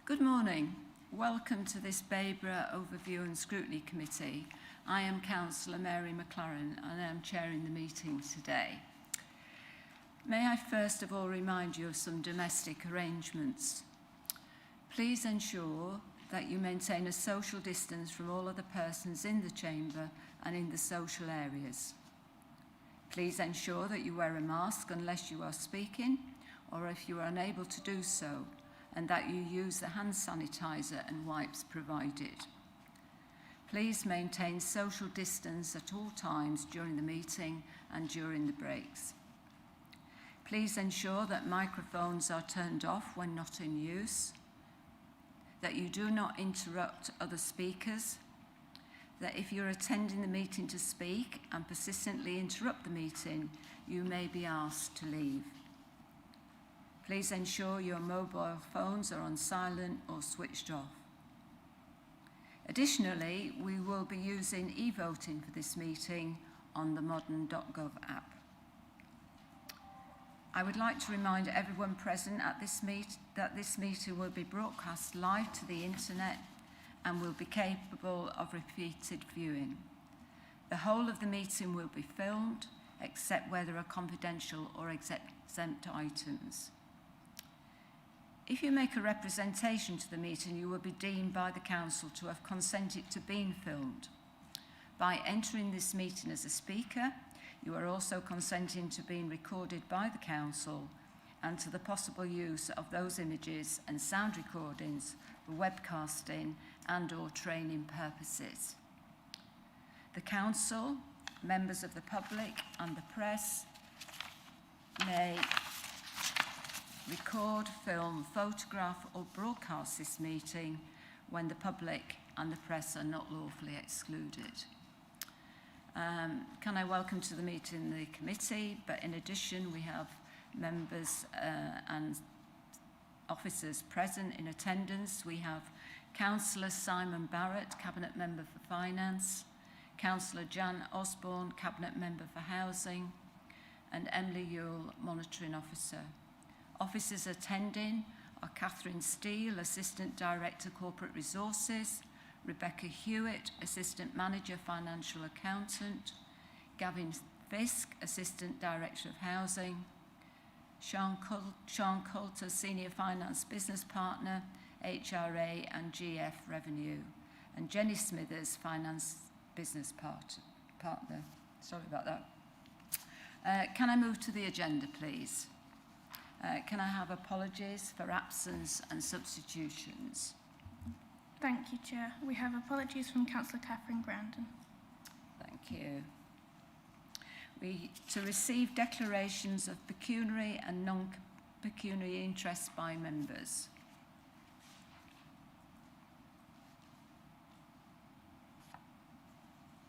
Good morning. Welcome to this Babergh Overview and Scrutiny Committee. I am Councillor Mary McLaren and I am chairing the meeting today. May I first of all remind you of some domestic arrangements. Please ensure that you maintain a social distance from all other persons in the chamber and in the social areas. Please ensure that you wear a mask unless you are speaking or if you are unable to do so, and that you use the hand sanitizer and wipes provided. Please maintain social distance at all times during the meeting and during the breaks. Please ensure that microphones are turned off when not in use, that you do not interrupt other speakers, that if you're attending the meeting to speak and persistently interrupt the meeting, you may be asked to leave. Please ensure your mobile phones are on silent or switched off. Additionally, we will be using e-voting for this meeting on the modern.gov app. I would like to remind everyone present at that this meeting will be broadcast live to the internet and will be capable of repeated viewing. The whole of the meeting will be filmed, except where there are confidential or exempt items. If you make a representation to the meeting, you will be deemed by the Council to have consented to being filmed. By entering this meeting as a speaker, you are also consenting to being recorded by the Council and to the possible use of those images and sound recordings for webcasting and/or training purposes. The Council, members of the public and the press may record, film, photograph or broadcast this meeting when the public and the press are not lawfully excluded. Can I welcome to the meeting the committee, but in addition we have members and officers present in attendance. We have Councillor Simon Barrett, Cabinet Member for Finance, Councillor Jan Osborne, Cabinet Member for Housing, and Emily Ewell, Monitoring Officer. Officers attending are Catherine Steele, Assistant Director Corporate Resources, Rebecca Hewitt, Assistant Manager Financial Accountant, Gavin Fisk, Assistant Director of Housing, Sean Coulter, Senior Finance Business Partner, HRA and GF Revenue, and Jenny Smithers, Finance Business Partner. Sorry about that. Can I move to the agenda, please? Can I have apologies for absence and substitutions? Thank you, Chair. We have apologies from Councillor Catherine Grandin. Thank you. To receive declarations of pecuniary and non-pecuniary interest by members.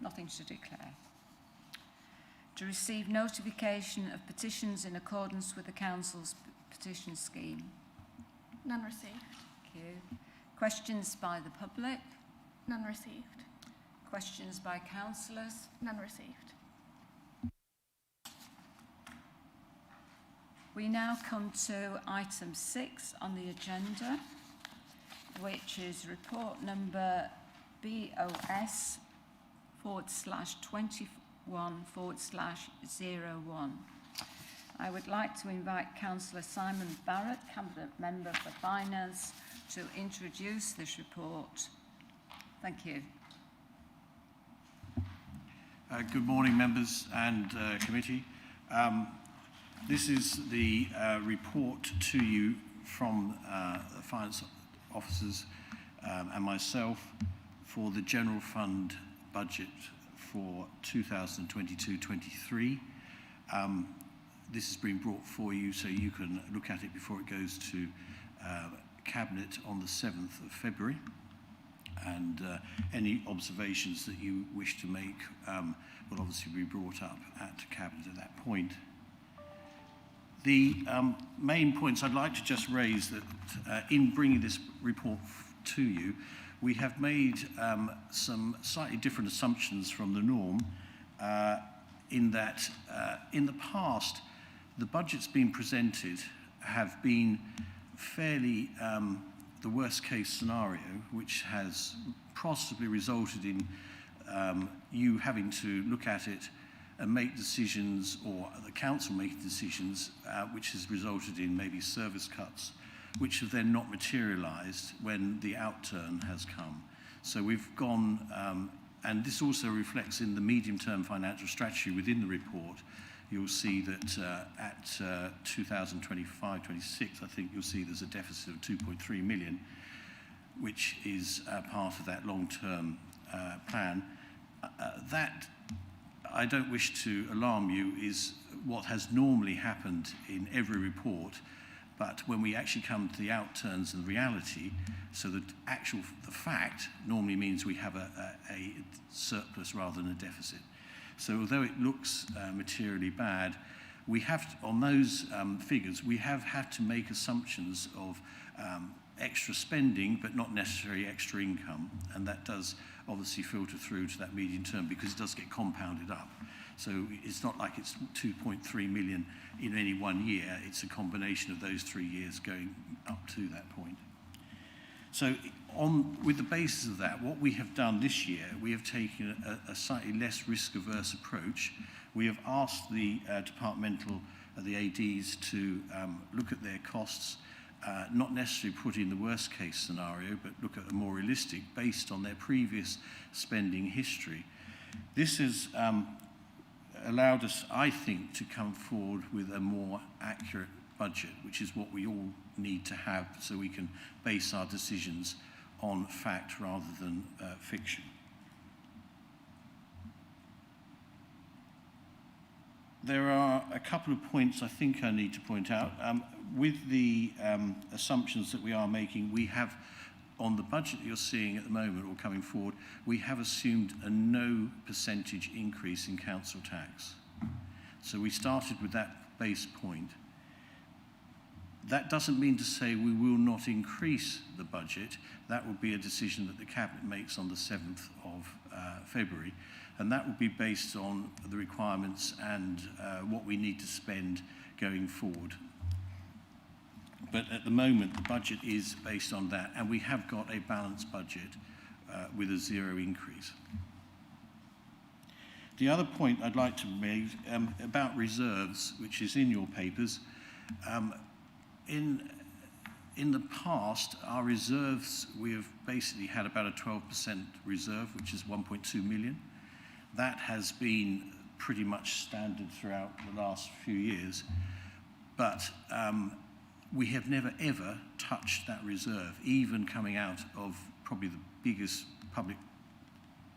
Nothing to declare. To receive notification of petitions in accordance with the Council's petition scheme. None received. Thank you. Questions by the public. None received. Questions by councillors. None received. We now come to item 6 on the agenda, which is report number BOS/21/01. I would like to invite Councillor Simon Barrett, Cabinet Member for Finance, to introduce this report. Thank you. Good morning, members and committee. This is the report to you from the finance officers and myself for the general fund budget for 2022-23. This has been brought for you so you can look at it before it goes to Cabinet on the 7th of February. And any observations that you wish to make will obviously be brought up at Cabinet at that point. The main points I'd like to just raise that in bringing this report to you, we have made some slightly different assumptions from the norm in that in the past, the budgets being presented have been fairly the worst case scenario, which has possibly resulted in you having to look at it and make decisions, or the council making decisions, which has resulted in maybe service cuts, which have then not materialised when the outturn has come. So we've gone, and this also reflects in the medium-term financial strategy within the report. You'll see that at 2025-26, I think you'll see there's a deficit of 2.3 million, which is part of that long-term plan. That, I don't wish to alarm you, is what has normally happened in every report, but when we actually come to the outturns and reality, so the fact normally means we have a surplus rather than a deficit. So although it looks materially bad, we have to, on those figures, we have had to make assumptions of extra spending, but not necessarily extra income, and that does obviously filter through to that medium term because it does get compounded up. So it's not like it's 2.3 million in any one year, it's a combination of those 3 years going up to that point. So with the basis of that, what we have done this year, we have taken a slightly less risk-averse approach. We have asked the the ADs to look at their costs, not necessarily put in the worst case scenario, but look at a more realistic based on their previous spending history. This has allowed us, I think, to come forward with a more accurate budget, which is what we all need to have so we can base our decisions on fact rather than fiction. There are a couple of points I think I need to point out. With the assumptions that we are making, we have, on the budget that you're seeing at the moment or coming forward, we have assumed a no percentage increase in council tax. So we started with that base point. That doesn't mean to say we will not increase the budget. That will be a decision that the Cabinet makes on the 7th of February, and that will be based on the requirements and what we need to spend going forward. But at the moment, the budget is based on that, and we have got a balanced budget with a zero increase. The other point I'd like to make about reserves, which is in your papers, in the past, our reserves, we have basically had about a 12% reserve, which is 1.2 million. That has been pretty much standard throughout the last few years, but we have never ever touched that reserve, even coming out of probably the biggest public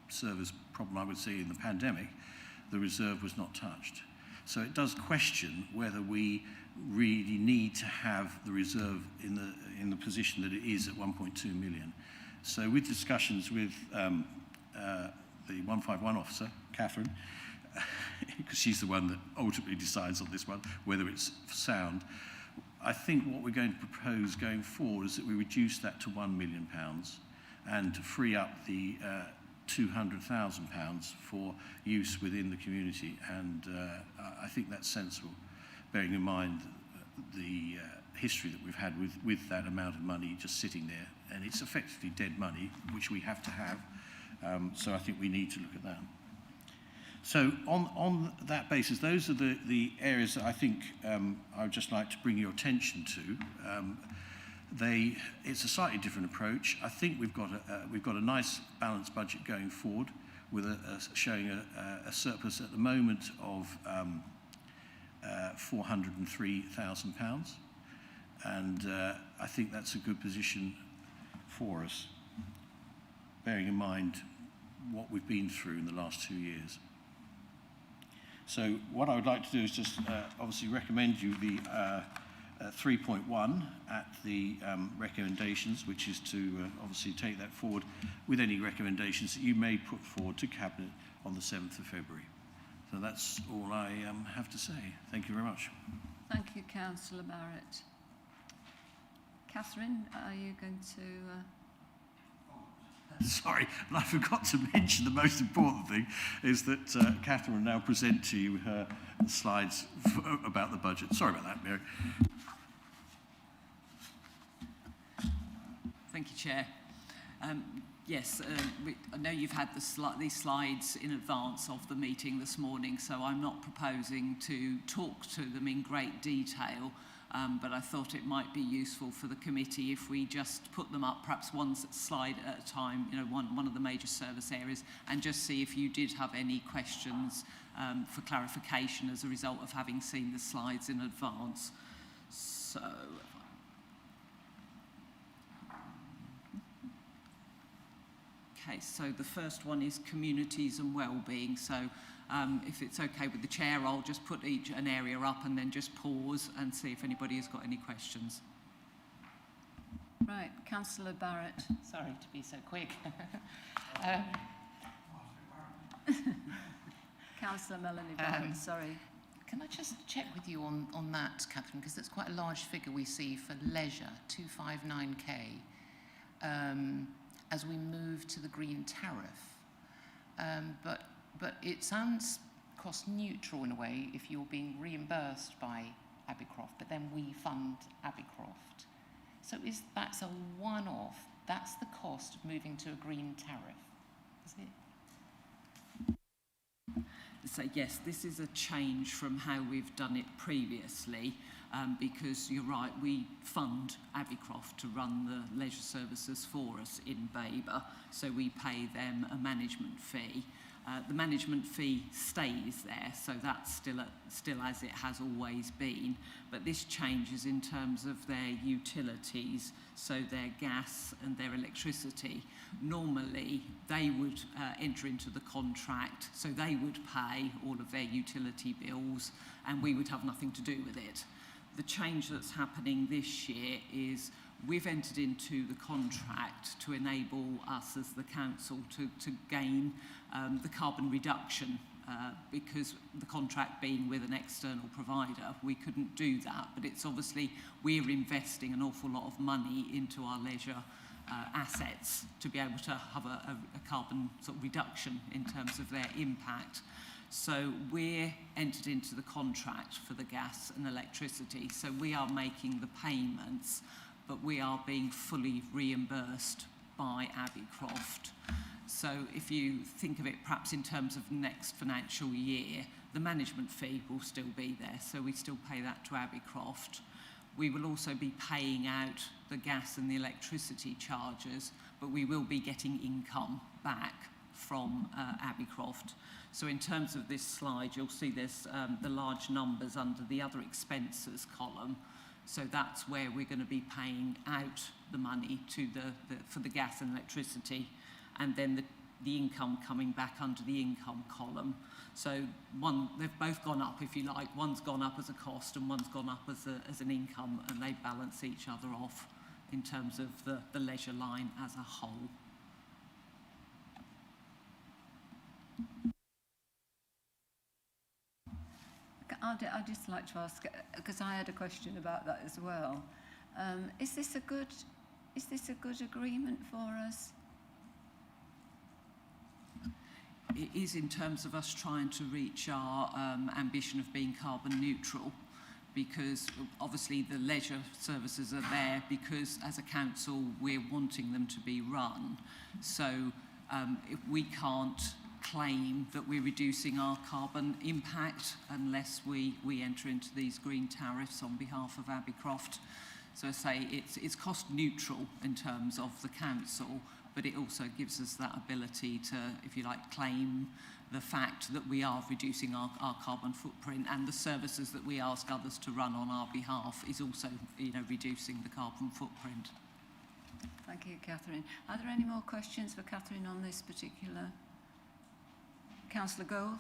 service problem I would say in the pandemic. The reserve was not touched. So it does question whether we really need to have the reserve in the position that it is at 1.2 million. So with discussions with the 151 officer, Catherine, because she's the one that ultimately decides on this one, whether it's sound, I think what we're going to propose going forward is that we reduce that to £1 million and to free up the £200,000 for use within the community, and I think that's sensible, bearing in mind the history that we've had with that amount of money just sitting there, and it's effectively dead money, which we have to have, so I think we need to look at that. So on that basis, those are the areas that I think I would just like to bring your attention to. It's a slightly different approach. I think we've got a nice balanced budget going forward, with showing a surplus at the moment of £403,000, and I think that's a good position for us, bearing in mind what we've been through in the last 2 years. So what I would like to do is just obviously recommend you the 3.1 at the recommendations, which is to obviously take that forward with any recommendations that you may put forward to Cabinet on the 7th of February. So that's all I have to say. Thank you very much. Thank you, Councillor Barrett. Catherine, are you going to... Sorry, and I forgot to mention the most important thing is that Catherine will now present to you her slides about the budget. Sorry about that, Mary. Thank you, Chair. Yes, I know you've had these slides in advance of the meeting this morning, so I'm not proposing to talk to them in great detail, but I thought it might be useful for the committee if we just put them up, perhaps one slide at a time, you know, one of the major service areas, and just see if you did have any questions for clarification as a result of having seen the slides in advance. So, okay, so the first one is communities and well-being. So if it's okay with the chair, I'll just put an area up and then just pause and see if anybody has got any questions. Right, Councillor Barrett. Sorry to be so quick. Councillor Melanie Barrett, sorry. Can I just check with you on that, Catherine, because it's quite a large figure we see for leisure, 259k, as we move to the green tariff. But it sounds cost neutral in a way if you're being reimbursed by Abercroft, but then we fund Abercroft. So that's a one-off, that's the cost of moving to a green tariff, is it? So yes, this is a change from how we've done it previously, because you're right, we fund Abercroft to run the leisure services for us in Babergh, so we pay them a management fee. The management fee stays there, so that's still as it has always been, but this changes in terms of their utilities, so their gas and their electricity. Normally, they would enter into the contract, so they would pay all of their utility bills, and we would have nothing to do with it. The change that's happening this year is we've entered into the contract to enable us as the council to gain the carbon reduction, because the contract being with an external provider, we couldn't do that. But it's obviously we're investing an awful lot of money into our leisure assets to be able to have a carbon sort of reduction in terms of their impact. So we're entered into the contract for the gas and electricity, so we are making the payments, but we are being fully reimbursed by Abercroft. So if you think of it perhaps in terms of next financial year, the management fee will still be there, so we still pay that to Abercroft. We will also be paying out the gas and the electricity charges, but we will be getting income back from Abercroft. So in terms of this slide, you'll see there's the large numbers under the other expenses column. So that's where we're going to be paying out the money to for the gas and electricity, and then the income coming back under the income column. So they've both gone up, if you like. One's gone up as a cost and one's gone up as an income, and they balance each other off in terms of the leisure line as a whole. I'd just like to ask, because I had a question about that as well. Is this a good agreement for us? It is in terms of us trying to reach our ambition of being carbon neutral, because obviously the leisure services are there because as a council we're wanting them to be run. So if we can't claim that we're reducing our carbon impact unless we enter into these green tariffs on behalf of Abercroft. So I say it's cost neutral in terms of the council, but it also gives us that ability to, if you like, claim the fact that we are reducing our carbon footprint, and the services that we ask others to run on our behalf is also, reducing the carbon footprint. Thank you, Catherine. Are there any more questions for Catherine on this particular? Councillor Gold.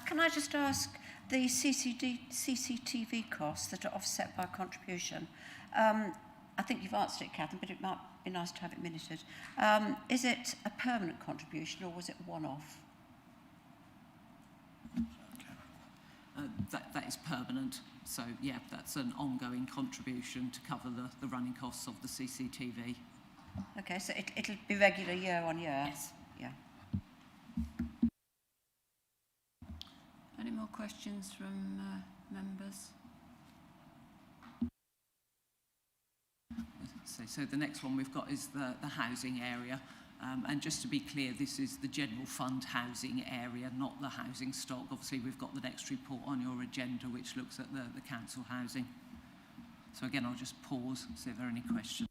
Can I just ask, the CCTV costs that are offset by contribution, I think you've answered it, Catherine, but it might be nice to have it minuted. Is it a permanent contribution or was it one-off? That is permanent. So, yeah, that's an ongoing contribution to cover the running costs of the CCTV. Okay, so it'll be regular year on year? Yes. Yeah. Any more questions from members? So the next one we've got is the housing area. And just to be clear, this is the general fund housing area, not the housing stock. Obviously, we've got the next report on your agenda, which looks at the council housing. So again, I'll just pause, see if there are any questions.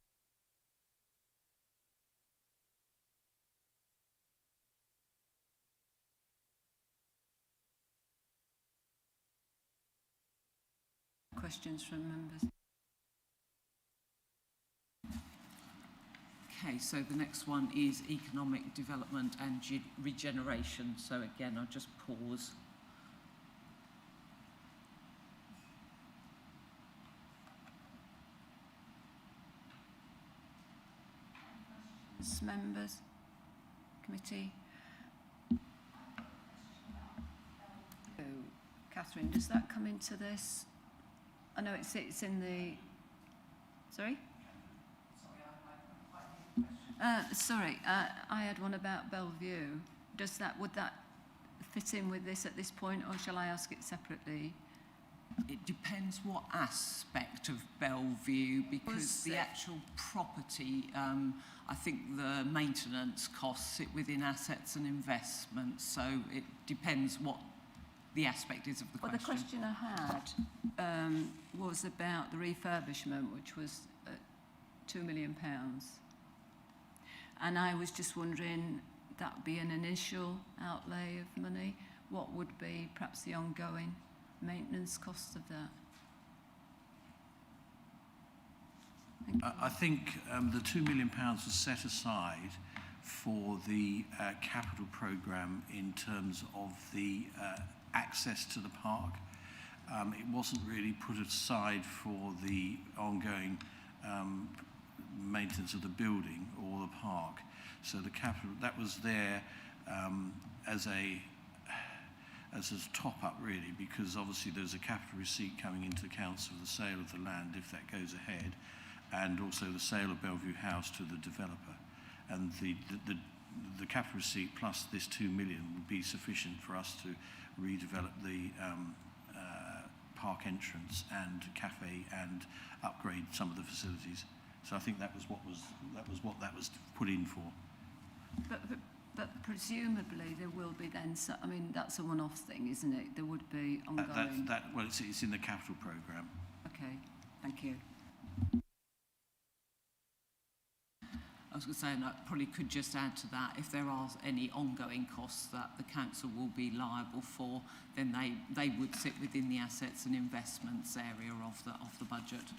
Questions from members? Okay, so the next one is economic development and regeneration. So again, I'll just pause. Members, committee. Oh, Catherine, does that come into this? I know it's in the. Sorry. Sorry, I had one about Bellevue. Would that fit in with this at this point, or shall I ask it separately? It depends what aspect of Bellevue, because the actual property, I think the maintenance costs sit within assets and investments, so it depends what the aspect is of the question. Well, the question I had was about the refurbishment, which was £2 million. And I was just wondering, that would be an initial outlay of money. What would be perhaps the ongoing maintenance cost of that? I think the £2 million was set aside for the capital programme in terms of the access to the park. It wasn't really put aside for the ongoing maintenance of the building or the park. So the capital, that was there as a top-up really, because obviously there's a capital receipt coming into the council for the sale of the land if that goes ahead, and also the sale of Bellevue House to the developer. And the capital receipt plus this 2 million would be sufficient for us to redevelop the park entrance and cafe and upgrade some of the facilities. So I think that was what that was put in for. But presumably there will be then. I mean, that's a one-off thing, isn't it? There would be ongoing. Well, it's in the capital programme. Okay, thank you. I was going to say, and I probably could just add to that, if there are any ongoing costs that the council will be liable for, then they would sit within the assets and investments area of the budget.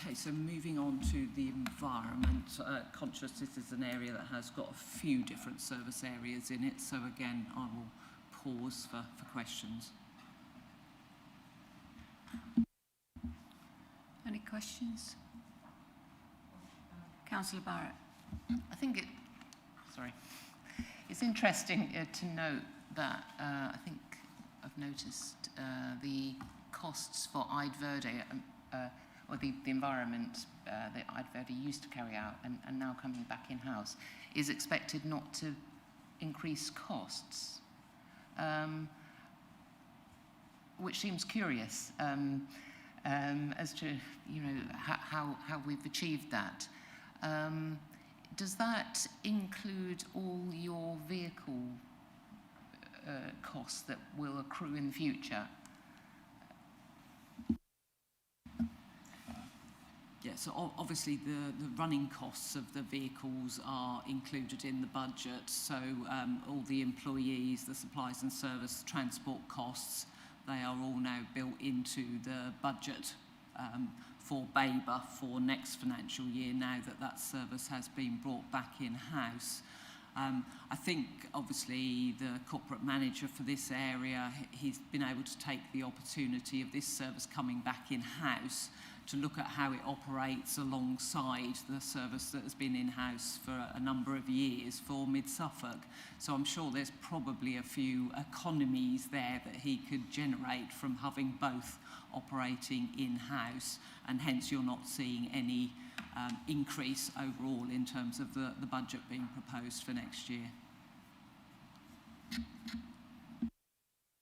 Okay, so moving on to the environment, conscious this is an area that has got a few different service areas in it, so again I will pause for questions. Any questions? Councillor Barrett. I think it's interesting to note that I think I've noticed the costs for Ide Verde, or the environment that Ide Verde used to carry out and now coming back in-house, is expected not to increase costs, which seems curious. As to how we've achieved that. Does that include all your vehicle costs that will accrue in the future? Yeah, so obviously the running costs of the vehicles are included in the budget, so all the employees, the supplies and service, transport costs, they are all now built into the budget for Babergh for next financial year, now that service has been brought back in-house. I think, obviously, the corporate manager for this area, he's been able to take the opportunity of this service coming back in-house to look at how it operates alongside the service that has been in-house for a number of years for Mid-Suffolk. So I'm sure there's probably a few economies there that he could generate from having both operating in-house, and hence you're not seeing any increase overall in terms of the budget being proposed for next year. Any questions? Councillor Barrett.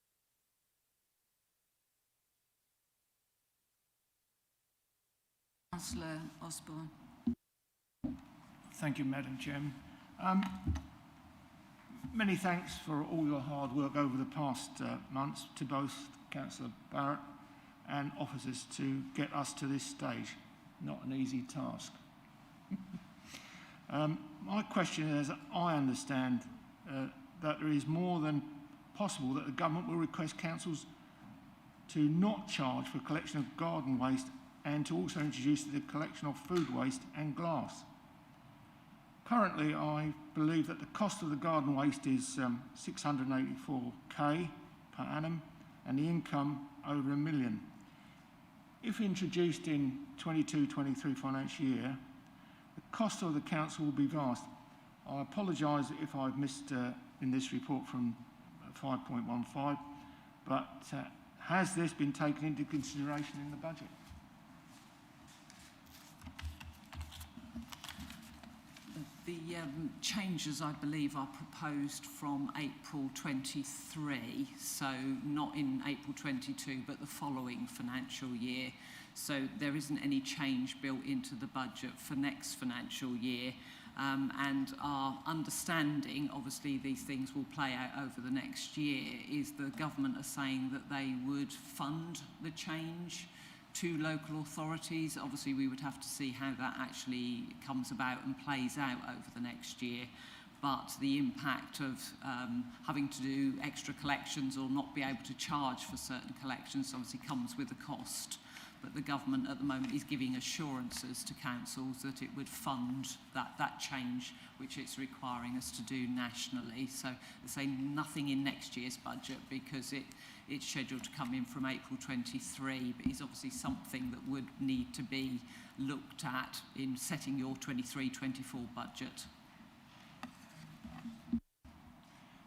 Sorry. Councillor Barrett. Yes. Thank you. Just to clarify, the 2 million, that was set aside for the capital programme in terms of the Councillor Osborne. Thank you, Madam Chairman. Many thanks for all your hard work over the past months to both Councillor Barrett and officers to get us to this stage. Not an easy task. My question is, I understand that it is more than possible that the government will request councils to not charge for collection of garden waste and to also introduce the collection of food waste and glass. Currently, I believe that the cost of the garden waste is 684k per annum and the income over £1 million. If introduced in 22-23 financial year, the cost of the council will be vast. I apologise if I've missed in this report from 5.15, but has this been taken into consideration in the budget? The changes, I believe, are proposed from April 23, so not in April 22, but the following financial year. So there isn't any change built into the budget for next financial year. And our understanding, obviously these things will play out over the next year, is the government are saying that they would fund the change to local authorities. Obviously we would have to see how that actually comes about and plays out over the next year, but the impact of having to do extra collections or not be able to charge for certain collections obviously comes with a cost. But the government at the moment is giving assurances to councils that it would fund that change which it's requiring us to do nationally. So they say nothing in next year's budget because it's scheduled to come in from April 23, but it's obviously something that would need to be looked at in setting your 23-24 budget.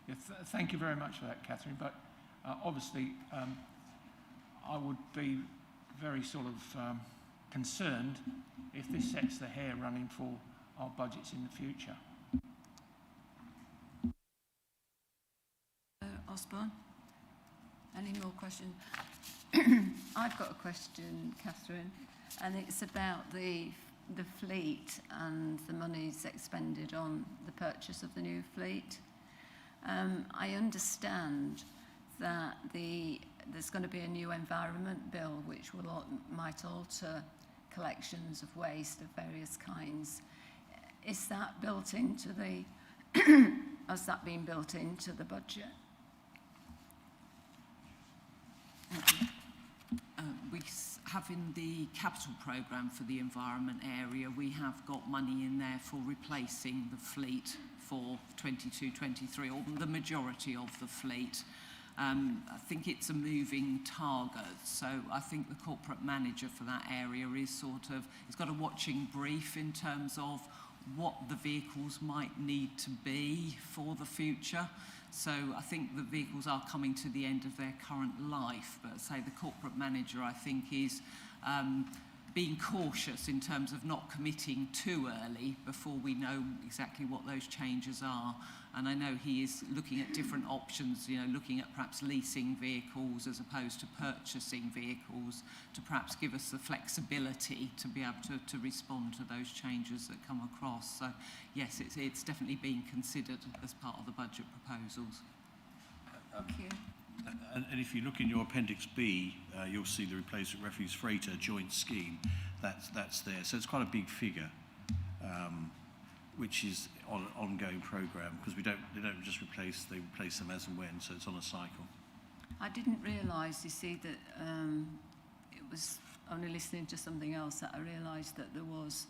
Yeah, thank you very much for that, Catherine. But obviously, I would be very sort of concerned if this sets the hair running for our budgets in the future. Osborne, any more questions? I've got a question, Catherine, and it's about the fleet and the monies expended on the purchase of the new fleet. I understand that there's going to be a new environment bill which might alter collections of waste of various kinds. Is that built into the has that been built into the budget? Thank you. We have in the capital programme for the environment area, we have got money in there for replacing the fleet for 22-23, or the majority of the fleet. I think it's a moving target, so I think the corporate manager for that area is he's got a watching brief in terms of what the vehicles might need to be for the future. So I think the vehicles are coming to the end of their current life, but say the corporate manager, I think, is being cautious in terms of not committing too early before we know exactly what those changes are. And I know he is looking at different options, looking at perhaps leasing vehicles as opposed to purchasing vehicles to perhaps give us the flexibility to be able to respond to those changes that come across. So yes, it's definitely being considered as part of the budget proposals. Thank you. And if you look in your Appendix B, you'll see the Replacement Refuse Freighter joint scheme. That's there. So it's quite a big figure, which is on an ongoing programme, because they don't just replace, they replace them as and when, so it's on a cycle. I didn't realise, you see, that it was only listening to something else that I realised that there was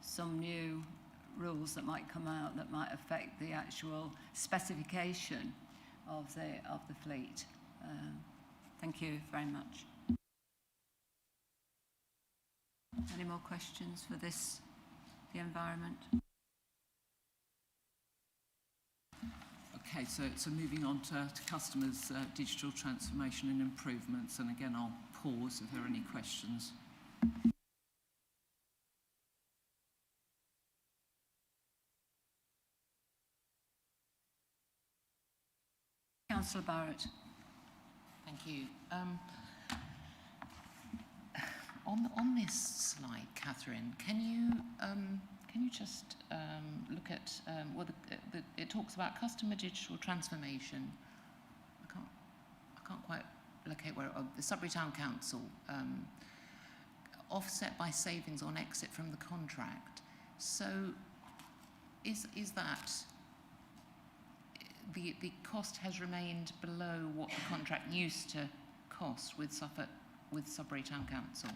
some new rules that might come out that might affect the actual specification of the fleet. Thank you very much. Any more questions for the environment? Okay, so moving on to customers' digital transformation and improvements, and again I'll pause if there are any questions. Councillor Barrett. Thank you. On this slide, Catherine, can you just look at it talks about customer digital transformation. I can't quite locate where the Sudbury Town Council offset by savings on exit from the contract. So is that the cost has remained below what the contract used to cost with Sudbury Town Council?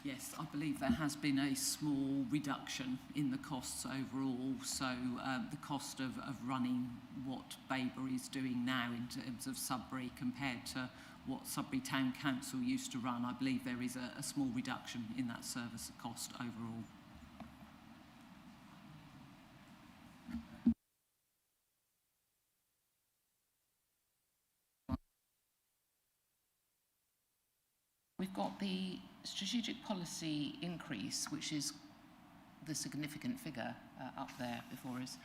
Yes, I believe there has been a small reduction in the costs overall. So the cost of running what Babergh is doing now in terms of Sudbury compared to what Sudbury Town Council used to run, I believe there is a small reduction in that service cost overall. We've got the strategic policy increase, which is the significant figure up there before us.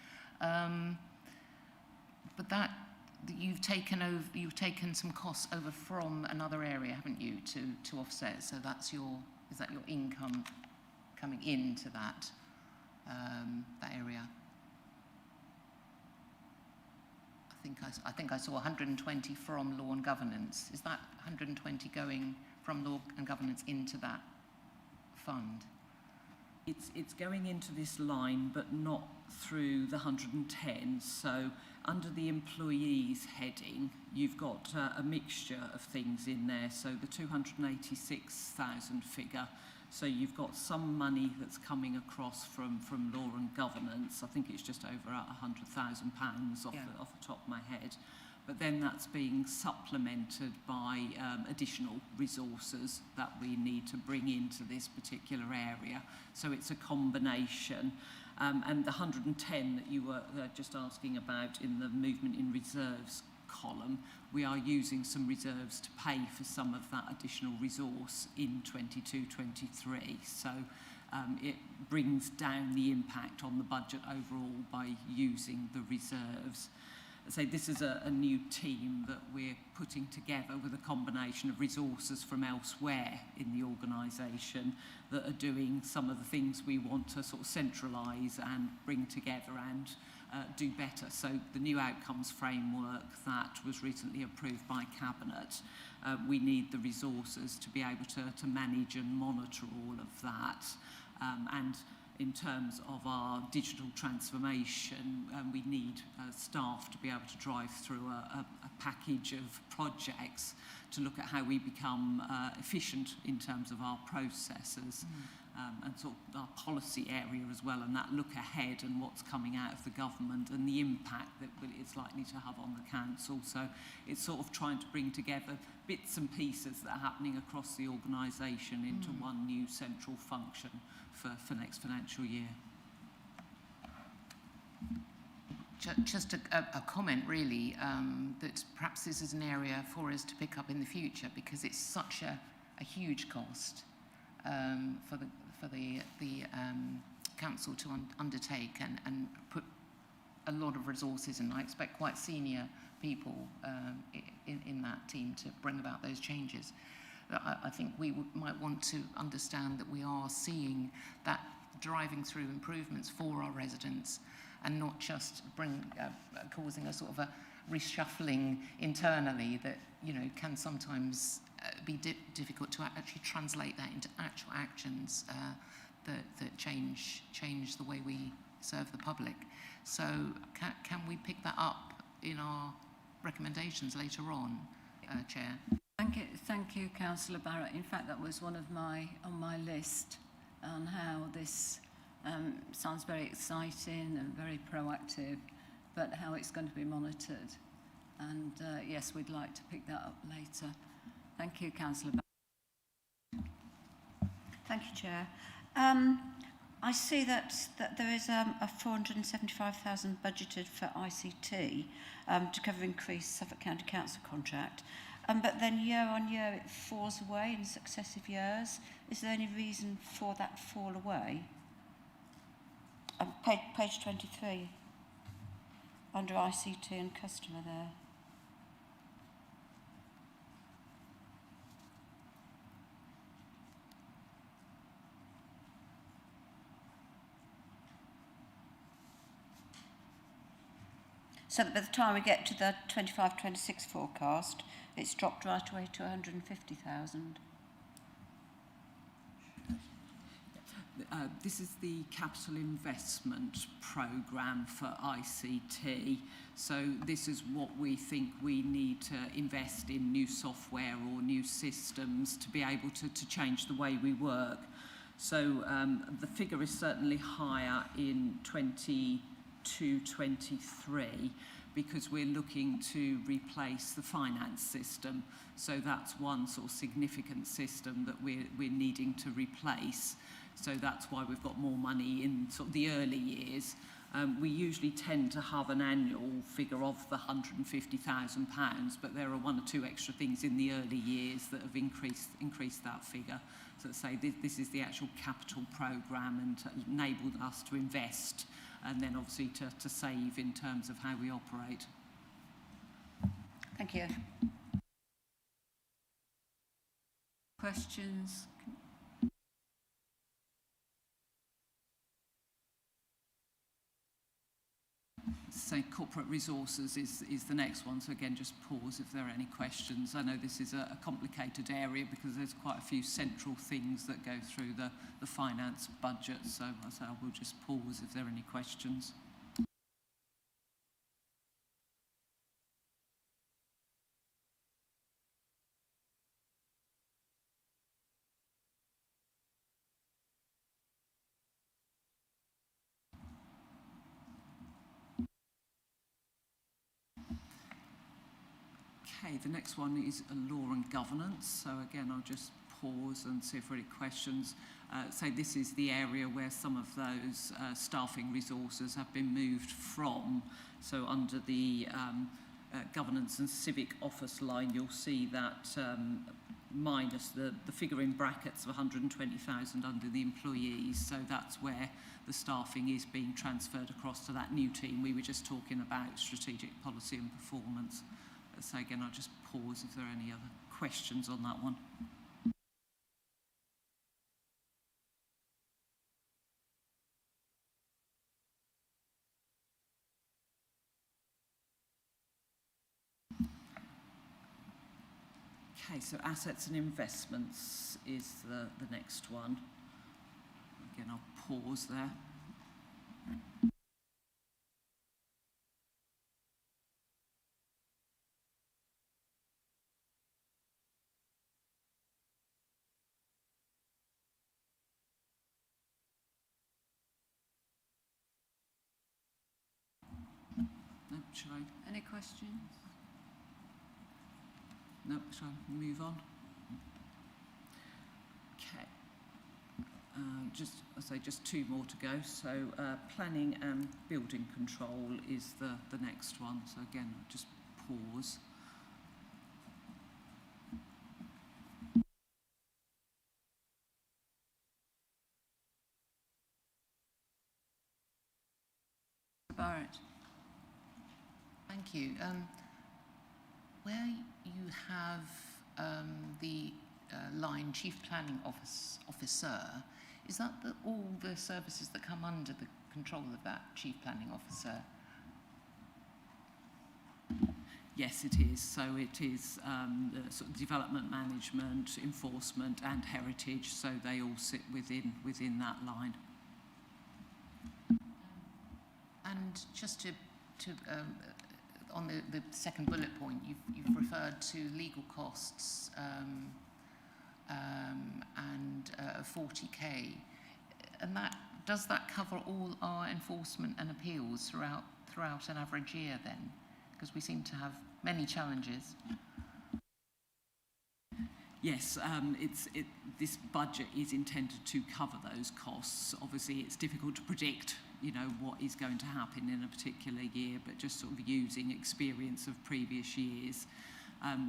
But that you've taken some costs over from another area, haven't you, to offset? So that's is that your income coming into that that area? I think I saw 120 from law and governance. Is that 120 going from law and governance into that fund? It's going into this line, but not through the 110. So under the employees heading, you've got a mixture of things in there. So the 286,000 figure. So you've got some money that's coming across from law and governance. I think it's just over £100,000 off the top of my head. But then that's being supplemented by additional resources that we need to bring into this particular area. So it's a combination. And the 110 that you were just asking about in the movement in reserves column, we are using some reserves to pay for some of that additional resource in 22-23. So it brings down the impact on the budget overall by using the reserves. So this is a new team that we're putting together with a combination of resources from elsewhere in the organisation that are doing some of the things we want to sort of centralise and bring together and do better. So the new outcomes framework that was recently approved by Cabinet, we need the resources to be able to manage and monitor all of that. And in terms of our digital transformation, we need staff to be able to drive through a package of projects to look at how we become efficient in terms of our processes and sort of our policy area as well, and that look ahead and what's coming out of the government and the impact that it's likely to have on the council. So it's sort of trying to bring together bits and pieces that are happening across the organisation into one new central function for next financial year. Just a comment, really, that perhaps this is an area for us to pick up in the future because it's such a huge cost for the council to undertake and put a lot of resources, and I expect quite senior people in that team to bring about those changes. I think we might want to understand that we are seeing that driving through improvements for our residents and not just causing a sort of a reshuffling internally that, you know, can sometimes be difficult to actually translate that into actual actions that change the way we serve the public. So can we pick that up in our recommendations later on, Chair? Thank you, Councillor Barrett. In fact, that was one of on my list on how this sounds very exciting and very proactive, but how it's going to be monitored. And yes, we'd like to pick that up later. Thank you, Councillor Barrett. Thank you, Chair. I see that there is a 475,000 budgeted for ICT to cover increased Suffolk County Council contract. But then year on year it falls away in successive years. Is there any reason for that fall away? Page 23, under ICT and customer there. so that by the time we get to the 25-26 forecast, it's dropped right away to 150,000. This is the capital investment programme for ICT. So this is what we think we need to invest in new software or new systems to be able to change the way we work. So the figure is certainly higher in 22-23 because we're looking to replace the finance system. So that's one sort of significant system that we're needing to replace. So that's why we've got more money in sort of the early years. We usually tend to have an annual figure of the £150,000, but there are one or two extra things in the early years that have increased that figure. So let's say this is the actual capital programme and to enable us to invest and then obviously to save in terms of how we operate. Thank you. Questions? So corporate resources is the next one. So again, just pause if there are any questions. I know this is a complicated area because there's quite a few central things that go through the finance budget. So I will just pause if there are any questions. Okay, the next one is law and governance. So again, I'll just pause and see if there are any questions. So this is the area where some of those staffing resources have been moved from. So under the governance and civic office line, you'll see that minus the figure in brackets of 120,000 under the employees. So that's where the staffing is being transferred across to that new team. We were just talking about strategic policy and performance. So again, I'll just pause if there are any other questions on that one. Okay, so assets and investments is the next one. Again, I'll pause there. No, shall I? Any questions? No, shall I move on? Okay. Just two more to go. So planning and building control is the next one. So again, I'll just pause. Barrett. Thank you. Where you have the line Chief Planning Officer, is that all the services that come under the control of that Chief Planning Officer? Yes, it is. So it is the sort of development management, enforcement and heritage, so they all sit within that line. And just to on the second bullet point, you've referred to legal costs and 40k, and does that cover all our enforcement and appeals throughout an average year then? Because we seem to have many challenges. Yes, this budget is intended to cover those costs. Obviously, it's difficult to predict, what is going to happen in a particular year, but just sort of using experience of previous years.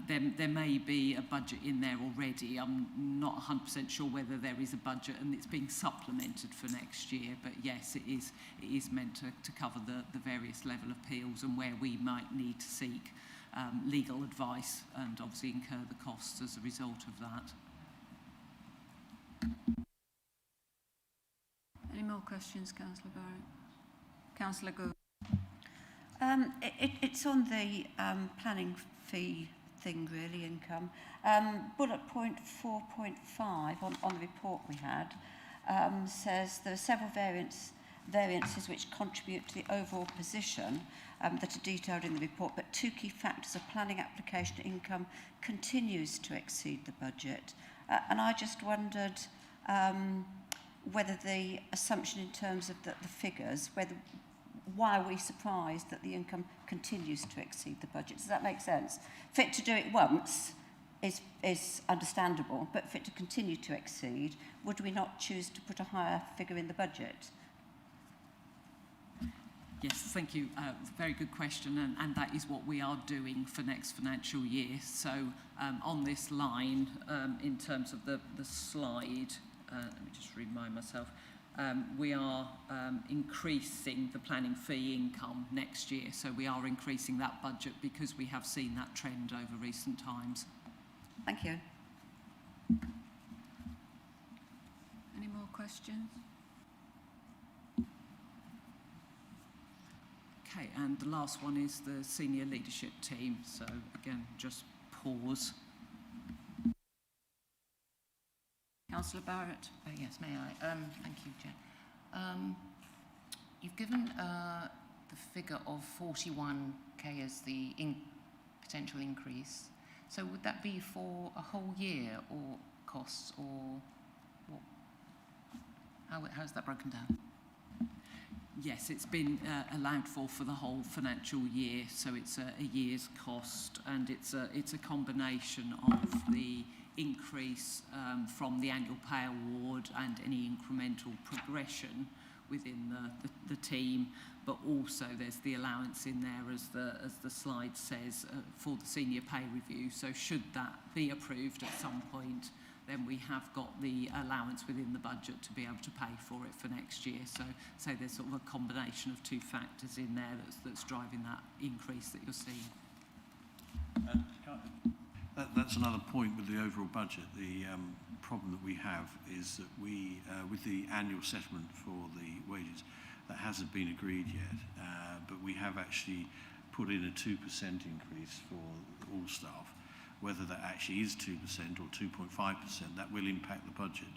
There may be a budget in there already. I'm not 100% sure whether there is a budget and it's being supplemented for next year, but yes, it is meant to cover the various level appeals and where we might need to seek legal advice and obviously incur the costs as a result of that. Any more questions, Councillor Barrett? Councillor Good. It's on the planning fee thing, really, income. Bullet point 4.5 on the report we had says there are several variances which contribute to the overall position that are detailed in the report, but two key factors are planning application income continues to exceed the budget. And I just wondered whether the assumption in terms of the figures, why are we surprised that the income continues to exceed the budget? Does that make sense? For it to do it once is understandable, but for it to continue to exceed, would we not choose to put a higher figure in the budget? Yes, thank you. Very good question, and that is what we are doing for next financial year. So on this line, in terms of the slide, let me just remind myself, we are increasing the planning fee income next year. So we are increasing that budget because we have seen that trend over recent times. Thank you. Any more questions? Okay, and the last one is the senior leadership team. So again, just pause. Councillor Barrett. Yes, may I? Thank you, Chair. You've given the figure of 41k as the potential increase. So would that be for a whole year or costs, or what? How's that broken down? Yes, it's been allowed for the whole financial year, so it's a year's cost, and it's a combination of the increase from the annual pay award and any incremental progression within the team, but also there's the allowance in there, as the slide says, for the senior pay review. So should that be approved at some point, then we have got the allowance within the budget to be able to pay for it for next year. So there's sort of a combination of two factors in there that's driving that increase that you're seeing. That's another point with the overall budget. The problem that we have is that we, with the annual settlement for the wages, that hasn't been agreed yet, but we have actually put in a 2% increase for all staff. Whether that actually is 2% or 2.5%, that will impact the budget.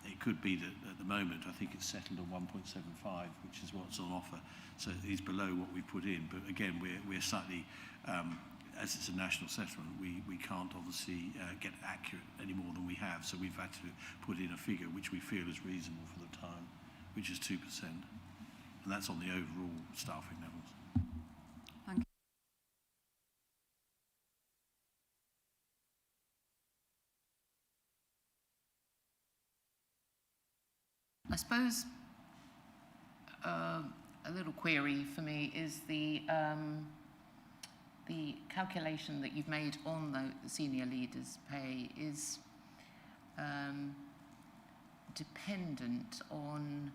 It could be that at the moment, I think it's settled on 1.75, which is what's on offer. So it is below what we put in. But again, we're slightly, as it's a national settlement, we can't obviously get accurate any more than we have. So we've had to put in a figure which we feel is reasonable for the time, which is 2%. And that's on the overall staffing levels. Thank you. I suppose a little query for me is the calculation that you've made on the senior leaders' pay is dependent on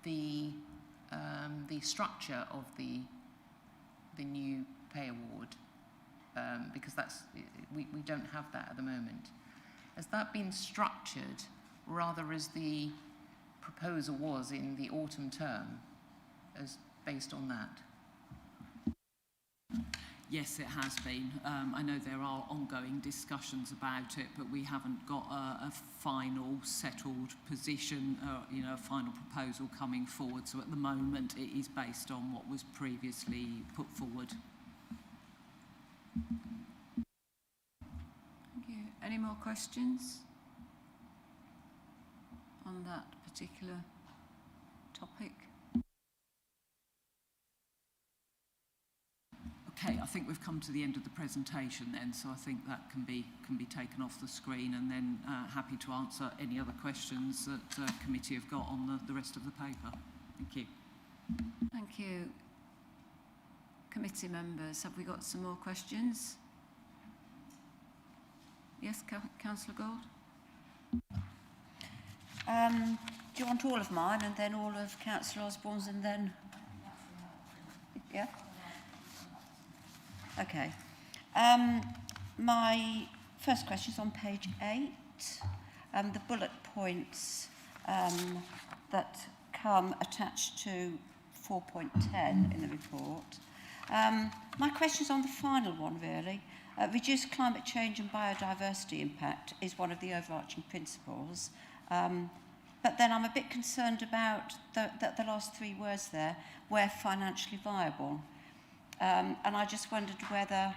the structure of the new pay award, because we don't have that at the moment. Has that been structured rather as the proposal was in the autumn term, as based on that? Yes, it has been. I know there are ongoing discussions about it, but we haven't got a final settled position, a final proposal coming forward. So at the moment, it is based on what was previously put forward. Thank you. Any more questions on that particular topic? Okay, I think we've come to the end of the presentation then, so I think that can be taken off the screen, and then happy to answer any other questions that committee have got on the rest of the paper. Thank you. Thank you. Committee members, have we got some more questions? Yes, Councillor Gould? Do you want all of mine and then all of Councillor Osborne's and then... Yeah? Okay. My first question is on page 8. The bullet points that come attached to 4.10 in the report. My question's on the final one, really. Reduce climate change and biodiversity impact is one of the overarching principles. But then I'm a bit concerned about the last three words there, where financially viable. And I just wondered whether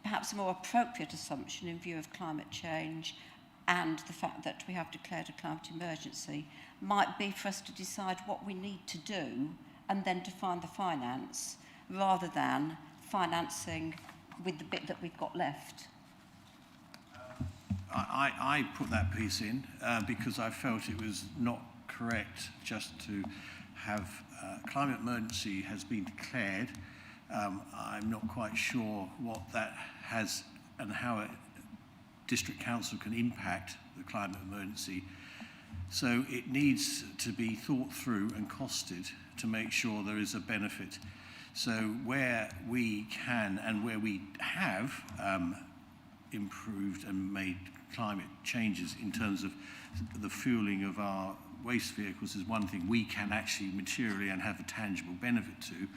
perhaps a more appropriate assumption in view of climate change and the fact that we have declared a climate emergency might be for us to decide what we need to do and then to find the finance, rather than financing with the bit that we've got left. I put that piece in because I felt it was not correct just to have climate emergency has been declared. I'm not quite sure what that has and how a district council can impact the climate emergency. So it needs to be thought through and costed to make sure there is a benefit. So where we can and where we have improved and made climate changes in terms of the fueling of our waste vehicles is one thing we can actually materially and have a tangible benefit to,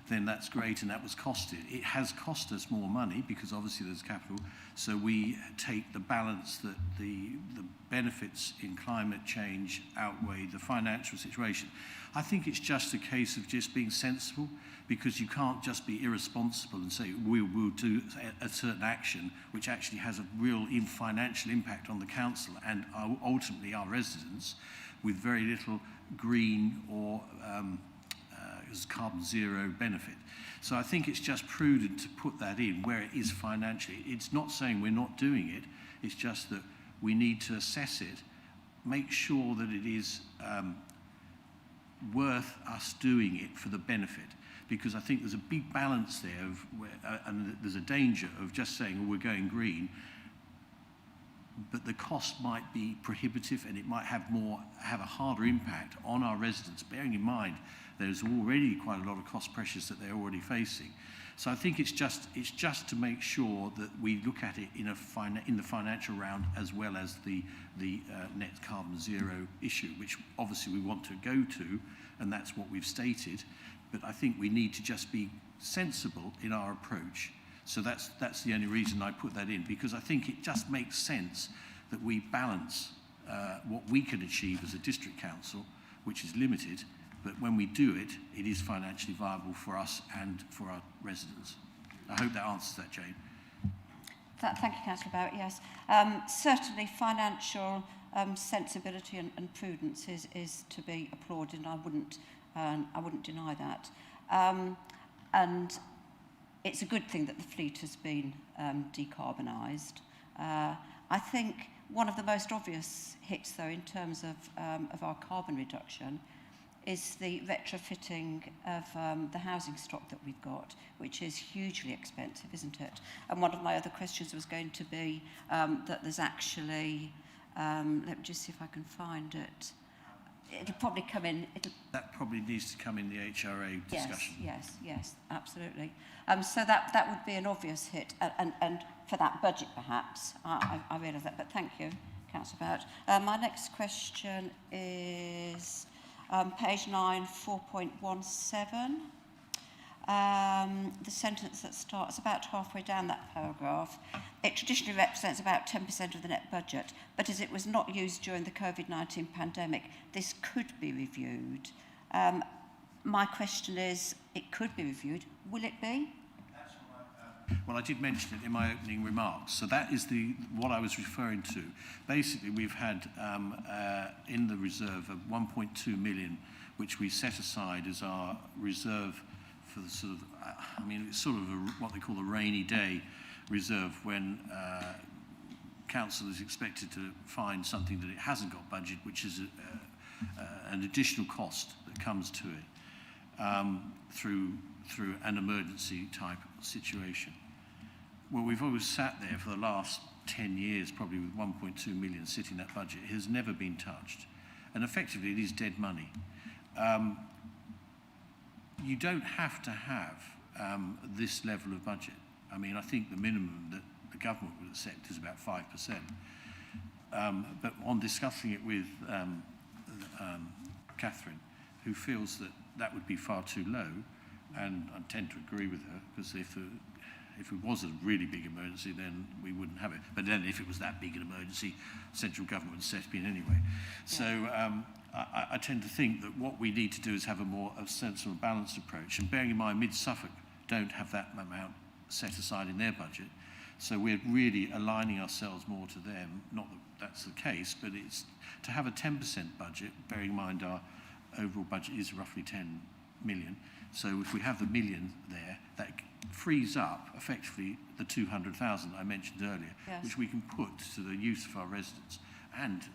then that's great, and that was costed. It has cost us more money because obviously there's capital, so we take the balance that the benefits in climate change outweigh the financial situation. I think it's just a case of just being sensible, because you can't just be irresponsible and say we will do a certain action which actually has a real financial impact on the council and ultimately our residents, with very little green or carbon zero benefit. So I think it's just prudent to put that in where it is financially. It's not saying we're not doing it, it's just that we need to assess it, make sure that it is worth us doing it for the benefit. Because I think there's a big balance there of and there's a danger of just saying, oh, we're going green, but the cost might be prohibitive and it might have a harder impact on our residents, bearing in mind there's already quite a lot of cost pressures that they're already facing. So I think it's just to make sure that we look at it in the financial round as well as the net carbon zero issue, which obviously we want to go to, and that's what we've stated. But I think we need to just be sensible in our approach. So that's the only reason I put that in, because I think it just makes sense that we balance what we can achieve as a district council, which is limited, but when we do it, it is financially viable for us and for our residents. I hope that answers that, Jane. Thank you, Councillor Barrett. Yes, certainly financial sensibility and prudence is to be applauded, and I wouldn't deny that. And it's a good thing that the fleet has been decarbonised. I think one of the most obvious hits, though, in terms of our carbon reduction is the retrofitting of the housing stock that we've got, which is hugely expensive, isn't it? And one of my other questions was going to be that there's actually, let me just see if I can find it. It'll probably come in. That probably needs to come in the HRA discussion. Yes, absolutely. So that would be an obvious hit, and for that budget perhaps. I realise that, but thank you, Councillor Barrett. My next question is page 9, 4.17. The sentence that starts about halfway down that paragraph. It traditionally represents about 10% of the net budget, but as it was not used during the COVID-19 pandemic, this could be reviewed. My question is, it could be reviewed. Will it be? Well, I did mention it in my opening remarks. So that is what I was referring to. Basically, we've had in the reserve of 1.2 million, which we set aside as our reserve for the sort of, it's sort of what they call a rainy day reserve, when council is expected to find something that it hasn't got budget, which is an additional cost that comes to it through an emergency type situation. Well, we've always sat there for the last 10 years, probably with 1.2 million sitting in that budget. It has never been touched. And effectively, it is dead money. You don't have to have this level of budget. I think the minimum that the government would accept is about 5%. But on discussing it with Catherine, who feels that that would be far too low, and I tend to agree with her, because if it was a really big emergency, then we wouldn't have it. But then if it was that big an emergency, central government would step in anyway. So I tend to think that what we need to do is have a sensible, balanced approach. And bearing in mind, Mid-Suffolk don't have that amount set aside in their budget. So we're really aligning ourselves more to them. Not that that's the case, but it's to have a 10% budget, bearing in mind our overall budget is roughly 10 million. So if we have the million there, that frees up effectively the 200,000 I mentioned earlier, yes, which we can put to the use of our residents. And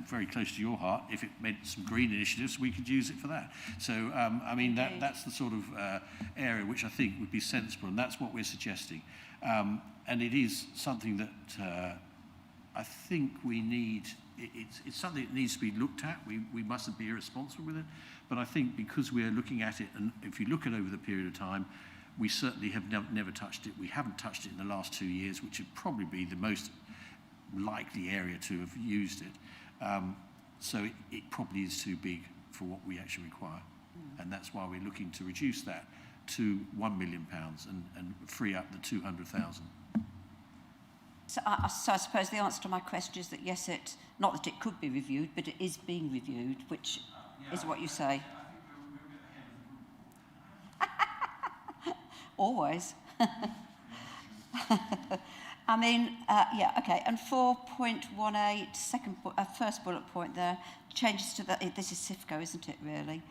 very close to your heart, if it meant some green initiatives, we could use it for that. So, I mean, that's the sort of area which I think would be sensible, and that's what we're suggesting. And it is something that I think we need. It's something that needs to be looked at. We mustn't be irresponsible with it. But I think because we're looking at it, and if you look at over the period of time, we certainly have never touched it. We haven't touched it in the last 2 years, which would probably be the most likely area to have used it. So it probably is too big for what we actually require. And that's why we're looking to reduce that to £1 million and free up the 200,000. So I suppose the answer to my question is that yes, not that it could be reviewed, but it is being reviewed, which is what you say. Always. I mean, yeah, okay. And 4.18, first bullet point there, changes to this is SIFCO, isn't it, really?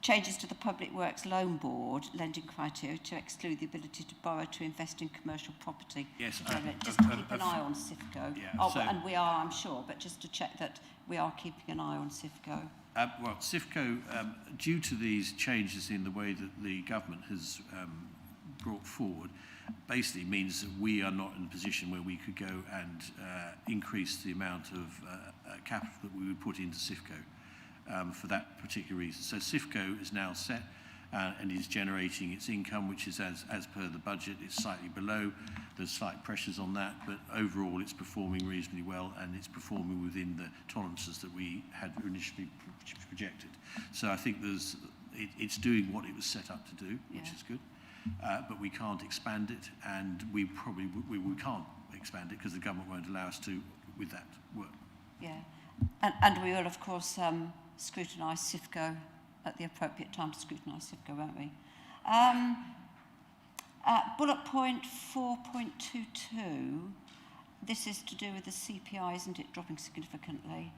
Changes to the Public Works Loan Board lending criteria to exclude the ability to borrow to invest in commercial property. Yes. Just to keep an eye on SIFCO. Yeah, and we are, I'm sure, but just to check that we are keeping an eye on SIFCO. Well, SIFCO, due to these changes in the way that the government has brought forward, basically means that we are not in a position where we could go and increase the amount of capital that we would put into SIFCO for that particular reason. So SIFCO is now set and is generating its income, which is as per the budget. It's slightly below. There's slight pressures on that, but overall it's performing reasonably well, and it's performing within the tolerances that we had initially projected. So I think it's doing what it was set up to do, which is good. But we can't expand it, and we can't expand it because the government won't allow us to with that work. Yeah, and we will, of course, scrutinise SIFCO at the appropriate time to scrutinise SIFCO, won't we? Bullet point 4.22, this is to do with the CPI, isn't it, dropping significantly?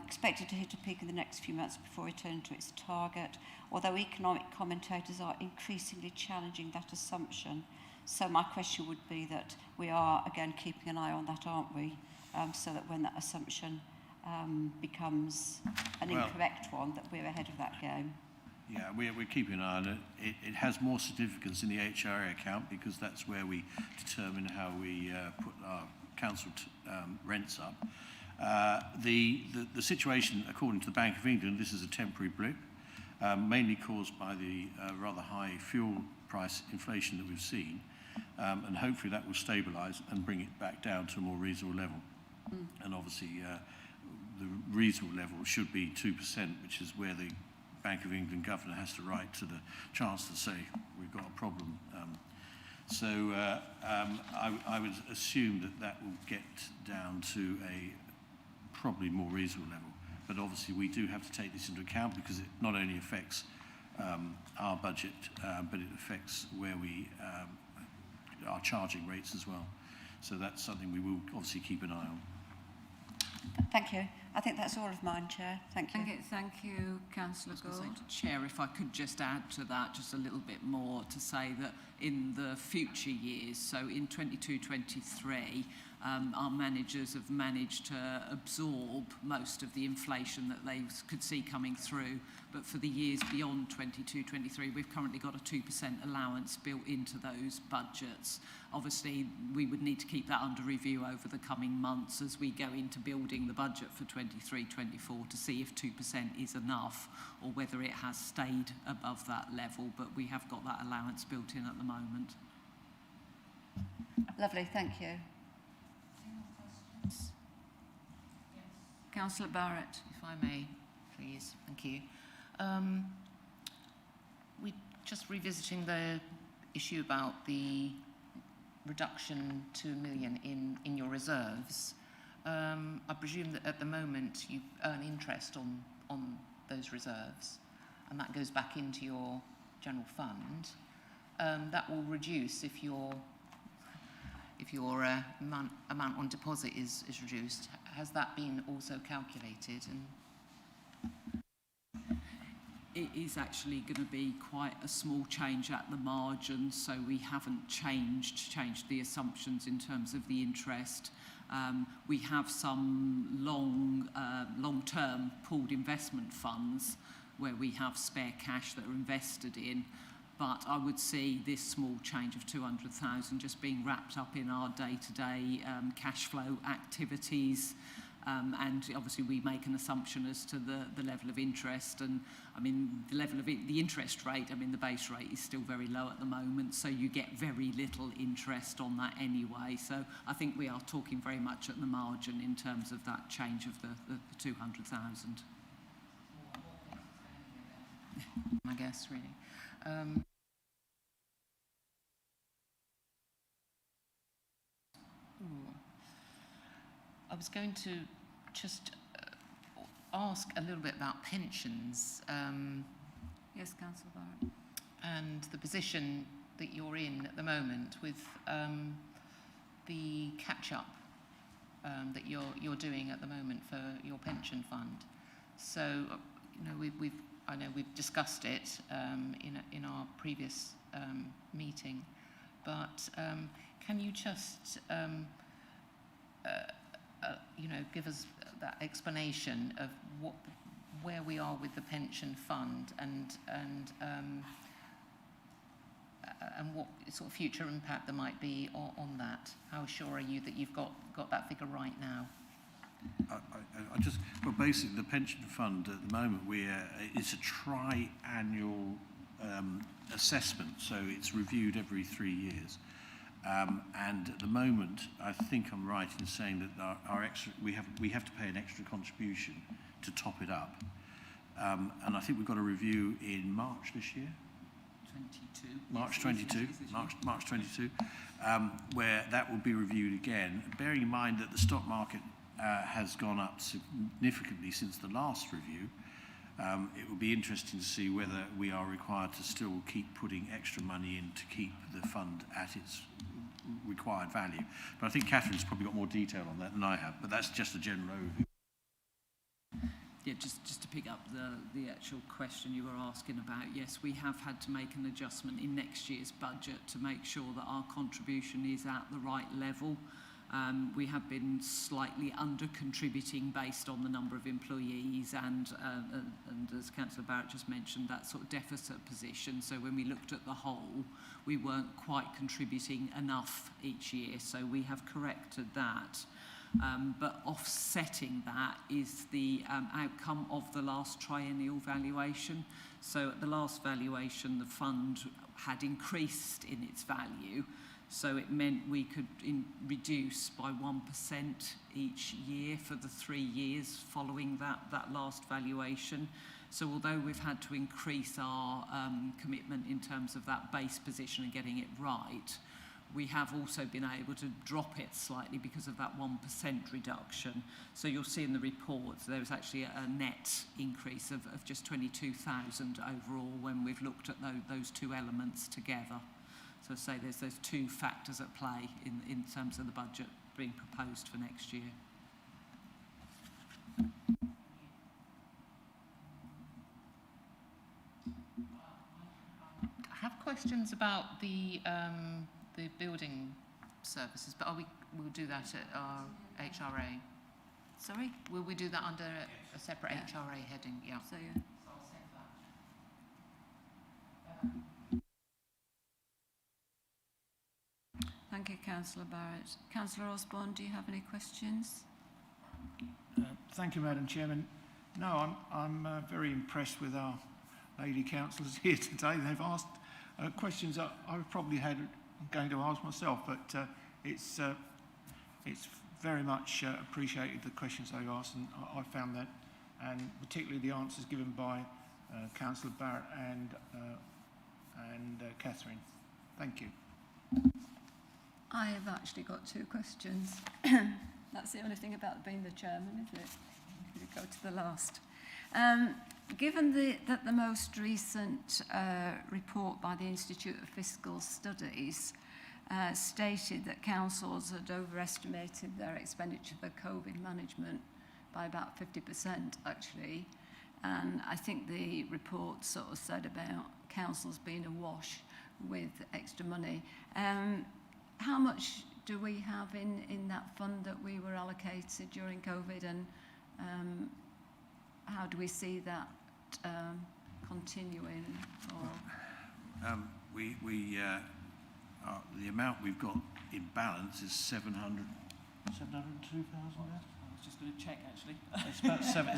Expected to hit a peak in the next few months before returning to its target, although economic commentators are increasingly challenging that assumption. So my question would be that we are, again, keeping an eye on that, aren't we? So that when that assumption becomes an incorrect one, that we're ahead of that game. Yeah, we're keeping an eye on it. It has more significance in the HRA account because that's where we determine how we put our council rents up. The situation, according to the Bank of England, this is a temporary blip, mainly caused by the rather high fuel price inflation that we've seen, and hopefully that will stabilise and bring it back down to a more reasonable level. And obviously the reasonable level should be 2%, which is where the Bank of England governor has to write to the Chancellor to say we've got a problem. I would assume that will get down to a probably more reasonable level. But obviously we do have to take this into account because it not only affects our budget, but it affects where we are charging rates as well. So that's something we will obviously keep an eye on. Thank you. I think that's all of mine, Chair. Thank you. Thank you, Councillor Gould. Chair, if I could just add to that just a little bit more to say that in the future years, so in 22-23, our managers have managed to absorb most of the inflation that they could see coming through. But for the years beyond 22-23, we've currently got a 2% allowance built into those budgets. Obviously, we would need to keep that under review over the coming months as we go into building the budget for 23-24 to see if 2% is enough or whether it has stayed above that level. But we have got that allowance built in at the moment. Lovely, thank you. Councillor Barrett. If I may, please. Thank you. We just revisiting the issue about the reduction to £1 million in your reserves. I presume that at the moment you earn interest on those reserves, and that goes back into your general fund. That will reduce if your amount on deposit is reduced. Has that been also calculated? And it is actually going to be quite a small change at the margin, so we haven't changed the assumptions in terms of the interest. We have some long-term pooled investment funds where we have spare cash that are invested in, but I would see this small change of 200,000 just being wrapped up in our day-to-day cash flow activities. And obviously we make an assumption as to the level of interest, and I mean the level of the interest rate, I mean the base rate is still very low at the moment, so you get very little interest on that anyway. So I think we are talking very much at the margin in terms of that change of the 200,000. I guess really. I was going to just ask a little bit about pensions. Yes, Councillor Barrett. And the position that you're in at the moment with the catch-up that you're doing at the moment for your pension fund. So, you know, I know we've discussed it in our previous meeting, but can you just you know, give us that explanation of where we are with the pension fund and what sort of future impact there might be on that? How sure are you that you've got that figure right now? I just, well, basically the pension fund at the moment, it's a tri-annual assessment, so it's reviewed every 3 years. And at the moment, I think I'm right in saying that our extra, we have to pay an extra contribution to top it up. And I think we've got a review in March this year. 22. March 22, March 22, where that will be reviewed again, bearing in mind that the stock market has gone up significantly since the last review. It will be interesting to see whether we are required to still keep putting extra money in to keep the fund at its required value. But I think Catherine's probably got more detail on that than I have, but that's just a general overview. Yeah, just to pick up the actual question you were asking about, yes, we have had to make an adjustment in next year's budget to make sure that our contribution is at the right level. We have been slightly under-contributing based on the number of employees and as Councillor Barrett just mentioned, that sort of deficit position. So when we looked at the whole, we weren't quite contributing enough each year, so we have corrected that. But offsetting that is the outcome of the last triennial valuation. So at the last valuation, the fund had increased in its value. So it meant we could reduce by 1% each year for the 3 years following that last valuation. So although we've had to increase our commitment in terms of that base position and getting it right, we have also been able to drop it slightly because of that 1% reduction. So you'll see in the reports there was actually a net increase of just 22,000 overall when we've looked at those two elements together. So I say there's those two factors at play in terms of the budget being proposed for next year. I have questions about the building services, but we'll do that at our HRA. Sorry? Will we do that under a separate HRA heading? Yeah. So, yeah. Thank you, Councillor Barrett. Councillor Osborne, do you have any questions? Thank you, Madam Chairman. No, I'm very impressed with our lady councillors here today. They've asked questions that I probably going to ask myself, but it's very much appreciated the questions they've asked, and I found that, and particularly the answers given by Councillor Barrett and Catherine. Thank you. I have actually got two questions. That's the only thing about being the chairman, is it? You go to the last. Given that the most recent report by the Institute of Fiscal Studies stated that councils had overestimated their expenditure for COVID management by about 50%, actually, and I think the report sort of said about councils being awash with extra money. How much do we have in that fund that we were allocated during COVID, and how do we see that continuing? Or the amount we've got in balance is 702,000. I was just going to check, actually. It's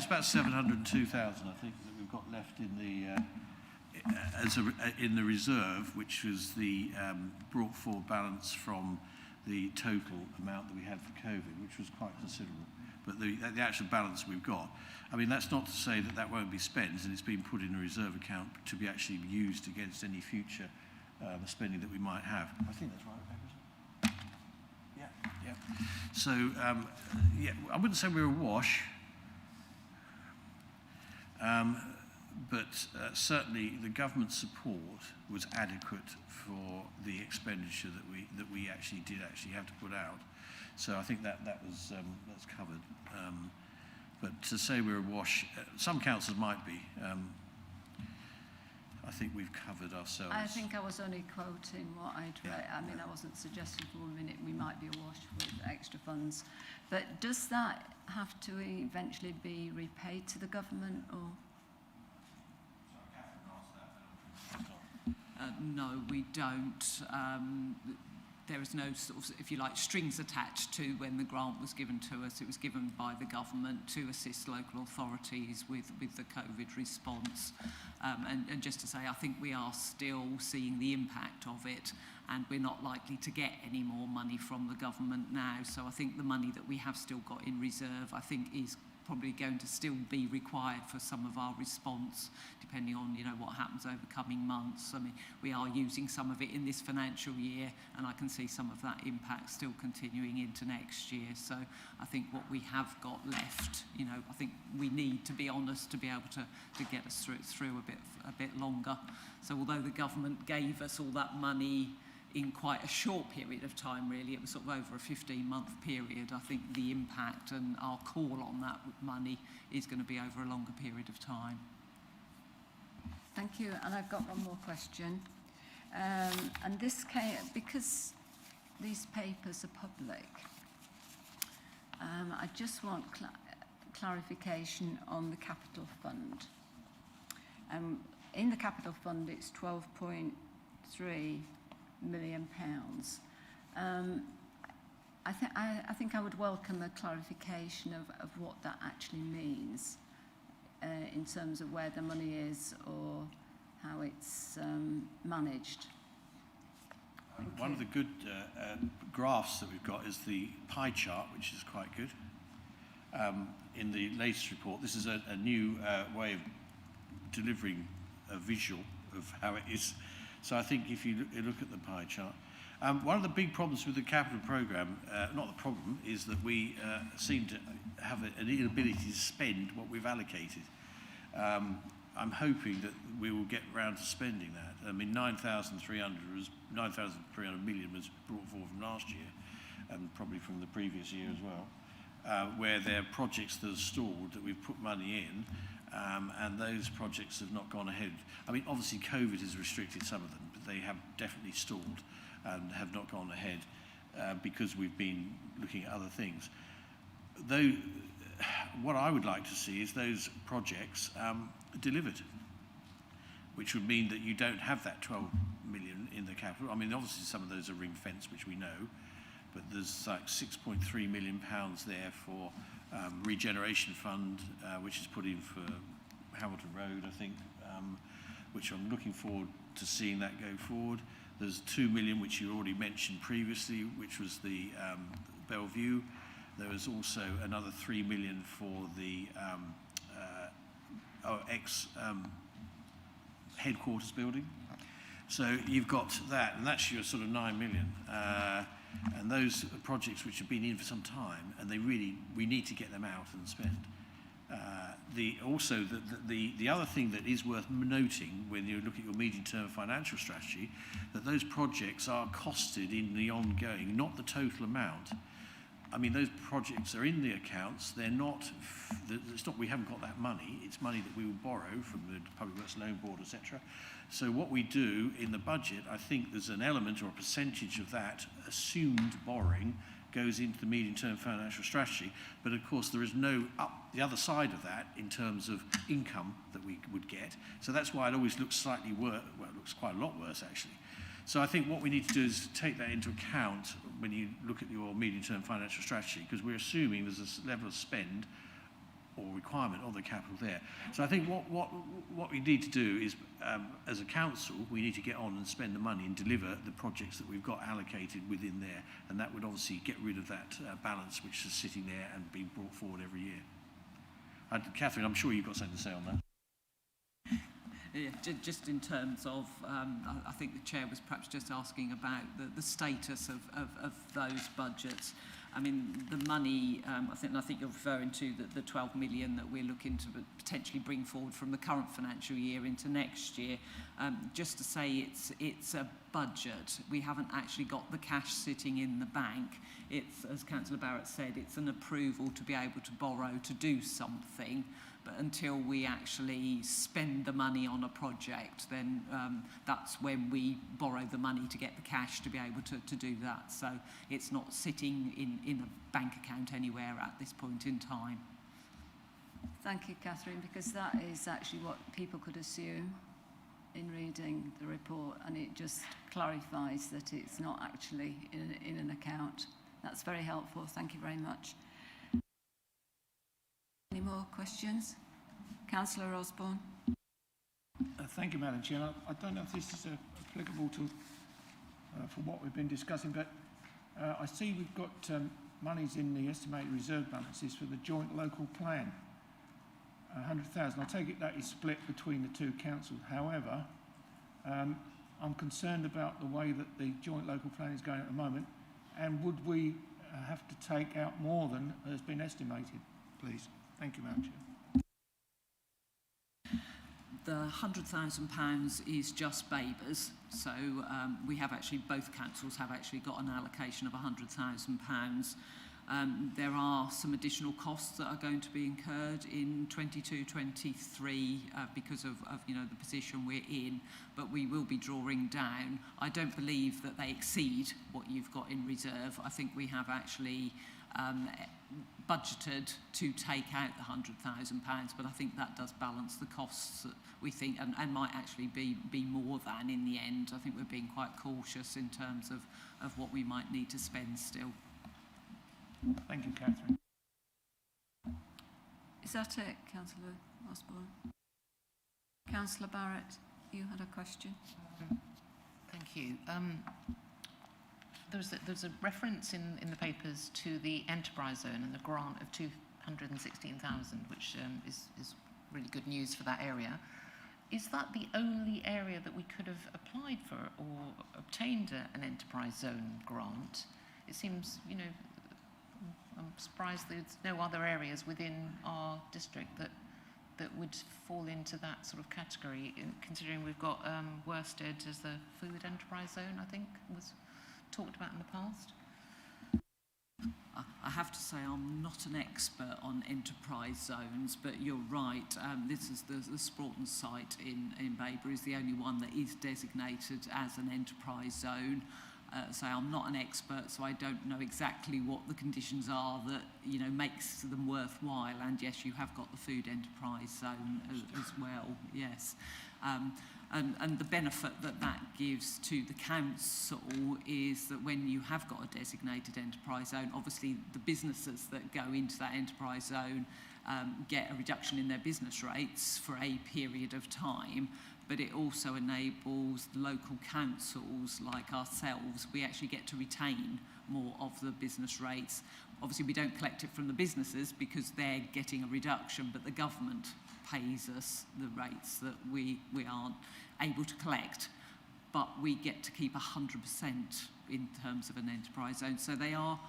about 702,000, I think, that we've got left in the in the reserve, which was the brought forward balance from the total amount that we had for COVID, which was quite considerable. But the actual balance we've got, I mean, that's not to say that that won't be spent, and it's been put in a reserve account to be actually used against any future spending that we might have. I think that's right, isn't it? Yeah. So, yeah, I wouldn't say we're awash, but certainly the government support was adequate for the expenditure that we actually did have to put out. So I think that was that's covered. But to say we're awash, some councils might be. I think we've covered ourselves. I think I was only quoting what I'd read. I mean, I wasn't suggesting for a minute we might be awash with extra funds. But does that have to eventually be repaid to the government, or? No, we don't. There is no sort of, if you like, strings attached to when the grant was given to us. It was given by the government to assist local authorities with the COVID response. And just to say, I think we are still seeing the impact of it, and we're not likely to get any more money from the government now. So I think the money that we have still got in reserve, I think, is probably going to still be required for some of our response, depending on, you know, what happens over coming months. I mean, we are using some of it in this financial year, and I can see some of that impact still continuing into next year. So I think what we have got left, you know, I think we need, to be honest, to be able to get us through a bit longer. So although the government gave us all that money in quite a short period of time, really, it was sort of over a 15-month period, I think the impact and our call on that money is going to be over a longer period of time. Thank you, and I've got one more question. And this came, because these papers are public, I just want clarification on the capital fund. In the capital fund, it's £12.3 million. I think I would welcome a clarification of what that actually means in terms of where the money is or how it's managed. One of the good graphs that we've got is the pie chart, which is quite good. In the latest report, this is a new way of delivering a visual of how it is. So I think if you look at the pie chart, one of the big problems with the capital programme, not the problem, is that we seem to have an inability to spend what we've allocated. I'm hoping that we will get round to spending that. I mean, 9,300 million was brought forward from last year, and probably from the previous year as well, where there are projects that are stalled that we've put money in, and those projects have not gone ahead. I mean, obviously COVID has restricted some of them, but they have definitely stalled and have not gone ahead because we've been looking at other things. Though, what I would like to see is those projects delivered, which would mean that you don't have that 12 million in the capital. I mean, obviously some of those are ring-fenced, which we know, but there's like £6.3 million there for Regeneration Fund, which is put in for Hamilton Road, I think, which I'm looking forward to seeing that go forward. There's 2 million, which you already mentioned previously, which was the Bellevue. There was also another 3 million for the headquarters building. So you've got that, and that's your sort of 9 million. And those are projects which have been in for some time, and we need to get them out and spend. The other thing that is worth noting when you look at your medium-term financial strategy, that those projects are costed in the ongoing, not the total amount. I mean, those projects are in the accounts. They're not. It's not. We haven't got that money. It's money that we will borrow from the Public Works Loan Board, etc. So what we do in the budget, I think there's an element or a percentage of that assumed borrowing goes into the medium-term financial strategy. But of course, there is no the other side of that in terms of income that we would get. So that's why it always looks slightly worse. Well, it looks quite a lot worse actually. So I think what we need to do is take that into account when you look at your medium-term financial strategy, because we're assuming there's a level of spend or requirement of the capital there. So I think what we need to do is, as a council, we need to get on and spend the money and deliver the projects that we've got allocated within there, and that would obviously get rid of that balance which is sitting there and being brought forward every year. Catherine, I'm sure you've got something to say on that. Yeah, just in terms of, I think the Chair was perhaps just asking about the status of those budgets. I mean, the money, I think you're referring to the 12 million that we're looking to potentially bring forward from the current financial year into next year. Just to say it's a budget. We haven't actually got the cash sitting in the bank. It's, as Councillor Barrett said, it's an approval to be able to borrow to do something. But until we actually spend the money on a project, then that's when we borrow the money to get the cash to be able to do that. So it's not sitting in a bank account anywhere at this point in time. Thank you, Catherine, because that is actually what people could assume in reading the report, and it just clarifies that it's not actually in an account. That's very helpful. Thank you very much. Any more questions? Councillor Osborne. Thank you, Madam Chair. I don't know if this is applicable to for what we've been discussing, but I see we've got monies in the estimated reserve balances for the joint local plan, 100,000. I take it that is split between the two councils. However, I'm concerned about the way that the joint local plan is going at the moment, and would we have to take out more than has been estimated, please? Thank you, Madam Chair. The £100,000 is just Babergh's, so we have actually, both councils have actually got an allocation of £100,000. There are some additional costs that are going to be incurred in 22-23 because of the position we're in, but we will be drawing down. I don't believe that they exceed what you've got in reserve. I think we have actually budgeted to take out the £100,000, but I think that does balance the costs that we think, and might actually be more than in the end. I think we're being quite cautious in terms of what we might need to spend still. Thank you, Catherine. Is that it, Councillor Osborne? Councillor Barrett, you had a question. Thank you. There's a reference in the papers to the enterprise zone and the grant of 216,000, which is really good news for that area. Is that the only area that we could have applied for or obtained an enterprise zone grant? It seems, I'm surprised there's no other areas within our district that would fall into that sort of category, considering we've got Worsted as the food enterprise zone, I think was talked about in the past. I have to say I'm not an expert on enterprise zones, but you're right. This is the Scrutiny site in Babergh is the only one that is designated as an enterprise zone. So I'm not an expert, so I don't know exactly what the conditions are that makes them worthwhile. And yes, you have got the food enterprise zone as well. Yes. And the benefit that gives to the council is that when you have got a designated enterprise zone, obviously the businesses that go into that enterprise zone get a reduction in their business rates for a period of time, but it also enables the local councils like ourselves, we actually get to retain more of the business rates. obviously we don't collect it from the businesses because they're getting a reduction, but the government pays us the rates that we aren't able to collect. But we get to keep 100% in terms of an enterprise zone. So they are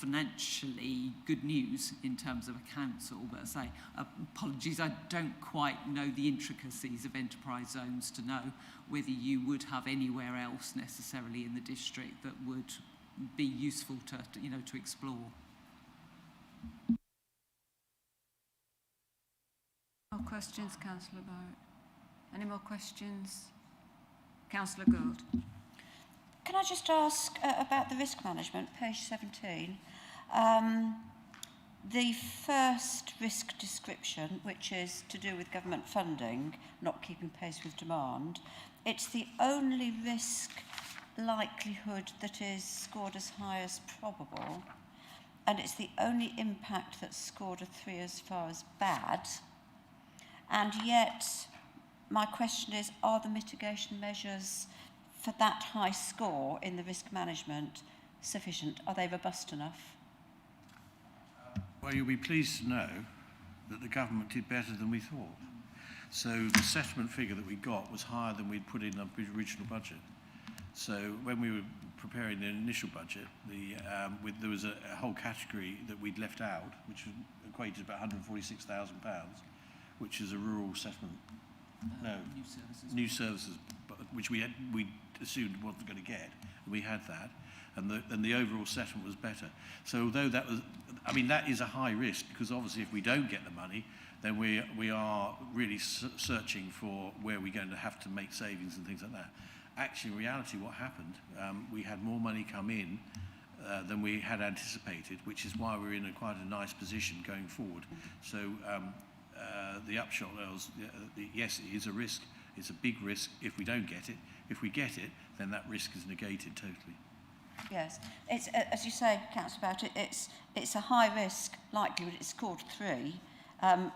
financially good news in terms of a council. But I say, apologies, I don't quite know the intricacies of enterprise zones to know whether you would have anywhere else necessarily in the district that would be useful to explore. More questions, Councillor Barrett? Any more questions? Councillor Gould. Can I just ask about the risk management, page 17? The first risk description, which is to do with government funding, not keeping pace with demand, it's the only risk likelihood that is scored as high as probable, and it's the only impact that's scored a 3 as far as bad. And yet, my question is, are the mitigation measures for that high score in the risk management sufficient? Are they robust enough? Well, you'll be pleased to know that the government did better than we thought. So the settlement figure that we got was higher than we'd put in our original budget. So when we were preparing the initial budget, there was a whole category that we'd left out, which equated to about £146,000, which is a rural settlement. New services, which we assumed wasn't going to get. We had that, and the overall settlement was better. So although that was, that is a high risk, because obviously if we don't get the money, then we are really searching for where we're going to have to make savings and things like that. Actually, in reality, what happened, we had more money come in than we had anticipated, which is why we're in quite a nice position going forward. So the upshot was, yes, it is a risk. It's a big risk if we don't get it. If we get it, then that risk is negated totally. Yes, it's as you say, Councillor Barrett, it's a high risk likelihood. It's scored 3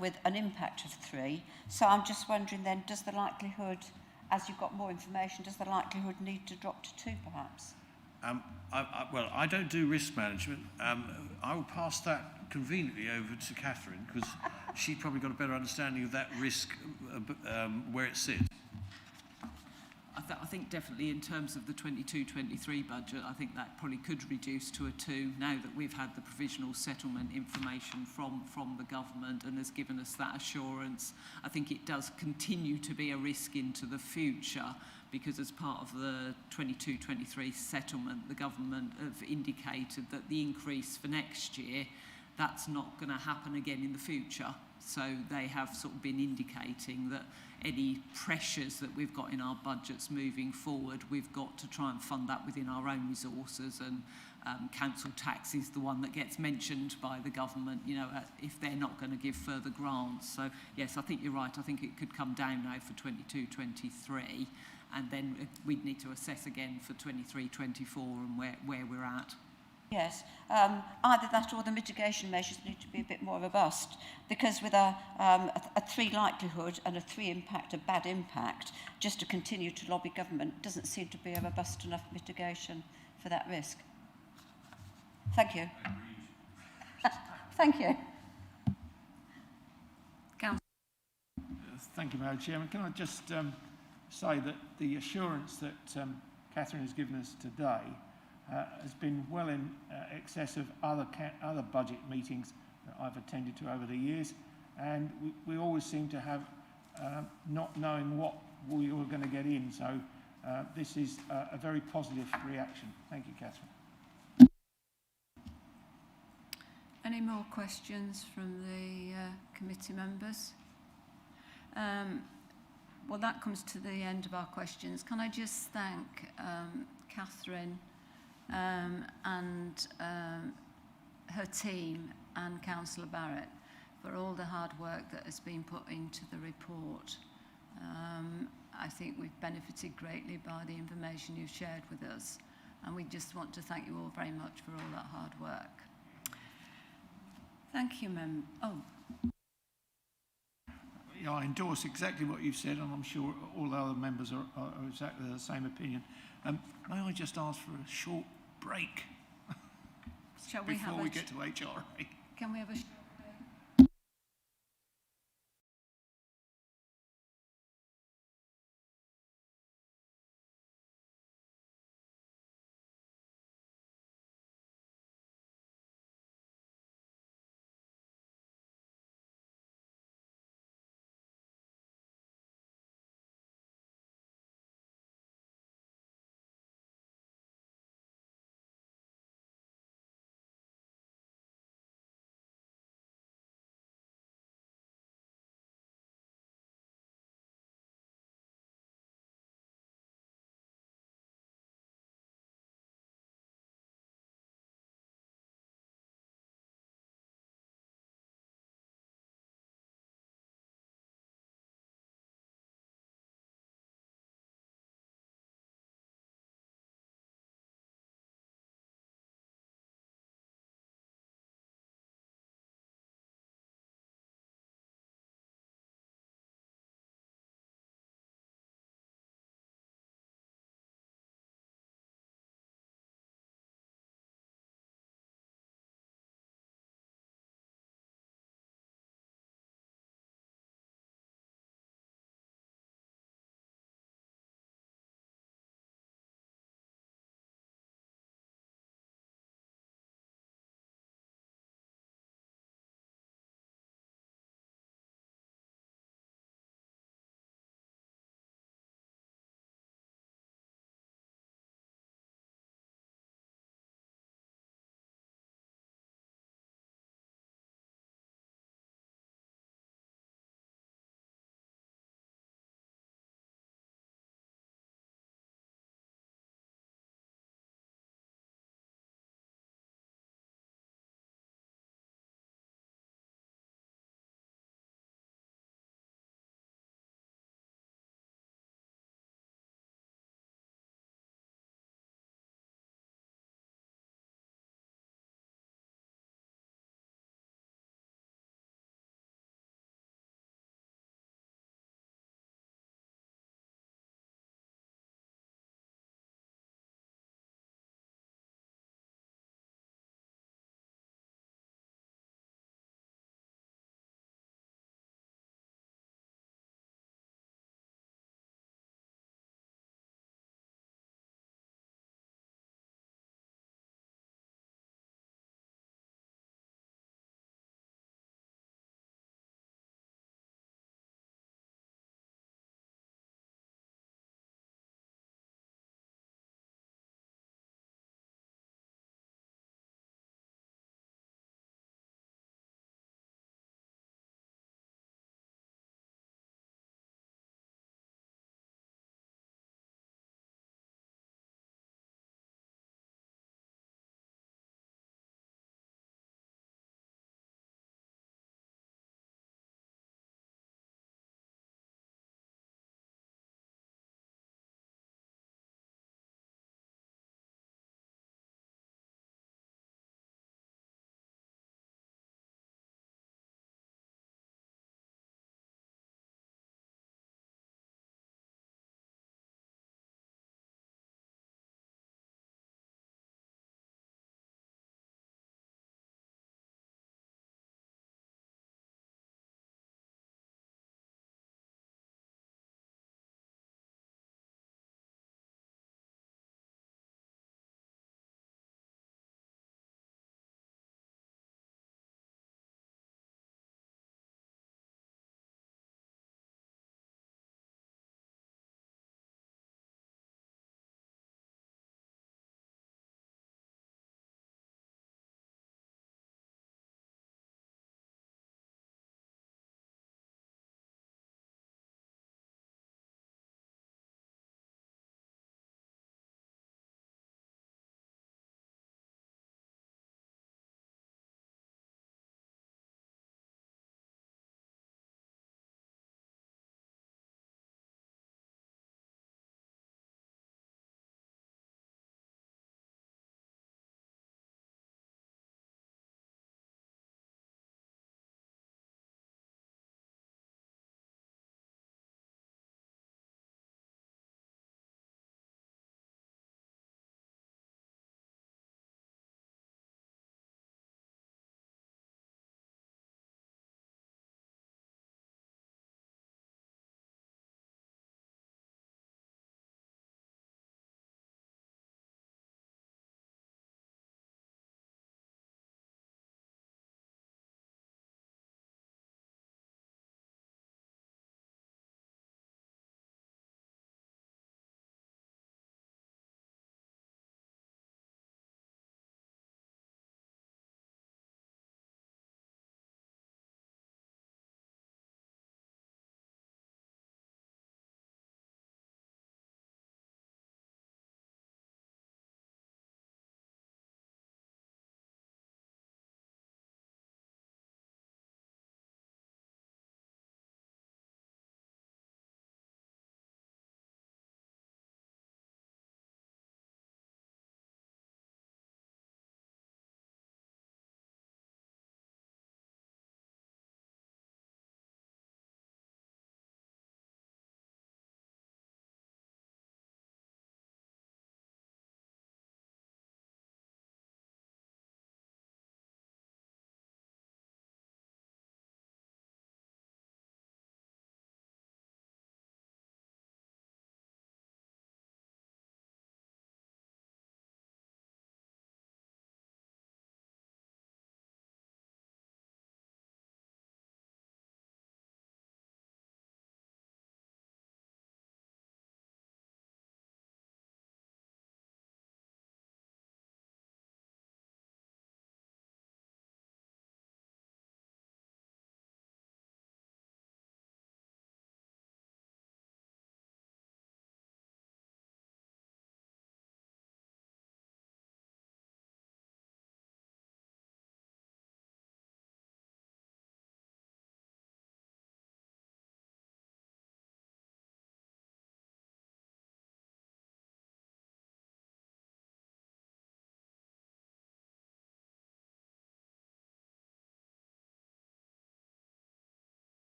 with an impact of 3. So I'm just wondering then, does the likelihood, as you've got more information, does the likelihood need to drop to 2 perhaps? Well, I don't do risk management. I will pass that conveniently over to Catherine, because she's probably got a better understanding of that risk, where it sits. I think definitely in terms of the 22-23 budget, I think that probably could reduce to a 2 now that we've had the provisional settlement information from the government and has given us that assurance. I think it does continue to be a risk into the future, because as part of the 22-23 settlement, the government have indicated that the increase for next year, that's not going to happen again in the future. So they have sort of been indicating that any pressures that we've got in our budgets moving forward, we've got to try and fund that within our own resources, and council tax is the one that gets mentioned by the government, if they're not going to give further grants. So yes, I think you're right. I think it could come down now for 22-23, and then we'd need to assess again for 23-24 and where we're at. Yes, either that or the mitigation measures need to be a bit more robust, because with a 3 likelihood and a 3 impact, a bad impact, just to continue to lobby government doesn't seem to be a robust enough mitigation for that risk. Thank you. Thank you. Thank you, Madam Chairman. Can I just say that the assurance that Catherine has given us today has been well in excess of other budget meetings that I've attended to over the years, and we always seem to have not knowing what we were going to get in. So this is a very positive reaction. Thank you, Catherine. Any more questions from the committee members? Well, that comes to the end of our questions. Can I just thank Catherine and her team and Councillor Barrett for all the hard work that has been put into the report. I think we've benefited greatly by the information you've shared with us, and we just want to thank you all very much for all that hard work. Thank you, Yeah, I endorse exactly what you've said, and I'm sure all the other members are exactly the same opinion. May I just ask for a short break? Shall we have before a we get to HRA. Can we have a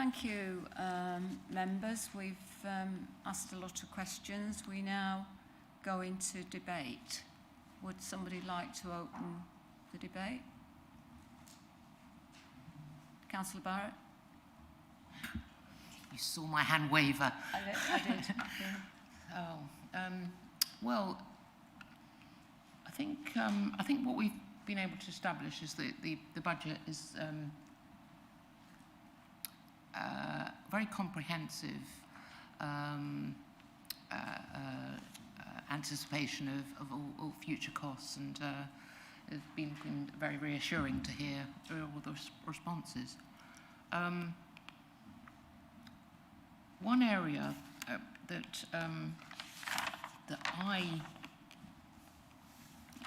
Thank you, members. We've asked a lot of questions. We now go into debate. Would somebody like to open the debate? Councillor Barrett? You saw my hand waver. I did. Yeah. Oh, well, I think what we've been able to establish is that the budget is very comprehensive anticipation of all future costs, and it's been very reassuring to hear all the responses. One area that I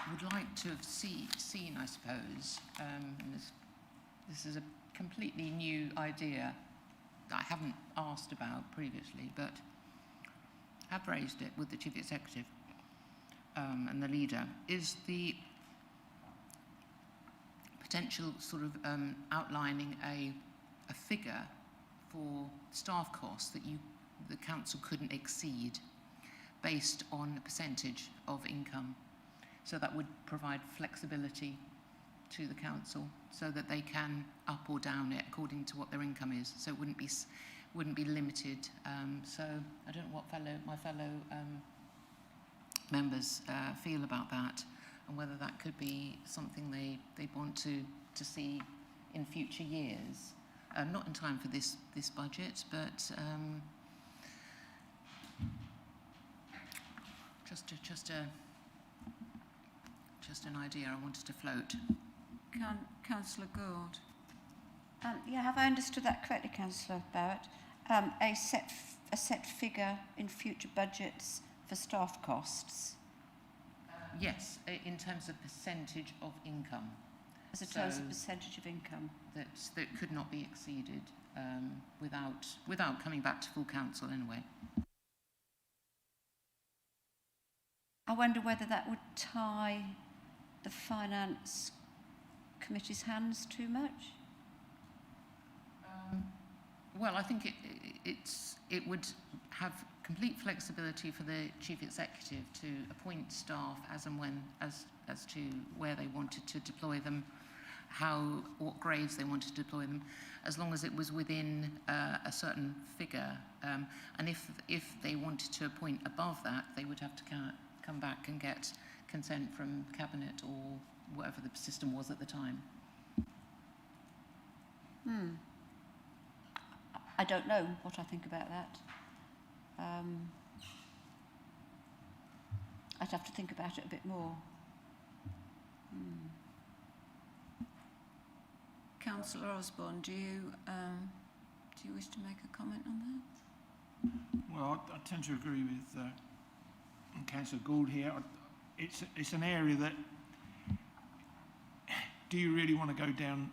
would like to have seen, I suppose, and this is a completely new idea that I haven't asked about previously, but have raised it with the Chief Executive and the leader, is the potential sort of outlining a figure for staff costs that the council couldn't exceed based on a percentage of income. So that would provide flexibility to the council so that they can up or down it according to what their income is. So it wouldn't be limited. So I don't know what my fellow members feel about that, and whether that could be something they want to see in future years. Not in time for this budget, but just an idea I wanted to float. Councillor Gould? Yeah, have I understood that correctly, Councillor Barrett? A set figure in future budgets for staff costs? Yes, in terms of percentage of income. As a terms of percentage of income? That could not be exceeded without coming back to full council anyway. I wonder whether that would tie the Finance Committee's hands too much? Well, I think it would have complete flexibility for the Chief Executive to appoint staff as and when, as to where they wanted to deploy them, what grades they wanted to deploy them, as long as it was within a certain figure. And if they wanted to appoint above that, they would have to come back and get consent from Cabinet or whatever the system was at the time. I don't know what I think about that. I'd have to think about it a bit more. Councillor Osborne, do you wish to make a comment on that? Well, I tend to agree with Councillor Gould here. It's an area that, do you really want to go down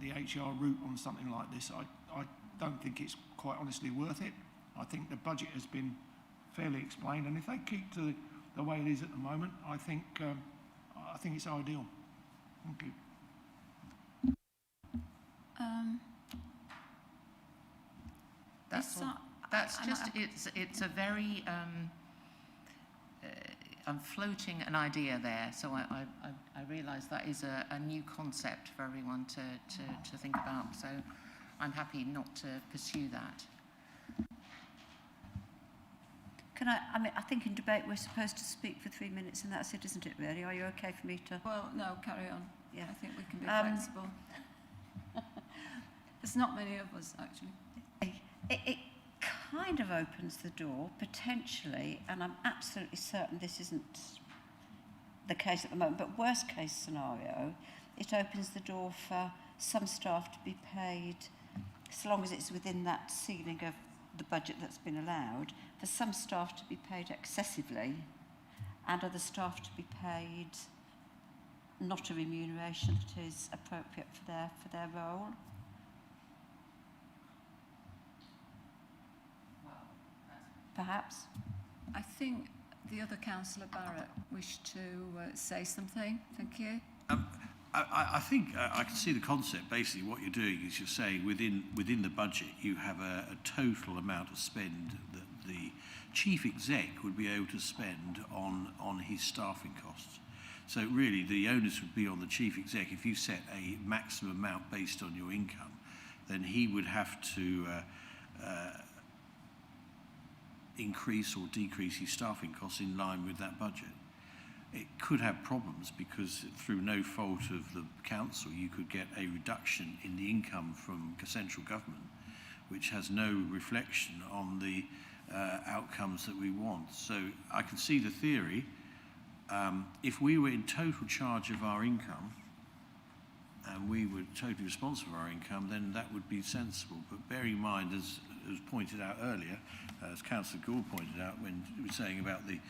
the HR route on something like this? I don't think it's quite honestly worth it. I think the budget has been fairly explained, and if they keep to the way it is at the moment, I think it's ideal. Thank you. It's a very I'm floating an idea there, so I realise that is a new concept for everyone to think about, so I'm happy not to pursue that. I think in debate we're supposed to speak for 3 minutes and that's it, isn't it, really? Are you okay for me to... Well, no, carry on. Yeah. I think we can be flexible. There's not many of us, actually. It kind of opens the door, potentially, and I'm absolutely certain this isn't the case at the moment, but worst case scenario, it opens the door for some staff to be paid, so long as it's within that ceiling of the budget that's been allowed, for some staff to be paid excessively and other staff to be paid not a remuneration that is appropriate for their role. Perhaps. I think the other Councillor Barrett wished to say something. Thank you. I think I can see the concept. Basically, what you're doing is you're saying within the budget you have a total amount of spend that the chief exec would be able to spend on his staffing costs. So really, the onus would be on the chief exec. If you set a maximum amount based on your income, then he would have to increase or decrease his staffing costs in line with that budget. It could have problems because through no fault of the council you could get a reduction in the income from central government, which has no reflection on the outcomes that we want. So I can see the theory. If we were in total charge of our income and we were totally responsible for our income, then that would be sensible. But bearing in mind, as pointed out earlier, as Councillor Gould pointed out when he was saying about the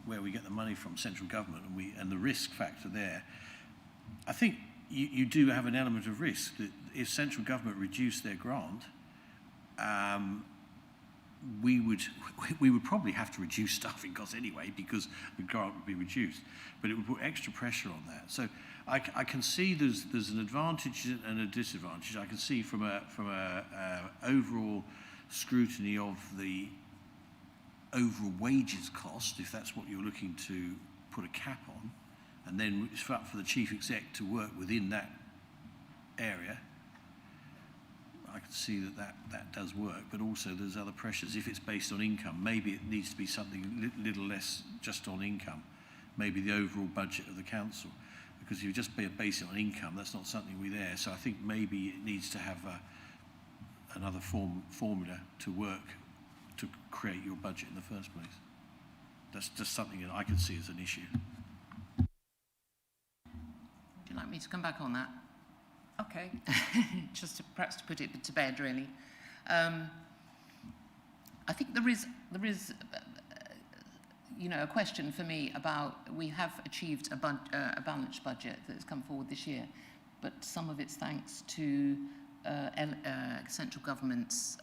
where we get the money from central government and the risk factor there, I think you do have an element of risk that if central government reduced their grant, we would probably have to reduce staffing costs anyway because the grant would be reduced, but it would put extra pressure on that. So I can see there's an advantage and a disadvantage. I can see from a overall scrutiny of the overall wages cost, if that's what you're looking to put a cap on, and then it's up for the chief exec to work within that area. I can see that does work, but also there's other pressures. If it's based on income, maybe it needs to be something little less just on income, maybe the overall budget of the council. Because if you just base it on income, that's not something we're there. So I think maybe it needs to have another formula to work to create your budget in the first place. That's just something that I can see as an issue. Would you like me to come back on that? Okay. Just perhaps to put it to bed, really. I think there is a question for me about, we have achieved a balanced budget that has come forward this year, but some of it's thanks to central government's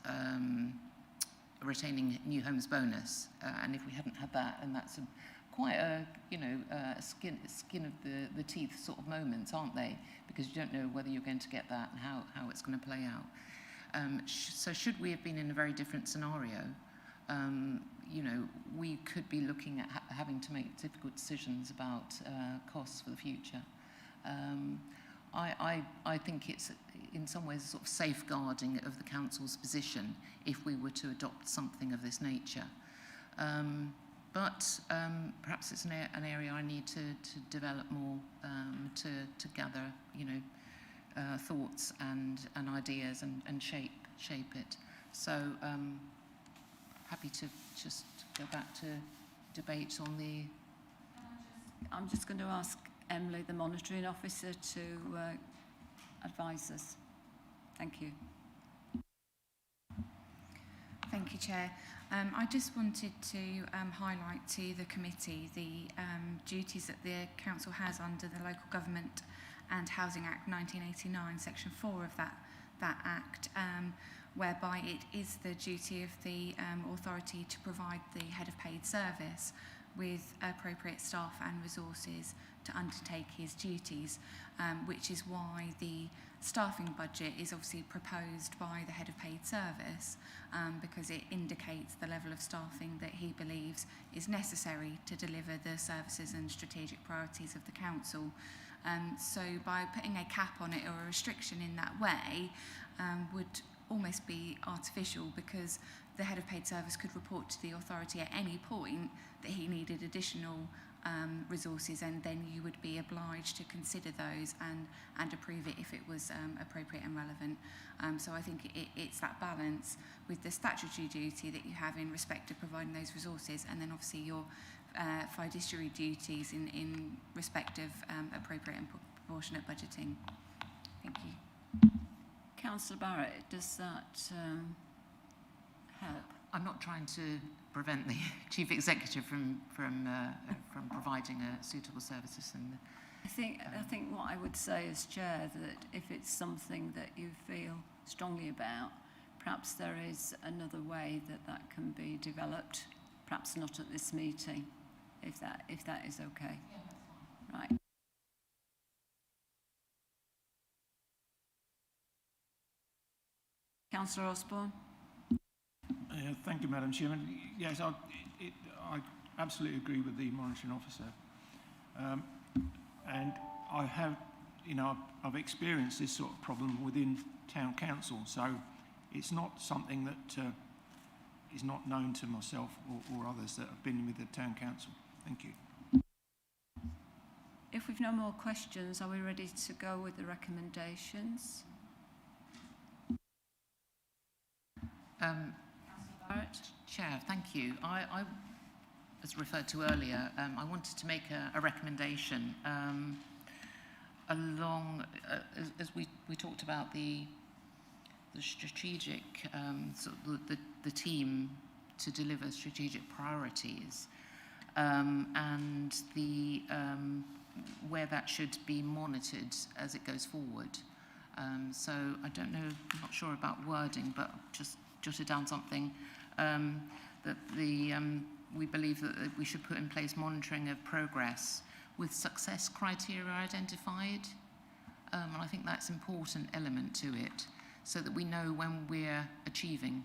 retaining new homes bonus, and if we hadn't had that, and that's quite a skin of the teeth sort of moments, aren't they? Because you don't know whether you're going to get that and how it's going to play out. So should we have been in a very different scenario, we could be looking at having to make difficult decisions about costs for the future. I think it's in some ways a sort of safeguarding of the council's position if we were to adopt something of this nature. But perhaps it's an area I need to develop more, to gather, thoughts and ideas and shape it. So happy to just go back to debate on the... I'm just going to ask Emily, the monitoring officer, to advise us. Thank you. Thank you, Chair. I just wanted to highlight to the committee the duties that the Council has under the Local Government and Housing Act 1989, Section 4 of that Act, whereby it is the duty of the authority to provide the head of paid service with appropriate staff and resources to undertake his duties, which is why the staffing budget is obviously proposed by the head of paid service, because it indicates the level of staffing that he believes is necessary to deliver the services and strategic priorities of the council. So by putting a cap on it or a restriction in that way would almost be artificial, because the head of paid service could report to the authority at any point that he needed additional resources, and then you would be obliged to consider those and approve it if it was appropriate and relevant. So I think it's that balance with the statutory duty that you have in respect of providing those resources, and then obviously your fiduciary duties in respect of appropriate and proportionate budgeting. Thank you. Councillor Barrett, does that help? I'm not trying to prevent the chief executive from providing a suitable services. And I think what I would say as chair, that if it's something that you feel strongly about, perhaps there is another way that can be developed, perhaps not at this meeting, if that is okay. Yeah, that's fine. Right. Councillor Osborne. Thank you, Madam Chairman. Yes, I absolutely agree with the monitoring officer. And I have, I've experienced this sort of problem within town council, so it's not something that is not known to myself or others that have been with the town council. Thank you. If we've no more questions, are we ready to go with the recommendations? Barrett? Chair, thank you. I as referred to earlier, I wanted to make a recommendation along, as we talked about the strategic, sort of the team to deliver strategic priorities, and the where that should be monitored as it goes forward. So I don't know, I'm not sure about wording, but just jotted down something that we believe that we should put in place monitoring of progress with success criteria identified. And I think that's an important element to it, so that we know when we're achieving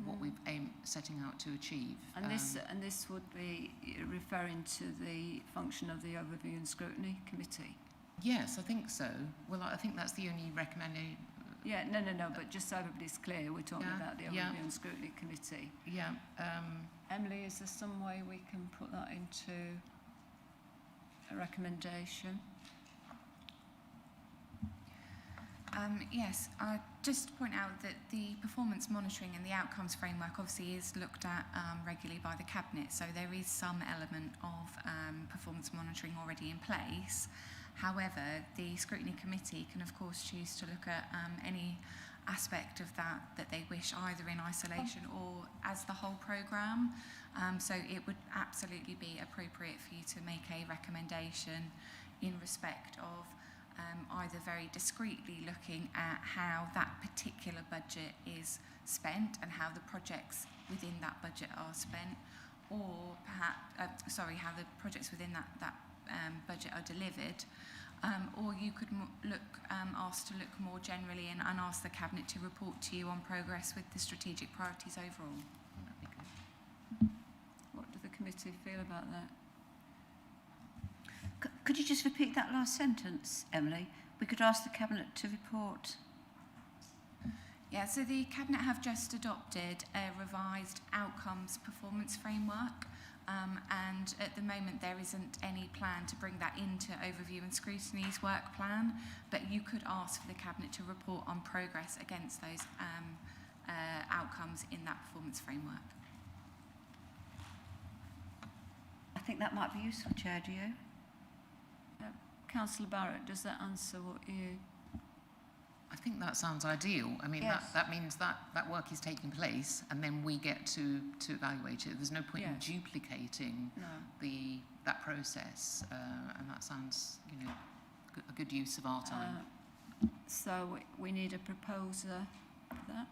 what we've setting out to achieve. And this would be referring to the function of the Overview and Scrutiny Committee? Yes, I think so. Well, I think that's the only recommendation. Yeah, no, but just so everybody's clear, we're talking about the Overview and Scrutiny Committee. Yeah. Emily, is there some way we can put that into a recommendation? Yes, I'd just point out that the performance monitoring and the outcomes framework obviously is looked at regularly by the Cabinet, so there is some element of performance monitoring already in place. However, the Scrutiny Committee can of course choose to look at any aspect of that they wish, either in isolation or as the whole programme. So it would absolutely be appropriate for you to make a recommendation in respect of either very discreetly looking at how that particular budget is spent and how the projects within that budget are spent, or perhaps, how the projects within that budget are delivered, or you could ask to look more generally and ask the Cabinet to report to you on progress with the strategic priorities overall. That'd be good. What do the committee feel about that? Could you just repeat that last sentence, Emily? We could ask the Cabinet to report. Yeah, so the Cabinet have just adopted a revised outcomes performance framework, and at the moment there isn't any plan to bring that into Overview and Scrutiny's work plan, but you could ask for the Cabinet to report on progress against those outcomes in that performance framework. I think that might be useful, Chair, do you? Councillor Barrett, does that answer what you... I think that sounds ideal. I mean, yes. that means that work is taking place, and then we get to evaluate it. There's no point in duplicating that process, and that sounds, a good use of our time. So we need a proposer for that?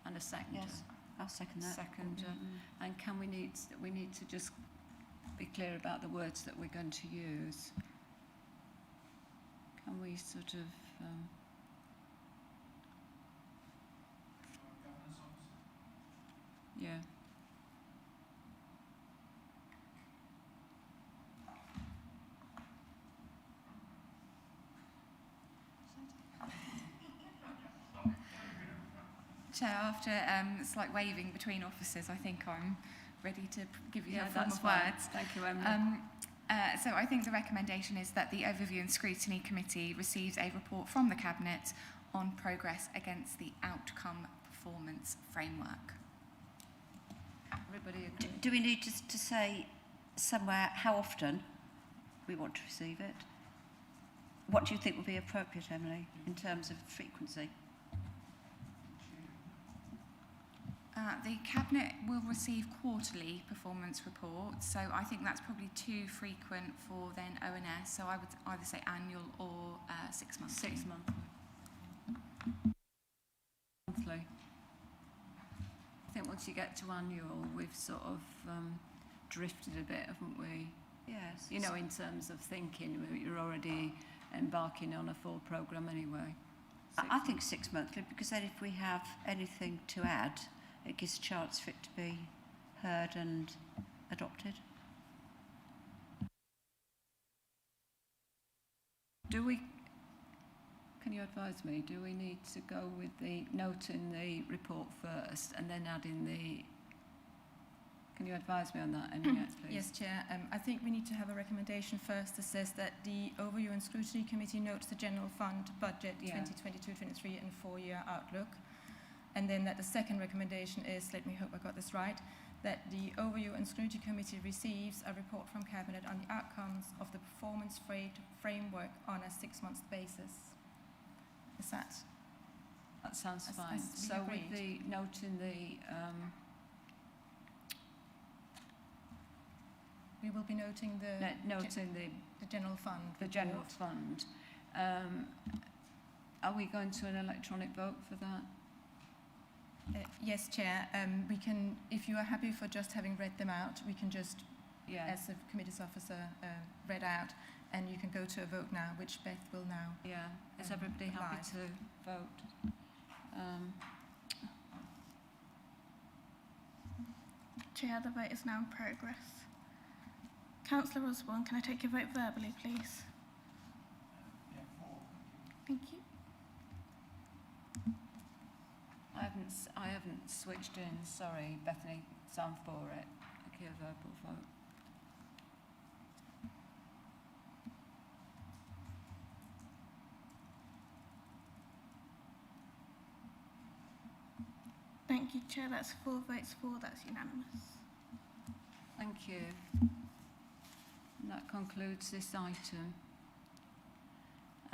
And a seconder? Yes, I'll second that. Seconder. And we need to just be clear about the words that we're going to use. Can we sort of... yeah. Chair, after slight waving between officers, I think I'm ready to give you a form of fine. words. Thank you, Emily. So I think the recommendation is that the Overview and Scrutiny Committee receives a report from the Cabinet on progress against the outcome performance framework. Everybody agree? Do we need to say somewhere how often we want to receive it? What do you think would be appropriate, Emily, in terms of frequency? The Cabinet will receive quarterly performance reports, so I think that's probably too frequent for then ONS, so I would either say annual or 6 months. 6 monthly. Monthly. I think once you get to annual, we've sort of drifted a bit, haven't we? Yes. In terms of thinking, you're already embarking on a full programme anyway. I think 6 monthly, because then if we have anything to add, it gives a chance for it to be heard and adopted. Can you advise me, do we need to go with the note in the report first and then add in the... Can you advise me on that, Henriette, please? Yes, Chair. I think we need to have a recommendation first that says that the Overview and Scrutiny Committee notes the General Fund budget 2022-23 and 4-year outlook. And then that the second recommendation is, let me hope I got this right, that the Overview and Scrutiny Committee receives a report from Cabinet on the outcomes of the performance framework on a 6-month basis. Is that? That sounds fine. as we So agreed. with the note in the... We will be noting the note in the General Fund. the general fund. Are we going to an electronic vote for that? Yes, Chair. We can, if you are happy for just having read them out, we can just, Yeah. as the committee's officer read out, and you can go to a vote now, which Beth will now. Yeah. Is everybody happy live. to vote? Chair, the vote is now in progress. Councillor Osborne, can I take your vote verbally, please? Thank you. I haven't switched in. Sorry, Bethany. So I'm for it. Okay, a verbal vote. Thank you, Chair. That's 4 votes for. That's unanimous. Thank you. And that concludes this item.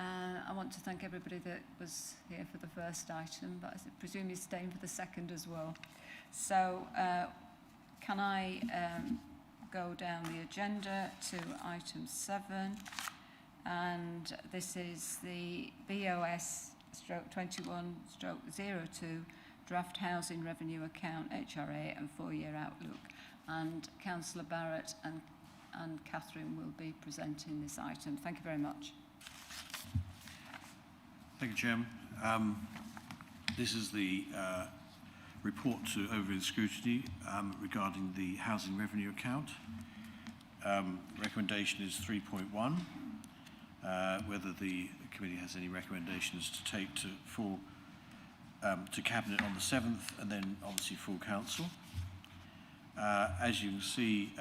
I want to thank everybody that was here for the first item, but I presume you're staying for the second as well. So can I go down the agenda to item 7? And this is the BOS/21/02 draft housing revenue account, HRA, and 4-year outlook. And Councillor Barrett and Catherine will be presenting this item. Thank you very much. Thank you, Chairman. This is the report to Overview and Scrutiny regarding the housing revenue account. Recommendation is 3.1. Whether the committee has any recommendations to take to Cabinet on the 7th, and then obviously full council. As you can see,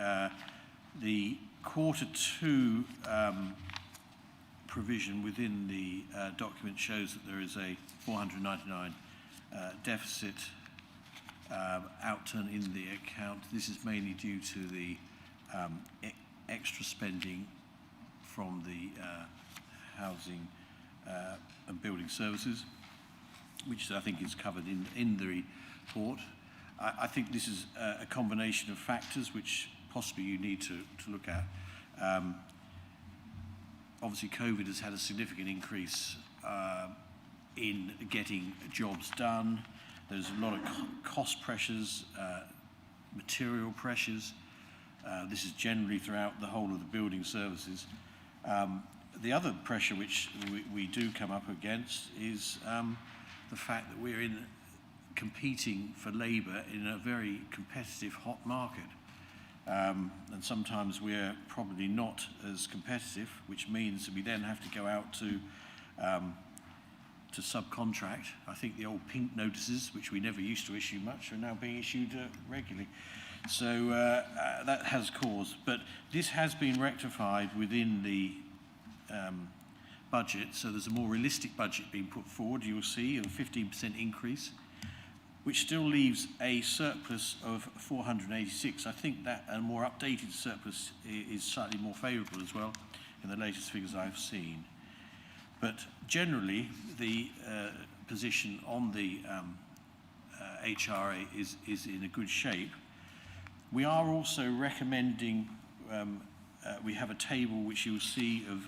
the Q2 provision within the document shows that there is a 499 deficit outturn in the account. This is mainly due to the extra spending from the housing and building services, which I think is covered in the report. I think this is a combination of factors which possibly you need to look at. Obviously, COVID has had a significant increase in getting jobs done. There's a lot of cost pressures, material pressures. This is generally throughout the whole of the building services. The other pressure which we do come up against is the fact that we're competing for labour in a very competitive, hot market. And sometimes we're probably not as competitive, which means that we then have to go out to subcontract. I think the old pink notices, which we never used to issue much, are now being issued regularly. So that has caused, but this has been rectified within the budget. So there's a more realistic budget being put forward. You'll see a 15% increase, which still leaves a surplus of 486. I think that a more updated surplus is slightly more favourable as well in the latest figures I've seen. But generally, the position on the HRA is in a good shape. We are also recommending, we have a table which you'll see of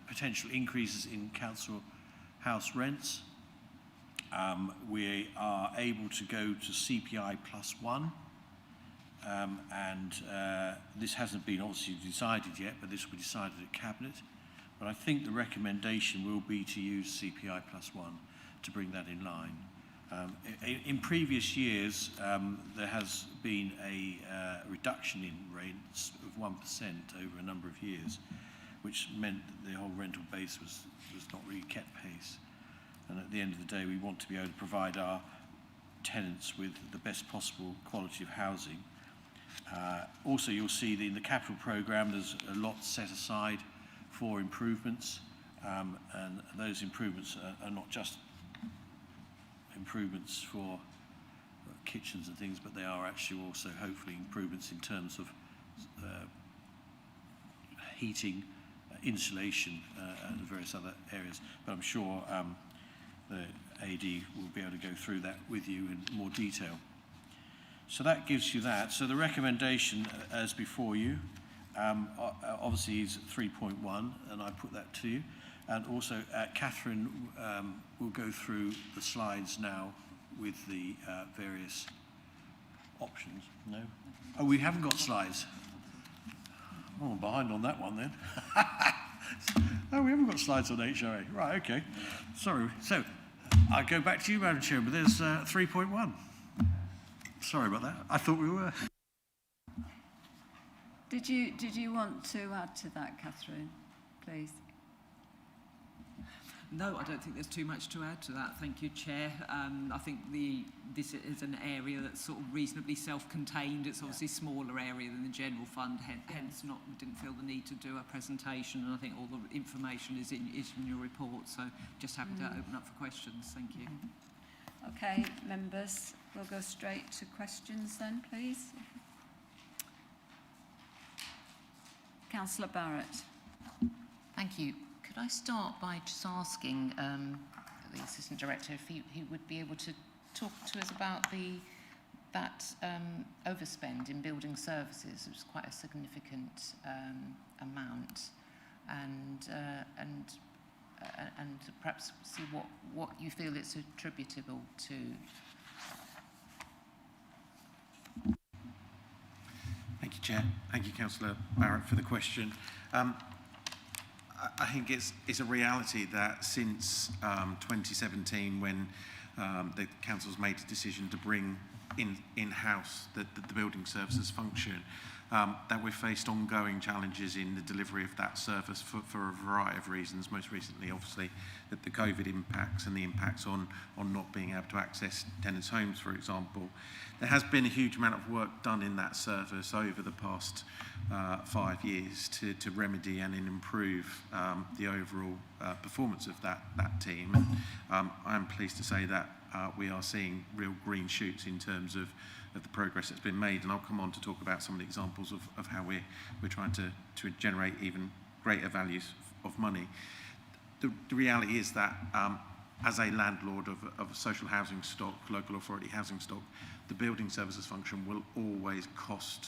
potential increases in council house rents. We are able to go to CPI +1, and this hasn't been obviously decided yet, but this will be decided at Cabinet. But I think the recommendation will be to use CPI +1. to bring that in line. In previous years, there has been a reduction in rents of 1% over a number of years, which meant that the whole rental base was not really kept pace. And at the end of the day, we want to be able to provide our tenants with the best possible quality of housing. Also, you'll see that in the capital programme, there's a lot set aside for improvements, and those improvements are not just improvements for kitchens and things, but they are actually also hopefully improvements in terms of heating, insulation, and various other areas. But I'm sure the AD will be able to go through that with you in more detail. So that gives you that. So the recommendation as before you, obviously is 3.1, and I put that to you. And also, Catherine will go through the slides now with the various options. No? Oh, we haven't got slides. Oh, I'm behind on that one then. Oh, we haven't got slides on HRA. Right, okay. Sorry. So, I'll go back to you, Madam Chairman. There's 3.1. Sorry about that. I thought we were. Did you want to add to that, Catherine, please? No, I don't think there's too much to add to that. Thank you, Chair. I think this is an area that's sort of reasonably self-contained. It's obviously a smaller area than the general fund, hence we didn't feel the need to do a presentation, and I think all the information is in your report, so just happy to open up for questions. Thank you. Okay, members, we'll go straight to questions then, please. Councillor Barrett. Thank you. Could I start by just asking the Assistant Director if he would be able to talk to us about that overspend in building services? It was quite a significant amount, and perhaps see what you feel it's attributable to. Thank you, Chair. Thank you, Councillor Barrett, for the question. I think it's a reality that since 2017, when the council's made a decision to bring in-house the building services function, that we've faced ongoing challenges in the delivery of that service for a variety of reasons. Most recently, obviously, the COVID impacts and the impacts on not being able to access tenants' homes, for example. There has been a huge amount of work done in that service over the past 5 years to remedy and improve the overall performance of that team. And I'm pleased to say that we are seeing real green shoots in terms of the progress that's been made, and I'll come on to talk about some of the examples of how we're trying to generate even greater values of money. The reality is that as a landlord of social housing stock, local authority housing stock, the building services function will always cost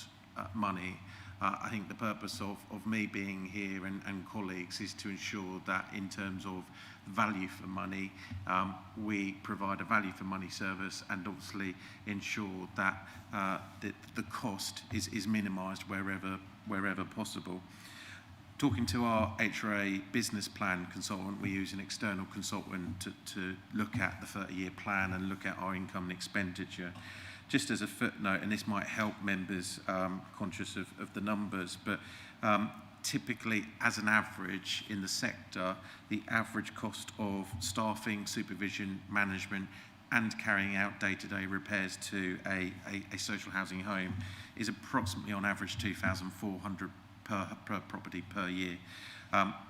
money. I think the purpose of me being here and colleagues is to ensure that in terms of value for money, we provide a value for money service, and obviously ensure that the cost is minimised wherever possible. Talking to our HRA business plan consultant, we use an external consultant to look at the 30-year plan and look at our income and expenditure. Just as a footnote, and this might help members conscious of the numbers, but typically as an average in the sector, the average cost of staffing, supervision, management and carrying out day-to-day repairs to a social housing home is approximately on average $2,400 per property per year.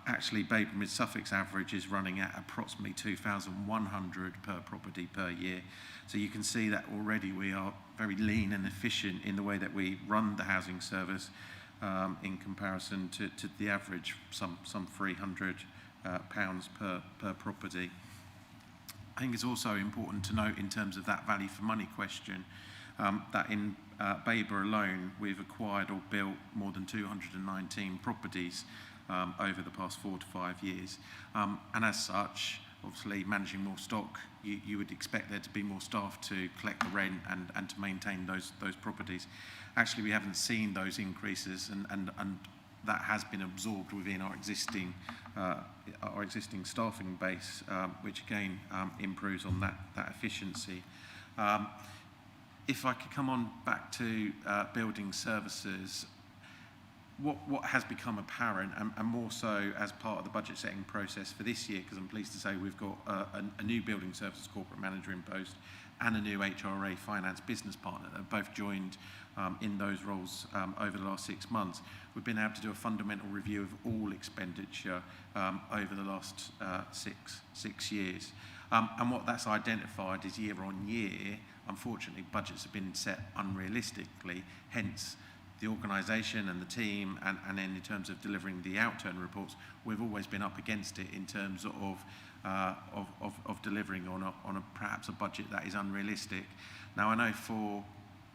Actually, Babergh Suffolk's average is running at approximately $2,100 per property per year. So you can see that already we are very lean and efficient in the way that we run the housing service in comparison to the average, some £300 per property. I think it's also important to note in terms of that value for money question that in Babergh alone, we've acquired or built more than 219 properties over the past 4 to 5 years. And as such, obviously managing more stock, you would expect there to be more staff to collect the rent and to maintain those properties. Actually, we haven't seen those increases, and that has been absorbed within our existing staffing base, which again improves on that efficiency. If I could come on back to building services, what has become apparent, and more so as part of the budget setting process for this year, because I'm pleased to say we've got a new building services corporate manager in post and a new HRA finance business partner that have both joined in those roles over the last 6 months. We've been able to do a fundamental review of all expenditure over the last six years. And what that's identified is year on year, unfortunately, budgets have been set unrealistically, hence the organisation and the team, and then in terms of delivering the outturn reports, we've always been up against it in terms of delivering on a perhaps a budget that is unrealistic. Now, I know for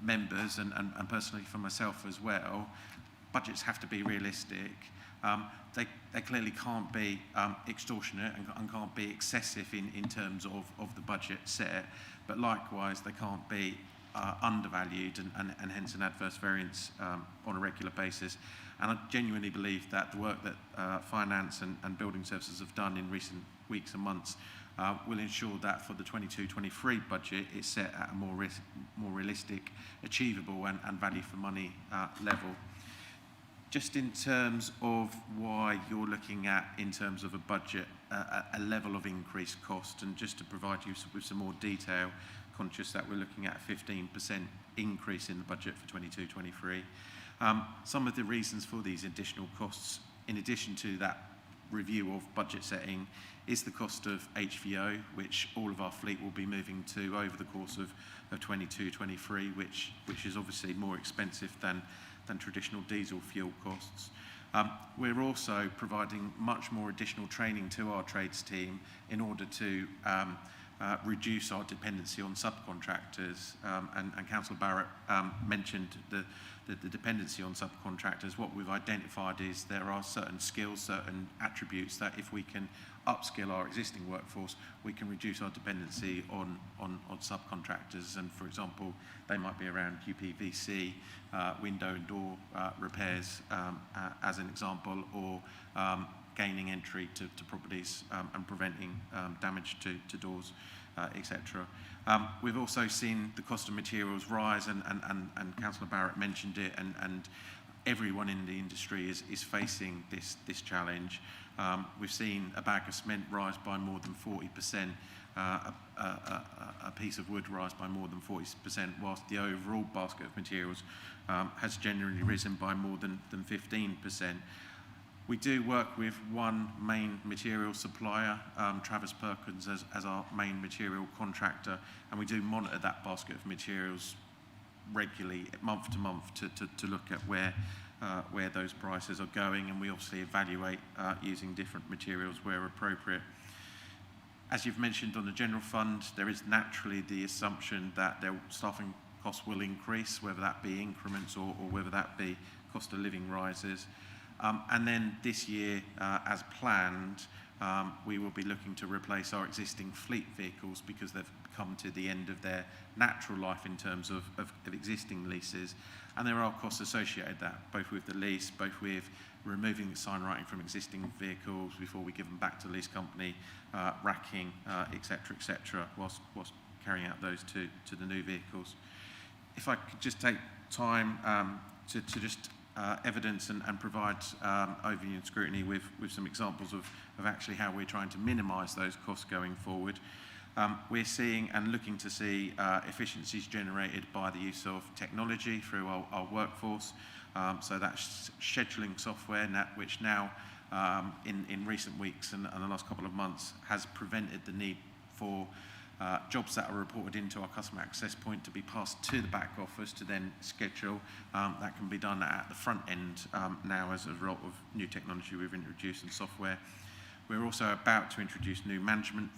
members and personally for myself as well, budgets have to be realistic. They clearly can't be extortionate and can't be excessive in terms of the budget set, but likewise they can't be undervalued and hence an adverse variance on a regular basis. And I genuinely believe that the work that finance and building services have done in recent weeks and months will ensure that for the 22-23 budget it's set at a more realistic, achievable and value for money level. Just in terms of why you're looking at, in terms of a budget, a level of increased cost, and just to provide you with some more detail, conscious that we're looking at a 15% increase in the budget for 22-23. Some of the reasons for these additional costs, in addition to that review of budget setting, is the cost of HVO, which all of our fleet will be moving to over the course of 22-23, which is obviously more expensive than traditional diesel fuel costs. We're also providing much more additional training to our trades team in order to reduce our dependency on subcontractors, and Councillor Barrett mentioned the dependency on subcontractors. What we've identified is there are certain skills, certain attributes that if we can upskill our existing workforce, we can reduce our dependency on subcontractors. And for example, they might be around UPVC, window and door repairs as an example, or gaining entry to properties and preventing damage to doors, etc. We've also seen the cost of materials rise, and Councillor Barrett mentioned it, and everyone in the industry is facing this challenge. We've seen a bag of cement rise by more than 40%, a piece of wood rise by more than 40%, whilst the overall basket of materials has generally risen by more than 15%. We do work with one main material supplier, Travis Perkins, as our main material contractor, and we do monitor that basket of materials regularly, month to month, to look at where those prices are going, and we obviously evaluate using different materials where appropriate. As you've mentioned on the general fund, there is naturally the assumption that their staffing costs will increase, whether that be increments or whether that be cost of living rises. And then this year, as planned, we will be looking to replace our existing fleet vehicles because they've come to the end of their natural life in terms of existing leases. And there are costs associated with that, both with the lease, both with removing the sign writing from existing vehicles before we give them back to the lease company, racking, etc., whilst carrying out those to the new vehicles. If I could just take time to just evidence and provide overview and scrutiny with some examples of actually how we're trying to minimise those costs going forward. We're seeing and looking to see efficiencies generated by the use of technology through our workforce. So that's scheduling software, which now in recent weeks and the last couple of months has prevented the need for jobs that are reported into our customer access point to be passed to the back office to then schedule. That can be done at the front end now as a result of new technology we've introduced and software. We're also about to introduce new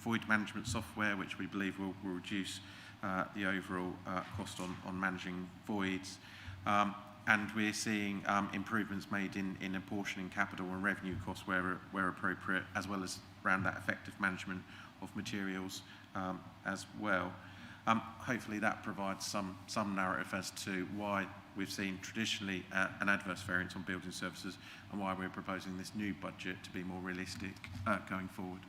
void management software, which we believe will reduce the overall cost on managing voids. And we're seeing improvements made in apportioning capital and revenue costs where appropriate, as well as around that effective management of materials as well. Hopefully that provides some narrative as to why we've seen traditionally an adverse variance on building services, and why we're proposing this new budget to be more realistic going forward.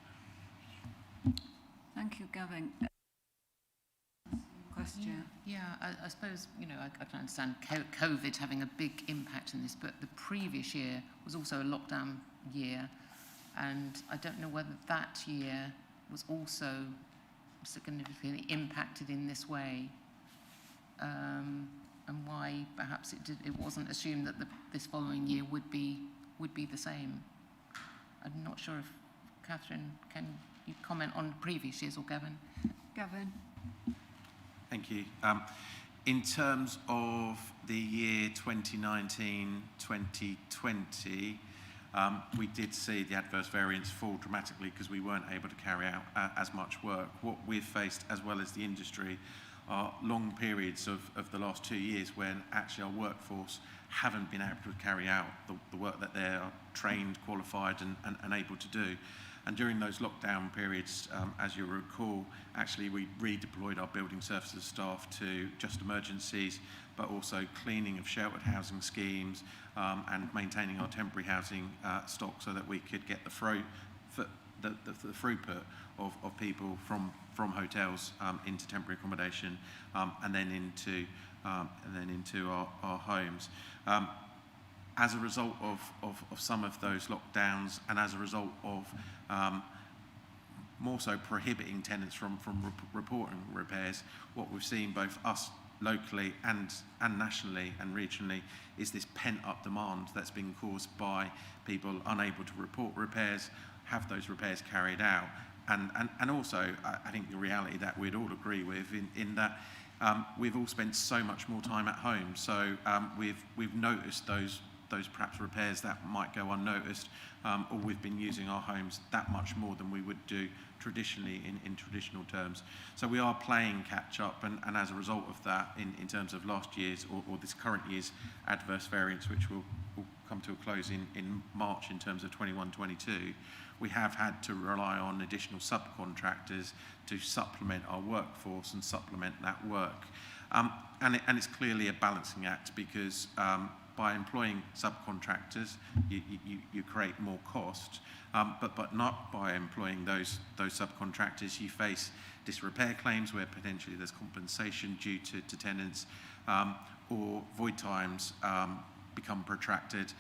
Thank you, Gavin. Question? Yeah, I suppose, I can understand COVID having a big impact in this, but the previous year was also a lockdown year, and I don't know whether that year was also significantly impacted in this way, and why perhaps it wasn't assumed that this following year would be the same. I'm not sure if Catherine, can you comment on previous years, or Gavin? Gavin? Thank you. In terms of the year 2019-2020, we did see the adverse variance fall dramatically because we weren't able to carry out as much work. What we've faced, as well as the industry, are long periods of the last 2 years when actually our workforce haven't been able to carry out the work that they are trained, qualified and able to do. And during those lockdown periods, as you recall, actually we redeployed our building services staff to just emergencies, but also cleaning of sheltered housing schemes and maintaining our temporary housing stock so that we could get the throughput of people from hotels into temporary accommodation and then into our homes. As a result of some of those lockdowns, and as a result of more so prohibiting tenants from reporting repairs, what we've seen both us locally and nationally and regionally is this pent-up demand that's been caused by people unable to report repairs, have those repairs carried out, and also I think the reality that we'd all agree with in that we've all spent so much more time at home, so we've noticed those perhaps repairs that might go unnoticed, or we've been using our homes that much more than we would do traditionally in traditional terms. So we are playing catch up, and as a result of that, in terms of last year's or this current year's adverse variance, which will come to a close in March in terms of 21-22, we have had to rely on additional subcontractors to supplement our workforce and supplement that work. And it's clearly a balancing act because by employing subcontractors, you create more cost, but not by employing those subcontractors. You face disrepair claims where potentially there's compensation due to tenants, or void times become protracted.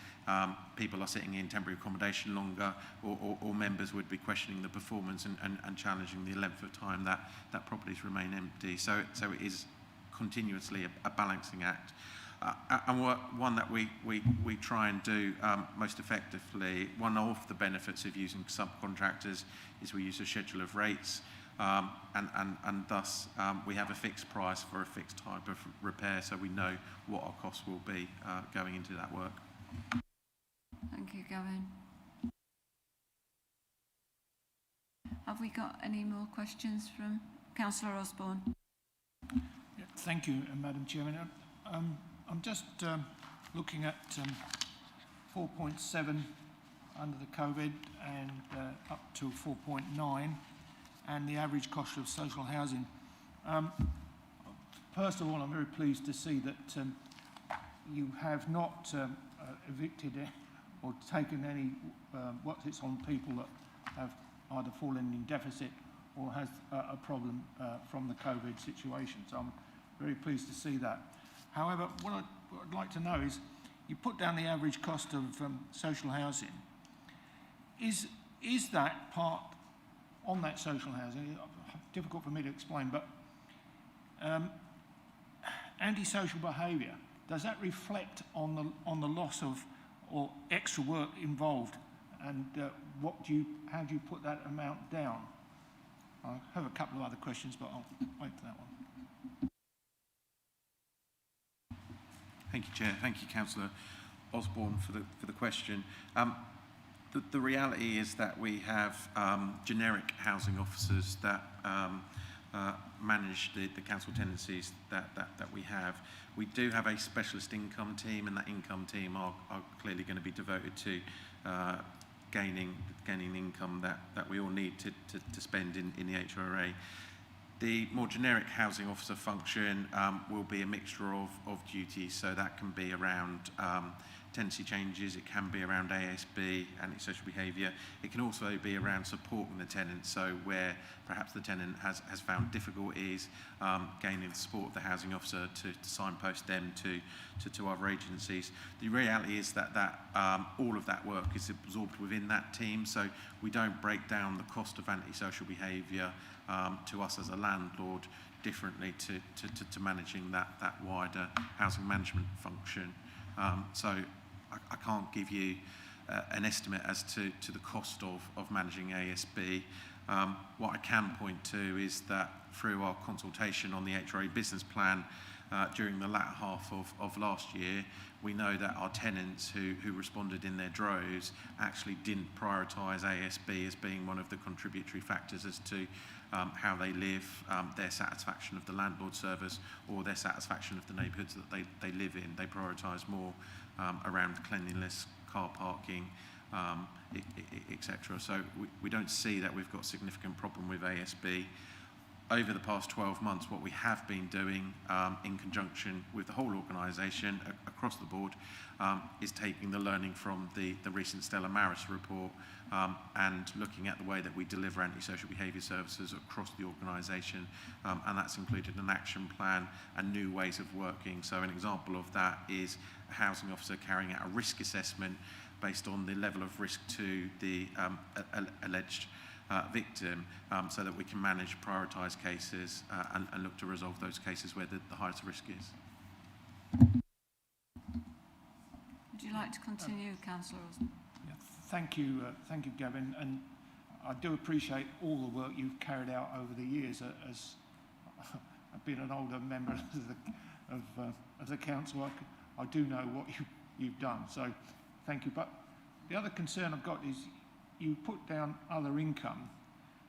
People are sitting in temporary accommodation longer, or members would be questioning the performance and challenging the length of time that properties remain empty. So it is continuously a balancing act. And one that we try and do most effectively, one of the benefits of using subcontractors is we use a schedule of rates, and thus we have a fixed price for a fixed type of repair, so we know what our costs will be going into that work. Thank you, Gavin. Have we got any more questions from Councillor Osborne? Yeah, thank you, Madam Chairman. I'm just looking at 4.7 under the COVID and up to 4.9 and the average cost of social housing. First of all, I'm very pleased to see that you have not evicted or taken any what it's on people that have either fallen in deficit or has a problem from the COVID situation. So I'm very pleased to see that. However, what I'd like to know is, you put down the average cost of social housing. Is that part on that social housing? Difficult for me to explain, but antisocial behaviour, does that reflect on the loss of or extra work involved? And how do you put that amount down? I have a couple of other questions, but I'll wait for that one. Thank you, Chair. Thank you, Councillor Osborne, for the question. The reality is that we have generic housing officers that manage the council tenancies that we have. We do have a specialist income team, and that income team are clearly going to be devoted to gaining income that we all need to spend in the HRA. The more generic housing officer function will be a mixture of duties, so that can be around tenancy changes, it can be around ASB, antisocial behaviour, it can also be around supporting the tenant, so where perhaps the tenant has found difficulties, gaining the support of the housing officer to signpost them to other agencies. The reality is that all of that work is absorbed within that team, so we don't break down the cost of antisocial behaviour to us as a landlord differently to managing that wider housing management function. So I can't give you an estimate as to the cost of managing ASB. What I can point to is that through our consultation on the HRA business plan during the latter half of last year, we know that our tenants who responded in their droves actually didn't prioritise ASB as being one of the contributory factors as to how they live, their satisfaction of the landlord service or their satisfaction of the neighbourhoods that they live in. They prioritise more around cleanliness, car parking, etc. So we don't see that we've got a significant problem with ASB. Over the past 12 months, what we have been doing in conjunction with the whole organisation across the board is taking the learning from the recent Stella Maris report and looking at the way that we deliver antisocial behaviour services across the organisation, and that's included an action plan and new ways of working. So an example of that is a housing officer carrying out a risk assessment based on the level of risk to the alleged victim, so that we can manage, prioritise cases and look to resolve those cases where the highest risk is. Would you like to continue, Councillor Osborne? Yeah, thank you, Gavin, and I do appreciate all the work you've carried out over the years. As I've been an older member of the council, I do know what you've done, so thank you. But the other concern I've got is you put down other income,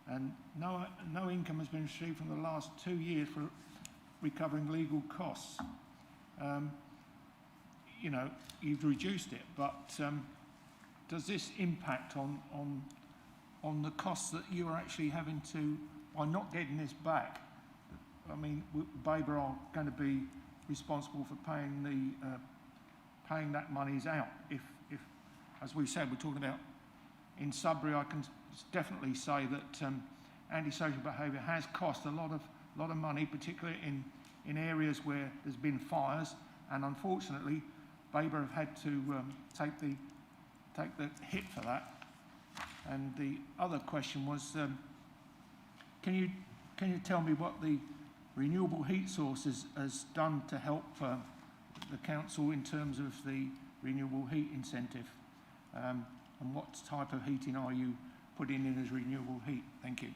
and no income has been received from the last 2 years for recovering legal costs. You know, you've reduced it, but does this impact on the costs that you are actually having to, by not getting this back? I mean, Babergh are going to be responsible for paying that monies out. If, as we said, we're talking about in Sudbury, I can definitely say that antisocial behaviour has cost a lot of money, particularly in areas where there's been fires, and unfortunately, Babergh have had to take the hit for that. And the other question was, can you tell me what the renewable heat source has done to help the council in terms of the renewable heat incentive? And what type of heating are you putting in as renewable heat? Thank you.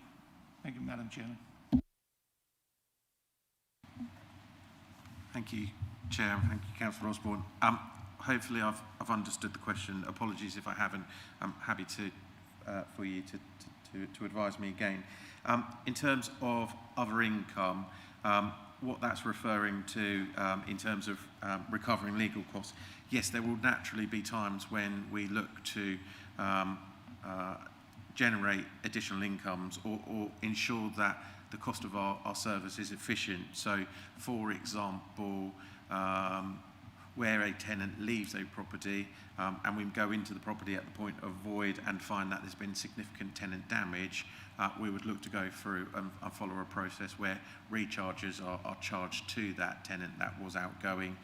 Thank you, Madam Chairman. Thank you, Chair, and thank you, Councillor Osborne. Hopefully I've understood the question. Apologies if I haven't. I'm happy for you to advise me again. In terms of other income, what that's referring to in terms of recovering legal costs, yes, there will naturally be times when we look to generate additional incomes or ensure that the cost of our service is efficient. So, for example, where a tenant leaves a property and we go into the property at the point of void and find that there's been significant tenant damage, we would look to go through and follow a process where recharges are charged to that tenant that was outgoing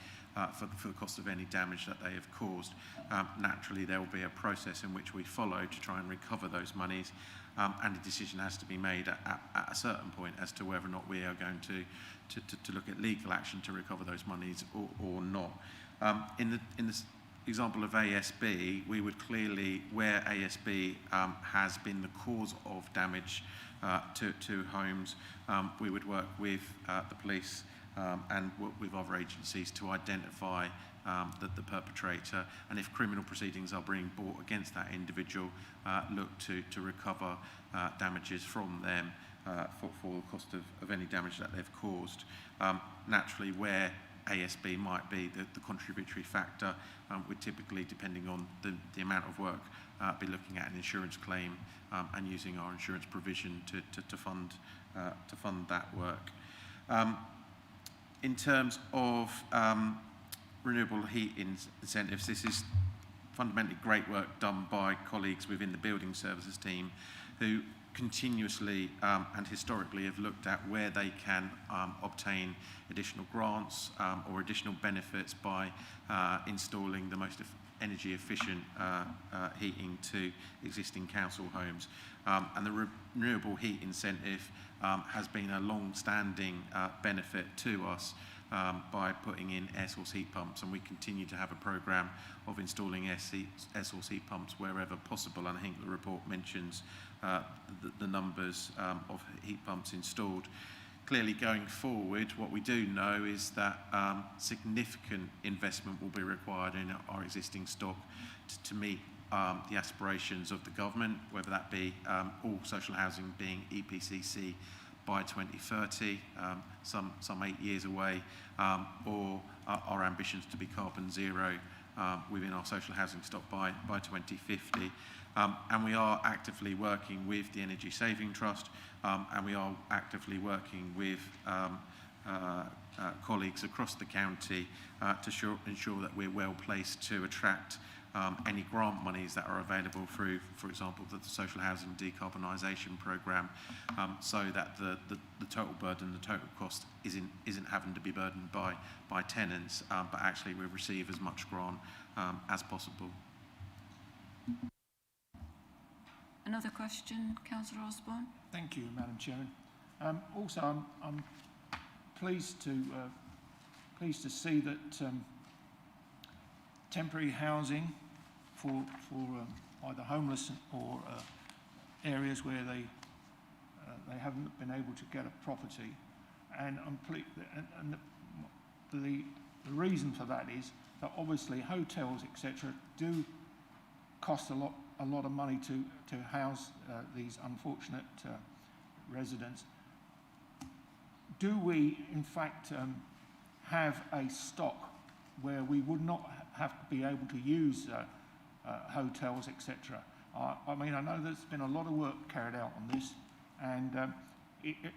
for the cost of any damage that they have caused. Naturally, there will be a process in which we follow to try and recover those monies, and a decision has to be made at a certain point as to whether or not we are going to look at legal action to recover those monies or not. In the example of ASB, we would clearly, where ASB has been the cause of damage to homes, we would work with the police and work with other agencies to identify the perpetrator, and if criminal proceedings are being brought against that individual, look to recover damages from them for the cost of any damage that they've caused. Naturally, where ASB might be the contributory factor. We're typically, depending on the amount of work, be looking at an insurance claim and using our insurance provision to fund that work. In terms of renewable heat incentives, this is fundamentally great work done by colleagues within the building services team who continuously and historically have looked at where they can obtain additional grants or additional benefits by installing the most energy efficient heating to existing council homes. And the renewable heat incentive has been a long-standing benefit to us by putting in air source heat pumps, and we continue to have a programme of installing air source heat pumps wherever possible, and I think the report mentions the numbers of heat pumps installed. Clearly, going forward, what we do know is that significant investment will be required in our existing stock to meet the aspirations of the government, whether that be all social housing being EPCC by 2030, some 8 years away, or our ambitions to be carbon zero within our social housing stock by 2050. And we are actively working with the Energy Saving Trust, and we are actively working with colleagues across the county to ensure that we're well placed to attract any grant monies that are available through, for example, the Social Housing Decarbonisation Programme, so that the total burden, the total cost isn't having to be burdened by tenants, but actually we receive as much grant as possible. Another question, Councillor Osborne. Thank you, Madam Chairman. Also, I'm pleased to see that temporary housing for either homeless or areas where they haven't been able to get a property, and the reason for that is that obviously hotels, etc., do cost a lot of money to house these unfortunate residents. Do we, in fact, have a stock where we would not have to be able to use hotels, etc.? I mean, I know there's been a lot of work carried out on this, and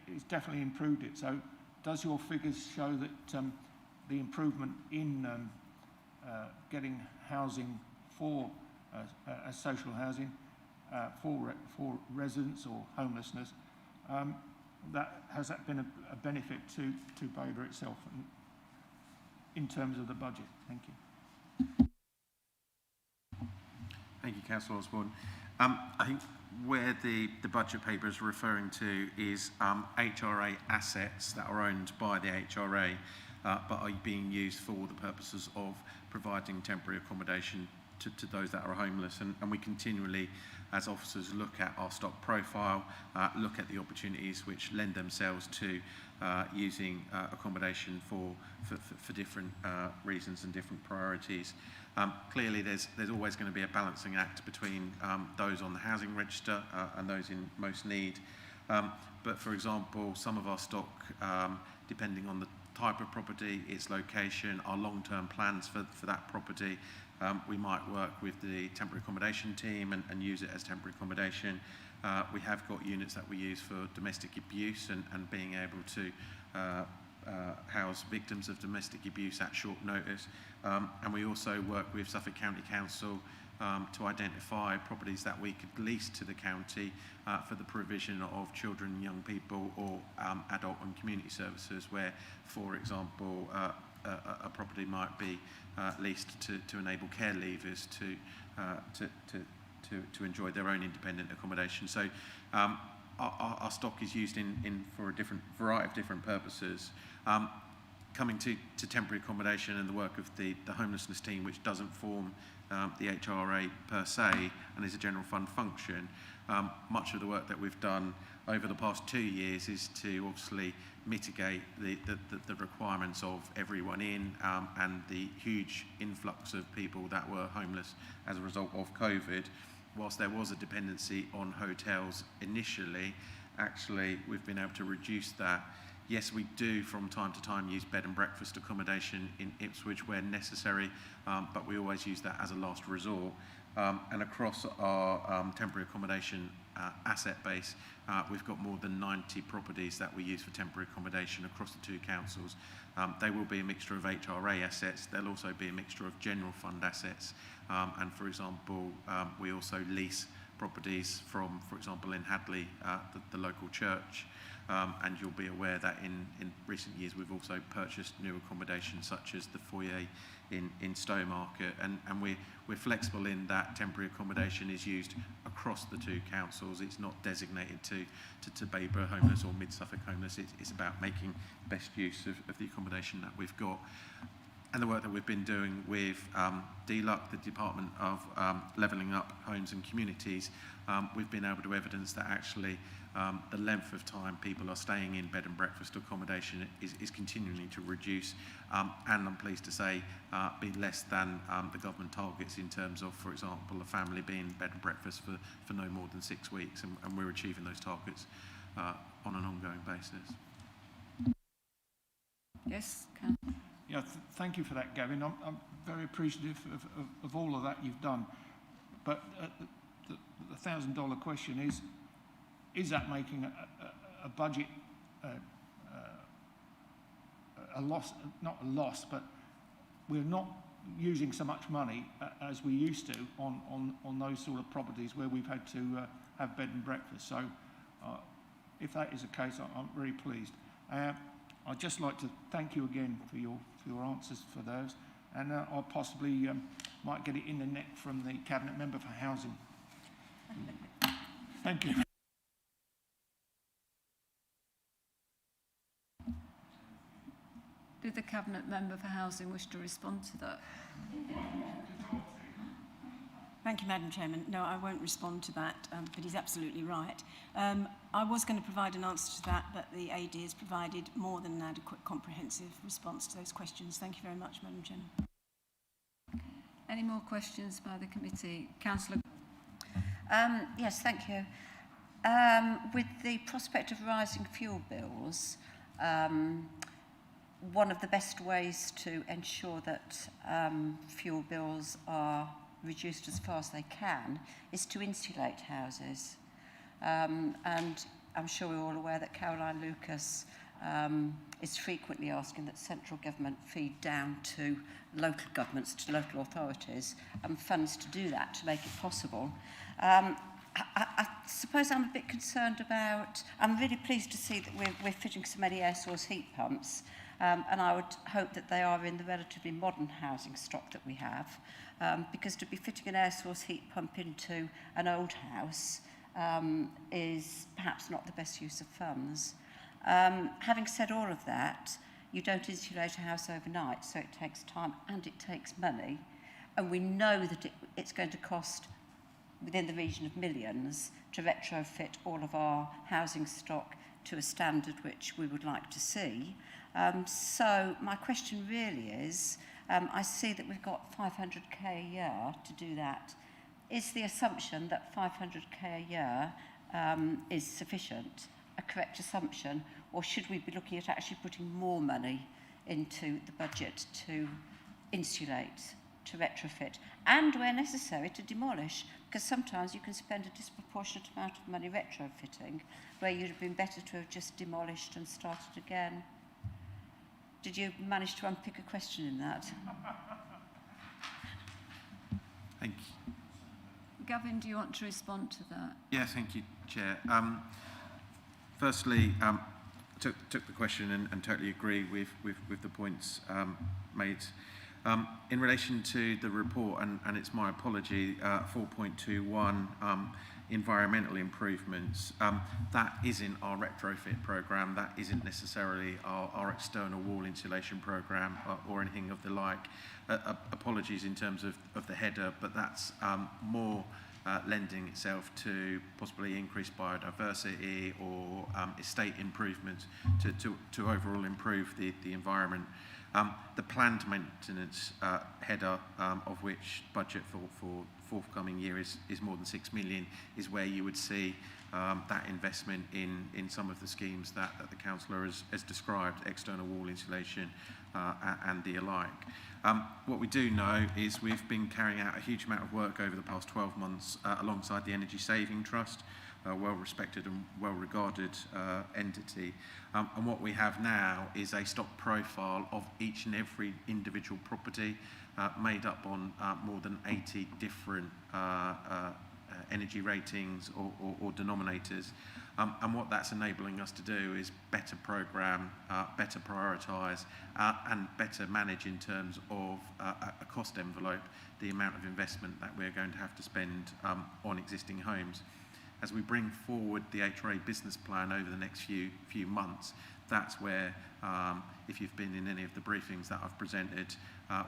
it's definitely improved it. So does your figures show that the improvement in getting housing for social housing for residents or homelessness, has that been a benefit to Babergh itself in terms of the budget? Thank you. Thank you, Councillor Osborne. I think where the budget paper is referring to is HRA assets that are owned by the HRA but are being used for the purposes of providing temporary accommodation to those that are homeless, and we continually, as officers, look at our stock profile, look at the opportunities which lend themselves to using accommodation for different reasons and different priorities. Clearly, there's always going to be a balancing act between those on the housing register and those in most need. But for example, some of our stock, depending on the type of property, its location, our long-term plans for that property, we might work with the temporary accommodation team and use it as temporary accommodation. We have got units that we use for domestic abuse and being able to house victims of domestic abuse at short notice. And we also work with Suffolk County Council to identify properties that we could lease to the county for the provision of children and young people or adult and community services, where, for example, a property might be leased to enable care leavers to enjoy their own independent accommodation. So our stock is used for a different variety of different purposes. Coming to temporary accommodation and the work of the homelessness team, which doesn't form the HRA per se and is a general fund function, much of the work that we've done over the past 2 years is to obviously mitigate the requirements of everyone in and the huge influx of people that were homeless as a result of COVID. Whilst there was a dependency on hotels initially, actually we've been able to reduce that Yes, we do from time to time use bed and breakfast accommodation in Ipswich where necessary, but we always use that as a last resort. And across our temporary accommodation asset base, we've got more than 90 properties that we use for temporary accommodation across the two councils. They will be a mixture of HRA assets. They'll also be a mixture of general fund assets. And for example, we also lease properties from, for example, in Hadley, the local church. And you'll be aware that in recent years we've also purchased new accommodation such as the foyer in Stowmarket, and we're flexible in that temporary accommodation is used across the two councils. It's not designated to Babergh homeless or mid-Suffolk homeless. It's about making best use of the accommodation that we've got. And the work that we've been doing with DLUC, the Department of Levelling Up Homes and Communities, we've been able to evidence that actually the length of time people are staying in bed and breakfast accommodation is continuing to reduce, and I'm pleased to say be less than the government targets in terms of, for example, a family being bed and breakfast for no more than 6 weeks, and we're achieving those targets on an ongoing basis. Yes, Ken. Yeah, thank you for that, Gavin. I'm very appreciative of all of that you've done. But the $1,000 question is that making a budget a loss? Not a loss, but we're not using so much money as we used to on those sort of properties where we've had to have bed and breakfast. So if that is the case, I'm very pleased. I'd just like to thank you again for your answers for those, and I'll possibly might get it in the neck from the Cabinet Member for Housing. Thank you. Did the Cabinet Member for Housing wish to respond to that? Thank you, Madam Chairman. No, I won't respond to that, but he's absolutely right. I was going to provide an answer to that, but the AD has provided more than an adequate, comprehensive response to those questions. Thank you very much, Madam Chairman. Any more questions by the committee? Councillor. Yes, thank you. With the prospect of rising fuel bills, one of the best ways to ensure that fuel bills are reduced as far as they can is to insulate houses. And I'm sure we're all aware that Caroline Lucas is frequently asking that central government feed down to local governments, to local authorities, and funds to do that, to make it possible. I suppose I'm a bit concerned about, I'm really pleased to see that we're fitting so many air source heat pumps, and I would hope that they are in the relatively modern housing stock that we have, because to be fitting an air source heat pump into an old house is perhaps not the best use of funds. Having said all of that, you don't insulate a house overnight, so it takes time and it takes money, and we know that it's going to cost within the region of millions to retrofit all of our housing stock to a standard which we would like to see. So my question really is, I see that we've got 500k a year to do that. Is the assumption that 500k a year is sufficient a correct assumption, or should we be looking at actually putting more money into the budget to insulate, to retrofit, and where necessary to demolish? Because sometimes you can spend a disproportionate amount of money retrofitting where you'd have been better to have just demolished and started again. Did you manage to unpick a question in that? Thank you. Gavin, do you want to respond to that? Yeah, thank you, Chair. Firstly, took the question and totally agree with the points made. In relation to the report, and it's my apology, 4.21, environmental improvements, that isn't our retrofit programme, that isn't necessarily our external wall insulation programme or anything of the like. Apologies in terms of the header, but that's more lending itself to possibly increased biodiversity or estate improvements to overall improve the environment. The planned maintenance header, of which budget for forthcoming year is more than 6 million, is where you would see that investment in some of the schemes that the councillor has described, external wall insulation and the alike. What we do know is we've been carrying out a huge amount of work over the past 12 months alongside the Energy Saving Trust, a well-respected and well-regarded entity. And what we have now is a stock profile of each and every individual property made up on more than 80 different energy ratings or denominators. And what that's enabling us to do is better programme, better prioritise and better manage in terms of a cost envelope, the amount of investment that we're going to have to spend on existing homes. As we bring forward the HRA business plan over the next few months, that's where, if you've been in any of the briefings that I've presented,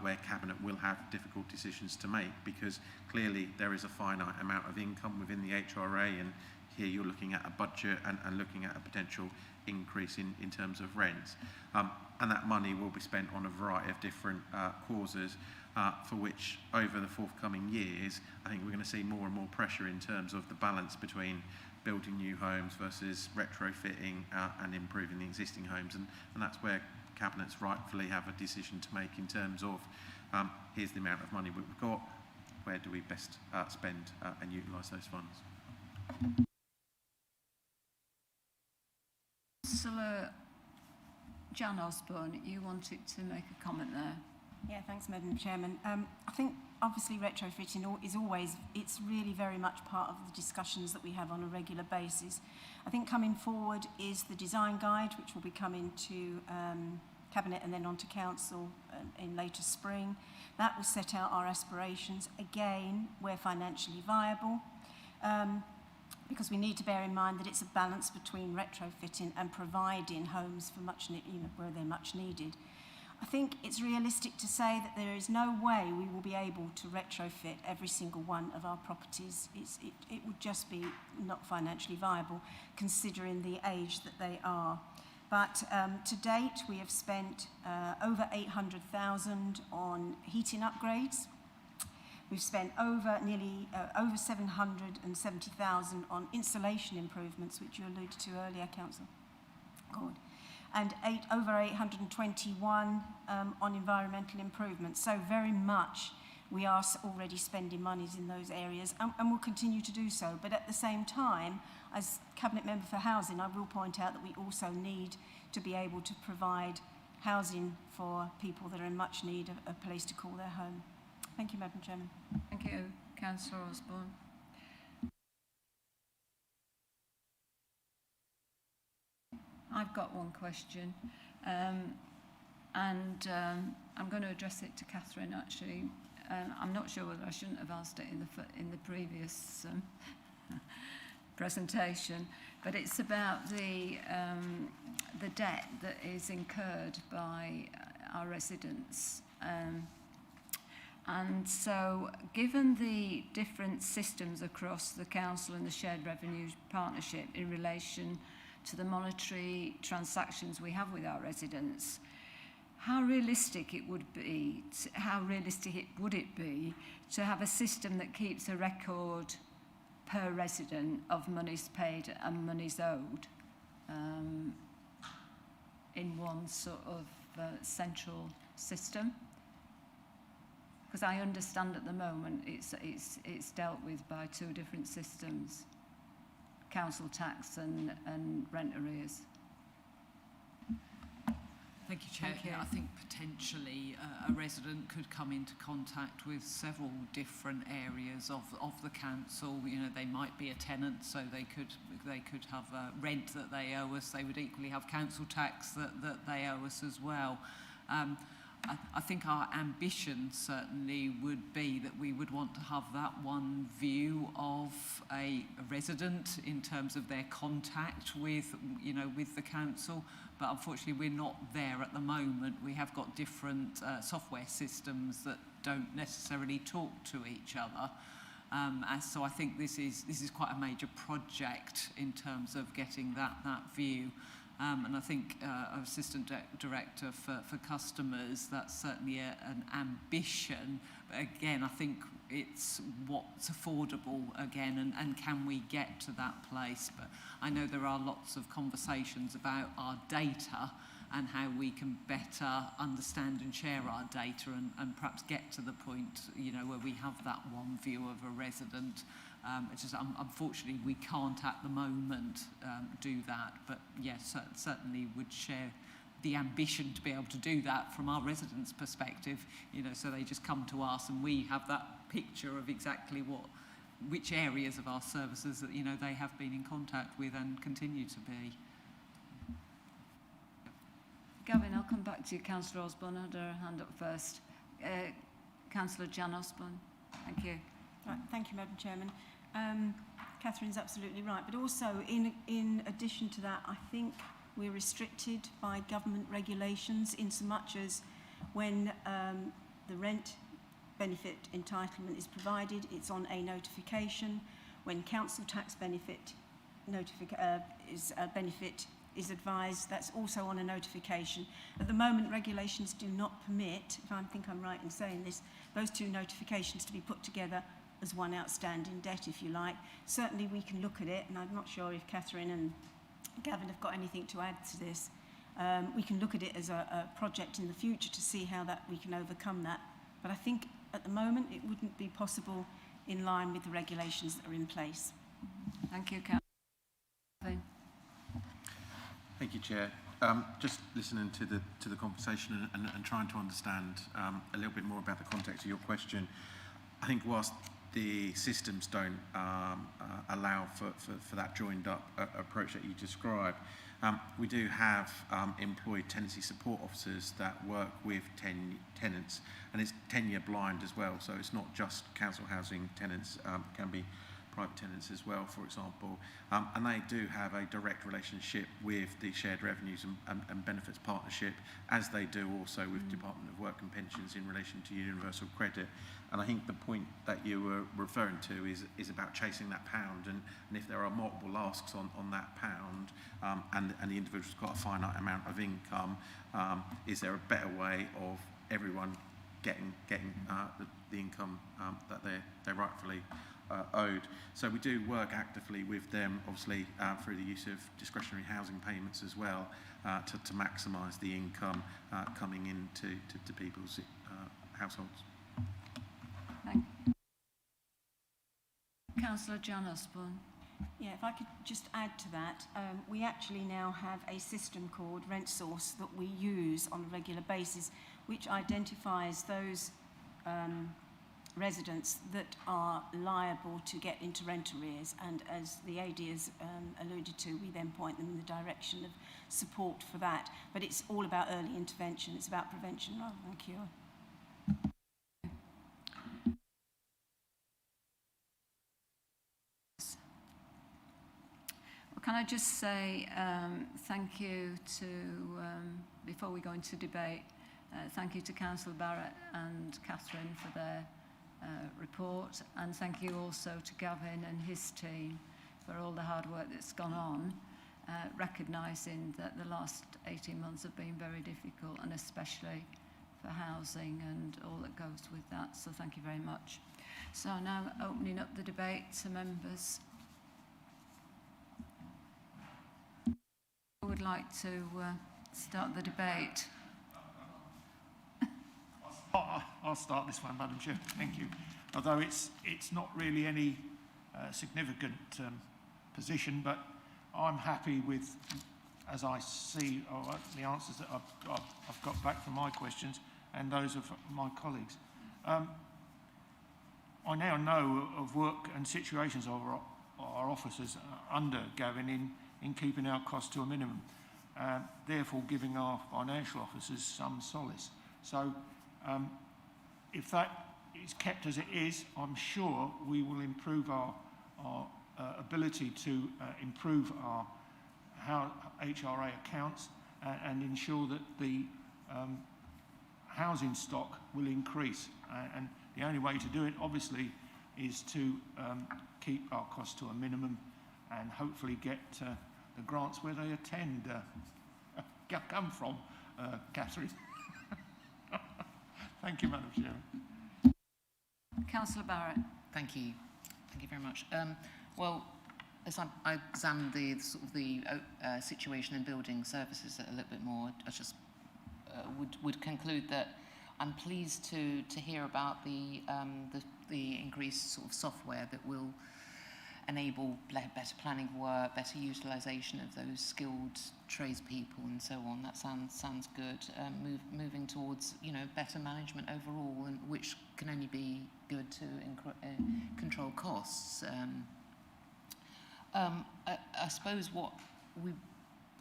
where Cabinet will have difficult decisions to make, because clearly there is a finite amount of income within the HRA, and here you're looking at a budget and looking at a potential increase in terms of rents. And that money will be spent on a variety of different causes, for which over the forthcoming years, I think we're going to see more and more pressure in terms of the balance between building new homes versus retrofitting and improving the existing homes. And that's where Cabinets rightfully have a decision to make in terms of here's the amount of money we've got, where do we best spend and utilise those funds. Councillor Jan Osborne, you wanted to make a comment there. Yeah, thanks, Madam Chairman. I think obviously retrofitting is always, it's really very much part of the discussions that we have on a regular basis. I think coming forward is the design guide, which will be coming to Cabinet and then on to Council in later spring. That will set out our aspirations. Again, we're financially viable, because we need to bear in mind that it's a balance between retrofitting and providing homes for where they're much needed. I think it's realistic to say that there is no way we will be able to retrofit every single one of our properties. It would just be not financially viable, considering the age that they are. But to date, we have spent over 800,000 on heating upgrades. We've spent over 770,000 on insulation improvements, which you alluded to earlier, Councillor. Good. And over 821 on environmental improvements. So very much we are already spending monies in those areas, and will continue to do so. But at the same time, as Cabinet Member for Housing, I will point out that we also need to be able to provide housing for people that are in much need of a place to call their home. Thank you, Madam Chairman. Thank you, Councillor Osborne. I've got one question, and I'm going to address it to Catherine, actually. I'm not sure whether I shouldn't have asked it in the previous presentation, but it's about the debt that is incurred by our residents. And so, given the different systems across the Council and the Shared Revenue Partnership in relation to the monetary transactions we have with our residents, how realistic would it be to have a system that keeps a record per resident of monies paid and monies owed in one sort of central system? Because I understand at the moment it's dealt with by two different systems, council tax and rent arrears. Thank you, Chair. Thank you. Yeah, I think potentially a resident could come into contact with several different areas of the council. You know, they might be a tenant, so they could have rent that they owe us. They would equally have council tax that they owe us as well. I think our ambition certainly would be that we would want to have that one view of a resident in terms of their contact with the council. But unfortunately, we're not there at the moment. We have got different software systems that don't necessarily talk to each other. So I think this is quite a major project in terms of getting that view. And I think Assistant Director for Customers, that's certainly an ambition. But again, I think it's what's affordable again, and can we get to that place? But I know there are lots of conversations about our data and how we can better understand and share our data and perhaps get to the point, you know, where we have that one view of a resident. It's just, unfortunately, we can't at the moment do that. But yes, certainly would share the ambition to be able to do that from our residents' perspective, you know, so they just come to us and we have that picture of exactly which areas of our services that, you know, they have been in contact with and continue to be. Gavin, I'll come back to you. Councillor Osborne had her hand up first. Councillor Jan Osborne, thank you. Right, thank you, Madam Chairman. Catherine's absolutely right, but also in addition to that, I think we're restricted by government regulations in so much as when the rent benefit entitlement is provided, it's on a notification. When council tax benefit benefit is advised, that's also on a notification. At the moment, regulations do not permit, if I think I'm right in saying this, those two notifications to be put together as one outstanding debt, if you like. Certainly we can look at it, and I'm not sure if Catherine and Gavin have got anything to add to this. We can look at it as a project in the future to see how that we can overcome that. But I think at the moment it wouldn't be possible in line with the regulations that are in place. Thank you, Catherine. Thank you, Chair. Just listening to the conversation and trying to understand a little bit more about the context of your question. I think whilst the systems don't allow for that joined up approach that you described, we do have employed tenancy support officers that work with tenants, and it's tenure blind as well, so it's not just council housing tenants, can be private tenants as well, for example, and they do have a direct relationship with the shared revenues and benefits partnership, as they do also with Department of Work and Pensions in relation to universal credit. And I think the point that you were referring to is about chasing that pound, and if there are multiple asks on that pound, and the individual's got a finite amount of income, is there a better way of everyone getting the income that they're rightfully owed? So we do work actively with them, obviously through the use of discretionary housing payments as well, to maximise the income coming into to people's households. Thank you. Councillor Jan Osborne. Yeah, if I could just add to that, we actually now have a system called Rent Source that we use on a regular basis, which identifies those residents that are liable to get into rent arrears, and as the AD has alluded to, we then point them in the direction of support for that. But it's all about early intervention, it's about prevention rather than cure. Can I just say thank you to, before we go into debate, thank you to Councillor Barrett and Catherine for their report, and thank you also to Gavin and his team for all the hard work that's gone on, recognising that the last 18 months have been very difficult, and especially for housing and all that goes with that, so thank you very much. So now opening up the debate to members. Who would like to start the debate? I'll start this one, Madam Chair. Thank you. Although it's not really any significant position, but I'm happy with, as I see the answers that I've got back from my questions and those of my colleagues. I now know of work and situations of our officers under Gavin in keeping our costs to a minimum, therefore giving our financial officers some solace. So if that is kept as it is, I'm sure we will improve our ability to improve our HRA accounts and ensure that the housing stock will increase. And the only way to do it, obviously, is to keep our costs to a minimum and hopefully get the grants where they attend come from, Catherine. Thank you, Madam Chairman. Councillor Barrett. Thank you. Thank you very much. Well, as I examined the sort of the situation in building services a little bit more, I just would conclude that I'm pleased to hear about the increased sort of software that will enable better planning of work, better utilisation of those skilled tradespeople and so on. That sounds good. Moving towards, you know, better management overall, and which can only be good to control costs. I suppose what we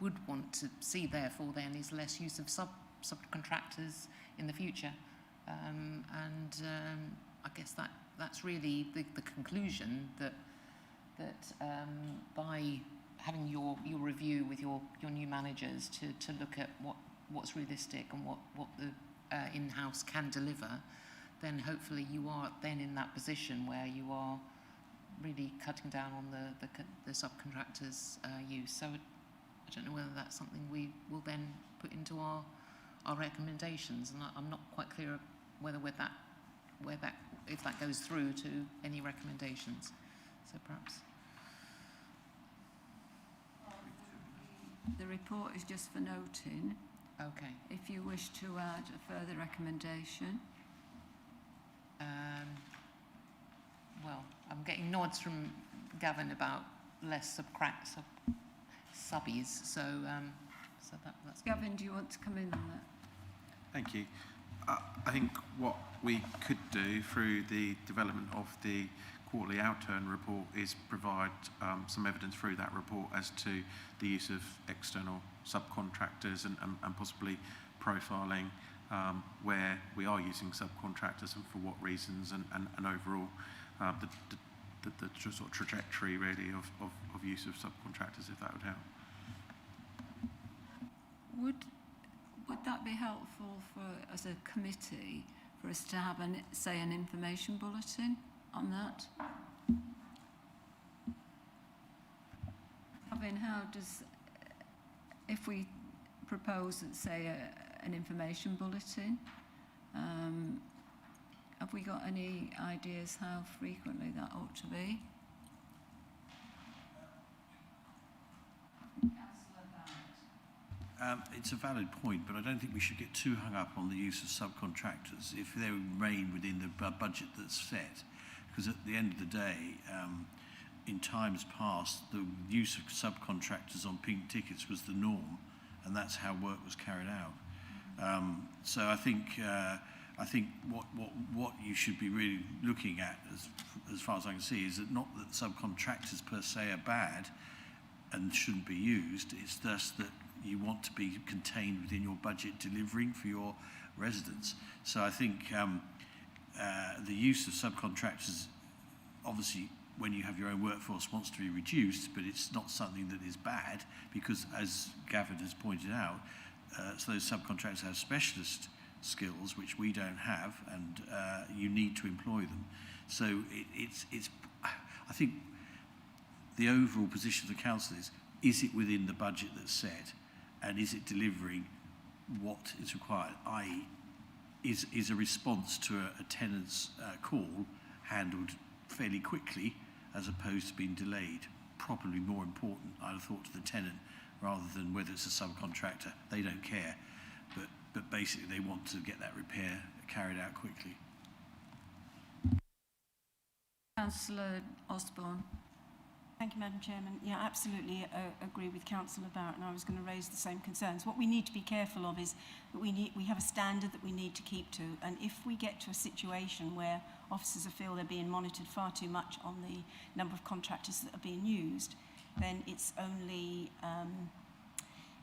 would want to see, therefore, then, is less use of subcontractors in the future, I guess that's really the conclusion that by having your review with your new managers to look at what's realistic and what the in-house can deliver, then hopefully you are then in that position where you are really cutting down on the subcontractors' use. So I don't know whether that's something we will then put into our recommendations, and I'm not quite clear whether if that goes through to any recommendations. So perhaps. The report is just for noting. Okay. If you wish to add a further recommendation. Well, I'm getting nods from Gavin about less subbies, so that's good. Gavin, do you want to come in on that? Thank you. I think what we could do through the development of the quarterly outturn report is provide some evidence through that report as to the use of external subcontractors and possibly profiling where we are using subcontractors and for what reasons, and overall the sort of trajectory really of use of subcontractors, if that would help. Would that be helpful for, as a committee, for us to have an information bulletin on that? I mean, how does, if we propose, say, an information bulletin, have we got any ideas how frequently that ought to be? It's a valid point, but I don't think we should get too hung up on the use of subcontractors if they remain within the budget that's set. Because at the end of the day, in times past, the use of subcontractors on pink tickets was the norm, and that's how work was carried out. So I think what you should be really looking at, as far as I can see, is that not that subcontractors per se are bad and shouldn't be used. It's just that you want to be contained within your budget delivering for your residents. So I think the use of subcontractors, obviously, when you have your own workforce, wants to be reduced, but it's not something that is bad, because, as Gavin has pointed out, so those subcontractors have specialist skills which we don't have, and you need to employ them. So it's I think the overall position of the council is it within the budget that's set, and is it delivering what is required, i.e. is a response to a tenant's call handled fairly quickly as opposed to being delayed? Probably more important, I'd have thought, to the tenant rather than whether it's a subcontractor. They don't care, but basically they want to get that repair carried out quickly. Councillor Osborne. Thank you, Madam Chairman. Yeah, absolutely agree with Councillor Barrett, and I was going to raise the same concerns. What we need to be careful of is that we have a standard that we need to keep to, and if we get to a situation where officers feel they're being monitored far too much on the number of contractors that are being used, then it's only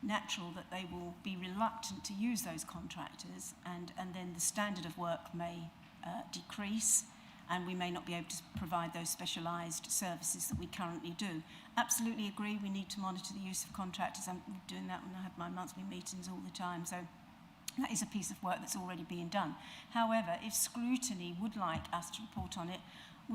natural that they will be reluctant to use those contractors, and then the standard of work may decrease, and we may not be able to provide those specialised services that we currently do. Absolutely agree, we need to monitor the use of contractors. I'm doing that when I have my monthly meetings all the time, so that is a piece of work that's already being done. However, if Scrutiny would like us to report on it,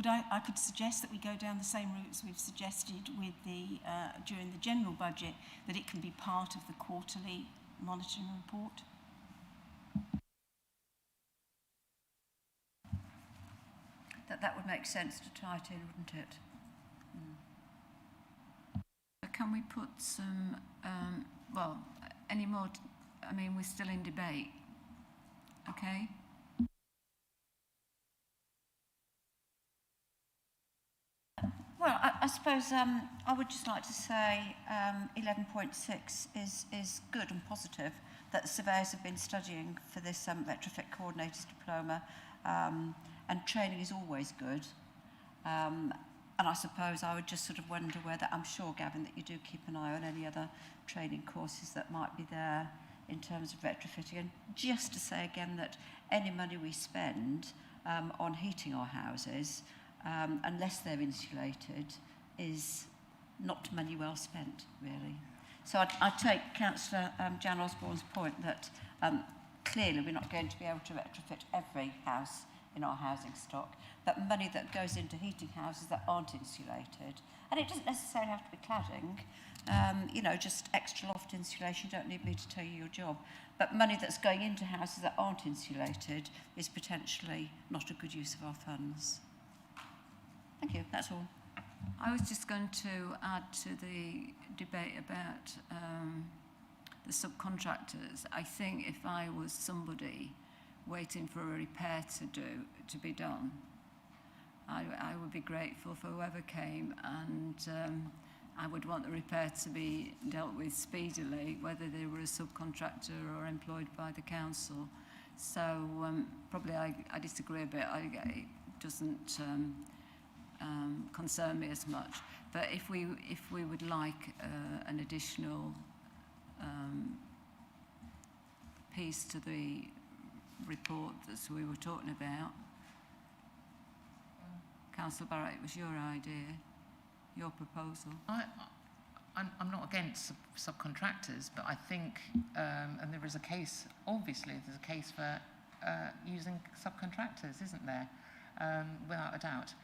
I could suggest that we go down the same routes we've suggested with the during the general budget, that it can be part of the quarterly monitoring report. That would make sense to tie it in, wouldn't it? Can we put some, well, any more, I mean, we're still in debate, okay? Well, I suppose I would just like to say 11.6 is good and positive, that the surveyors have been studying for this retrofit coordinator's diploma, and training is always good. And I suppose I would just sort of wonder whether, I'm sure, Gavin, that you do keep an eye on any other training courses that might be there in terms of retrofitting. And just to say again that any money we spend on heating our houses, unless they're insulated, is not money well spent, really. So I take Councillor Jan Osborne's point that clearly we're not going to be able to retrofit every house in our housing stock, but money that goes into heating houses that aren't insulated, and it doesn't necessarily have to be cladding, you know, just extra loft insulation, you don't need me to tell you your job, but money that's going into houses that aren't insulated is potentially not a good use of our funds. Thank you, that's all. I was just going to add to the debate about the subcontractors. I think if I was somebody waiting for a repair to be done, I would be grateful for whoever came, and I would want the repair to be dealt with speedily, whether they were a subcontractor or employed by the council. So probably I disagree a bit. It doesn't concern me as much. But if we would like an additional piece to the report that we were talking about, Councillor Barrett, it was your idea, your proposal. I'm not against subcontractors, but I think, and there is a case, obviously there's a case for using subcontractors, isn't there? Without a doubt.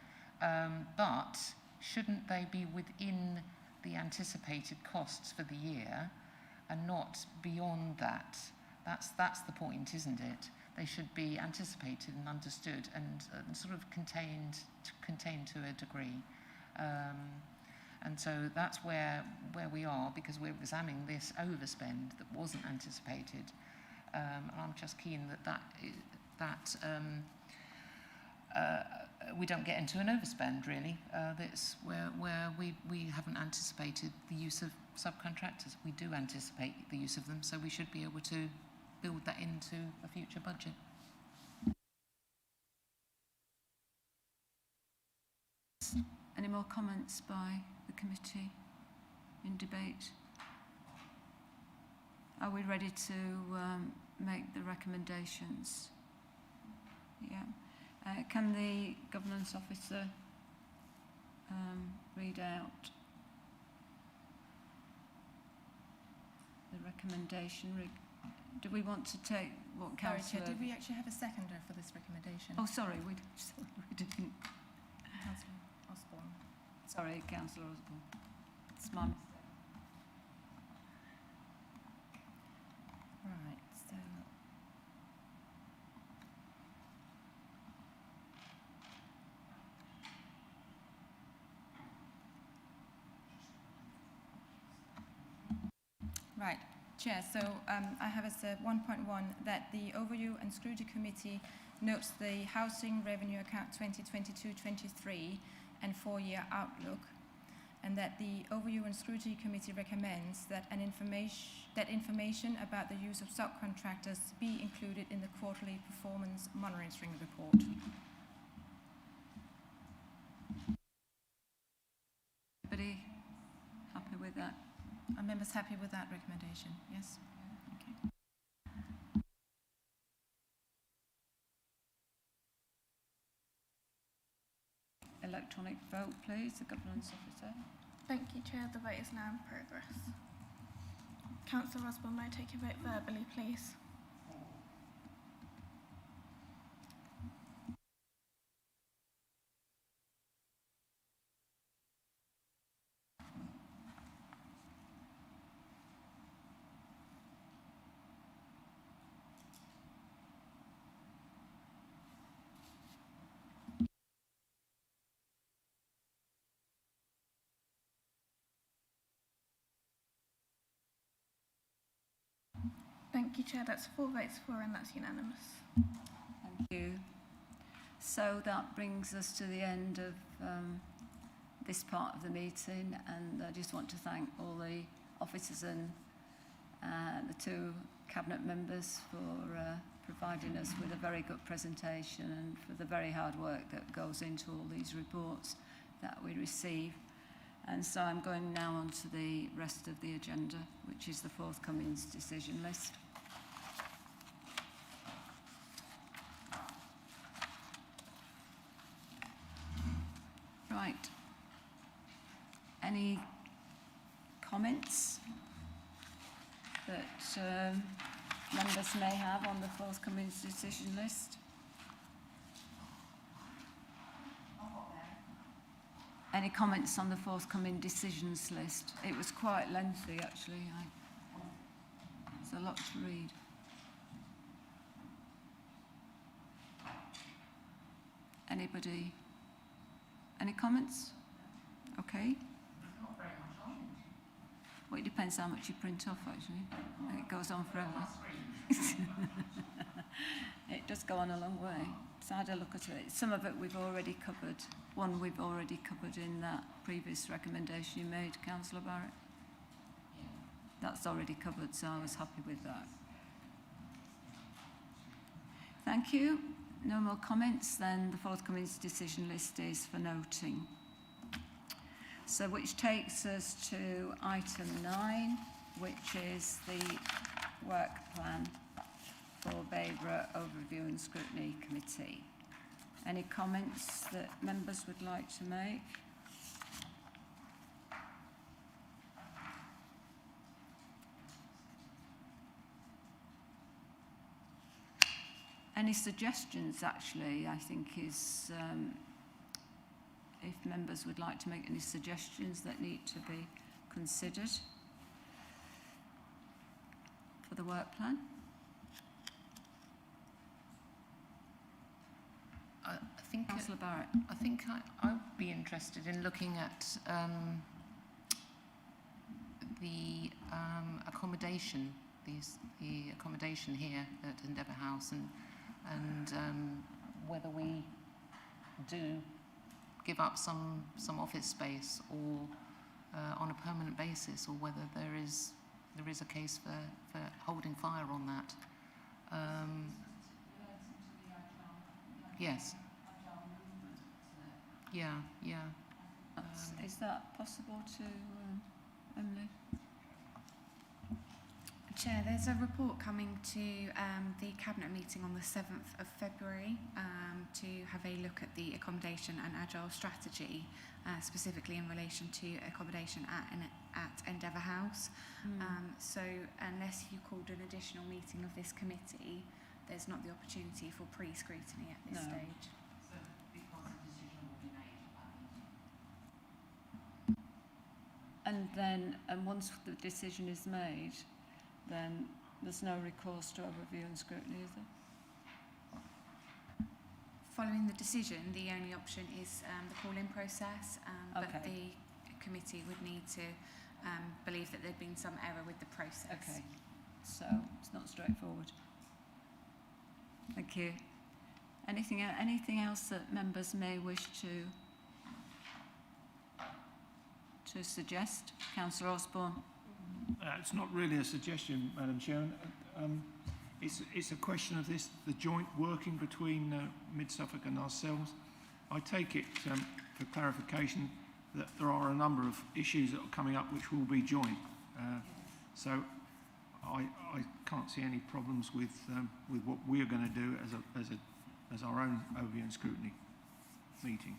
But shouldn't they be within the anticipated costs for the year and not beyond that? That's the point, isn't it? They should be anticipated and understood and sort of contained to a degree. And so that's where we are, because we're examining this overspend that wasn't anticipated. And I'm just keen that we don't get into an overspend, really. That's where we haven't anticipated the use of subcontractors. We do anticipate the use of them, so we should be able to build that into a future budget. Any more comments by the committee in debate? Are we ready to make the recommendations? Yeah. Can the governance officer read out the recommendation? Do we want to take what Councillor... Sorry, Chair, did we actually have a seconder for this recommendation? Oh, sorry, we didn't. Councillor Osborne. Sorry, Councillor Osborne. It's my mistake. Right, so... Right, Chair, so I have as 1.1 that the Overview and Scrutiny Committee notes the Housing Revenue Account 2022-23 and 4-year outlook, and that the Overview and Scrutiny Committee recommends that information about the use of subcontractors be included in the quarterly performance monitoring report. Everybody happy with that? Are members happy with that recommendation? Yes? Okay. Electronic vote, please, the governance officer. Thank you, Chair. The vote is now in progress. Councillor Osborne, may I take your vote verbally, please? Thank you, Chair. That's 4 votes for and that's unanimous. Thank you. So that brings us to the end of this part of the meeting, and I just want to thank all the officers and the 2 cabinet members for providing us with a very good presentation and for the very hard work that goes into all these reports that we receive. And so I'm going now on to the rest of the agenda, which is the forthcoming decision list. Right. Any comments that members may have on the forthcoming decision list? Any comments on the forthcoming decisions list? It was quite lengthy, actually. It's a lot to read. Anybody? Any comments? Okay. Well, it depends how much you print off, actually. It goes on forever. It does go on a long way. So I had a look at it. Some of it we've already covered. One we've already covered in that previous recommendation you made, Councillor Barrett. That's already covered, so I was happy with that. Thank you. No more comments, then the forthcoming decision list is for noting. So which takes us to item 9, which is the work plan for Babergh Overview and Scrutiny Committee. Any comments that members would like to make? Any suggestions, actually, I think is, if members would like to make any suggestions that need to be considered for the work plan. I think Councillor Barrett. I think I would be interested in looking at the accommodation, the accommodation here at Endeavour House, and whether we do give up some office space or on a permanent basis, or whether there is a case for holding fire on that. Yes. Yeah. Is that possible to Emily? Chair, there's a report coming to the Cabinet meeting on the 7th of February to have a look at the accommodation and agile strategy, specifically in relation to accommodation at Endeavour House. So unless you called an additional meeting of this committee, there's not the opportunity for pre-scrutiny at this stage. So because a decision will be made at that meeting. And once the decision is made, then there's no recourse to overview and scrutiny, is there? Following the decision, the only option is the call-in process, but the committee would need to believe that there'd been some error with the process. Okay, so it's not straightforward. Thank you. Anything else that members may wish to suggest? Councillor Osborne. It's not really a suggestion, Madam Chairman. It's a question of the joint working between Mid-Suffolk and ourselves. I take it for clarification that there are a number of issues that are coming up which will be joint. So I can't see any problems with what we are going to do as our own overview and scrutiny meeting.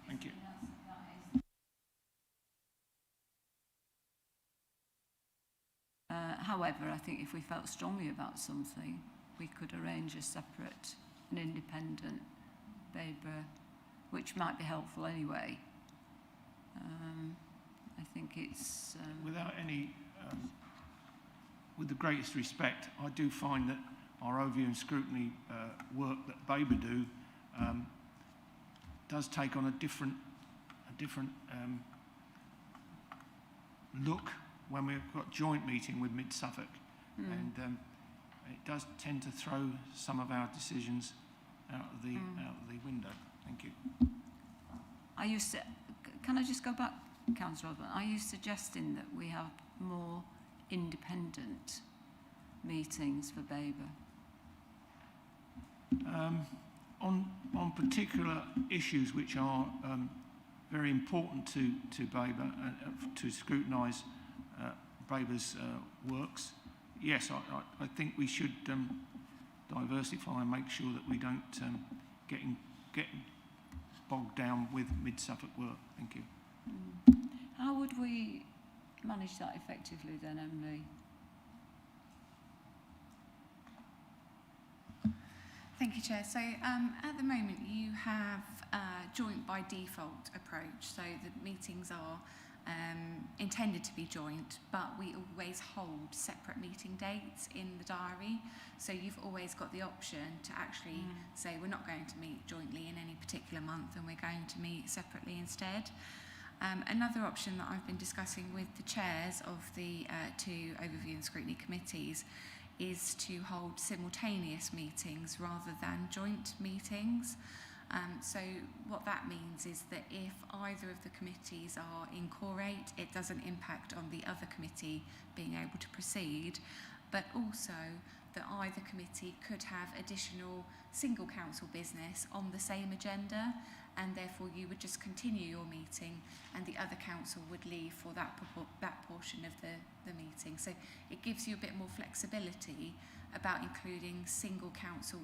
Thank you. However, I think if we felt strongly about something, we could arrange a separate and independent Babergh, which might be helpful anyway. I think it's... Without any... with the greatest respect, I do find that our overview and scrutiny work that Babergh do does take on a different look when we've got joint meeting with Mid-Suffolk. and it does tend to throw some of our decisions out of the window. Thank you. Can I just go back, Councillor Osborne? Are you suggesting that we have more independent meetings for Babergh? On particular issues which are very important to Babergh, to scrutinise Babergh's works, yes, I think we should diversify and make sure that we don't get bogged down with mid-Suffolk work. Thank you. How would we manage that effectively then, Emily? Thank you, Chair. So at the moment you have a joint by default approach. So the meetings are intended to be joint, but we always hold separate meeting dates in the diary. So you've always got the option to actually say we're not going to meet jointly in any particular month and we're going to meet separately instead. Another option that I've been discussing with the chairs of the two overview and scrutiny committees is to hold simultaneous meetings rather than joint meetings. So what that means is that if either of the committees are incorate, it doesn't impact on the other committee being able to proceed, but also that either committee could have additional single council business on the same agenda, and therefore you would just continue your meeting and the other council would leave for that portion of the meeting. So it gives you a bit more flexibility about including single council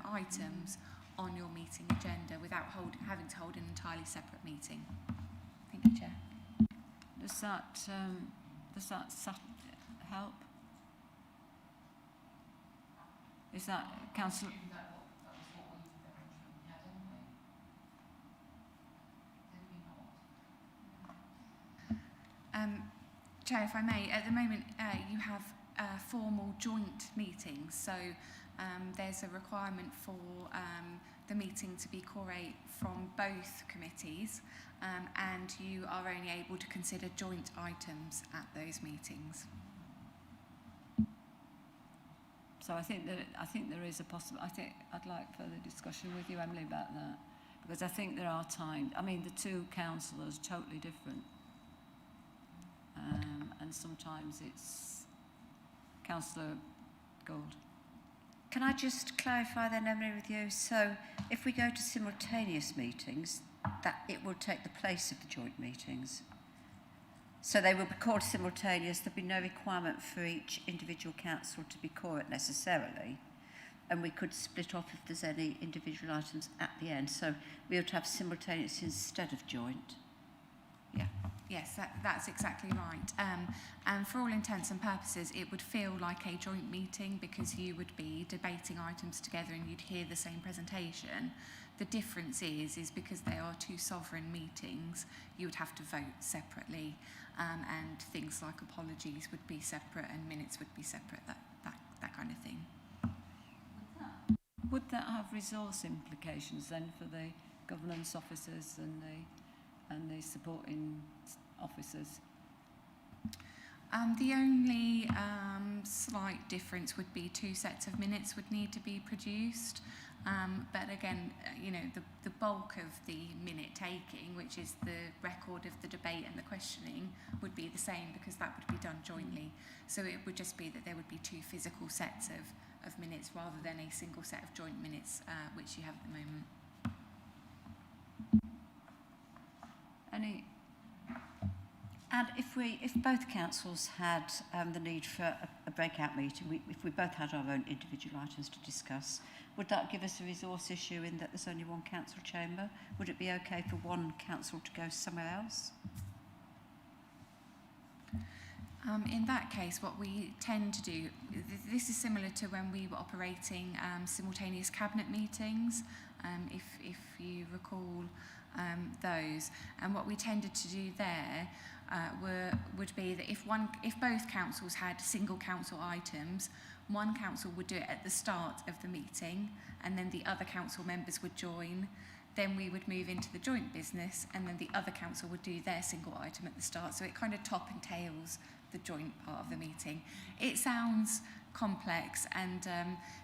items on your meeting agenda without having to hold an entirely separate meeting. Thank you, Chair. Does that help? Is that Councillor? Chair, if I may, at the moment you have formal joint meetings, so there's a requirement for the meeting to be quorate from both committees, and you are only able to consider joint items at those meetings. So I think there is a possible. I think I'd like further discussion with you, Emily, about that, because I think there are times. I mean, the two councillors are totally different, and sometimes it's Councillor Gold. Can I just clarify then, Emily, with you? So if we go to simultaneous meetings, that it will take the place of the joint meetings. So they will be called simultaneous. There'll be no requirement for each individual council to be quorate necessarily. And we could split off if there's any individual items at the end. So we ought to have simultaneous instead of joint. Yeah. Yes, that's exactly right. And for all intents and purposes, it would feel like a joint meeting because you would be debating items together and you'd hear the same presentation. The difference is because they are two sovereign meetings, you would have to vote separately, and things like apologies would be separate and minutes would be separate, that kind of thing. Would that have resource implications then for the governance officers and the supporting officers? The only slight difference would be 2 sets of minutes would need to be produced. But again, you know, the bulk of the minute taking, which is the record of the debate and the questioning, would be the same because that would be done jointly. So it would just be that there would be 2 physical sets of minutes rather than a single set of joint minutes, which you have at the moment. And if both councils had the need for a breakout meeting, if we both had our own individual items to discuss, would that give us a resource issue in that there's only one council chamber? Would it be okay for one council to go somewhere else? In that case, what we tend to do, this is similar to when we were operating simultaneous cabinet meetings, if you recall those. And what we tended to do there would be that if both councils had single council items, one council would do it at the start of the meeting, and then the other council members would join. Then we would move into the joint business, and then the other council would do their single item at the start. So it kind of top and tails the joint part of the meeting. It sounds complex and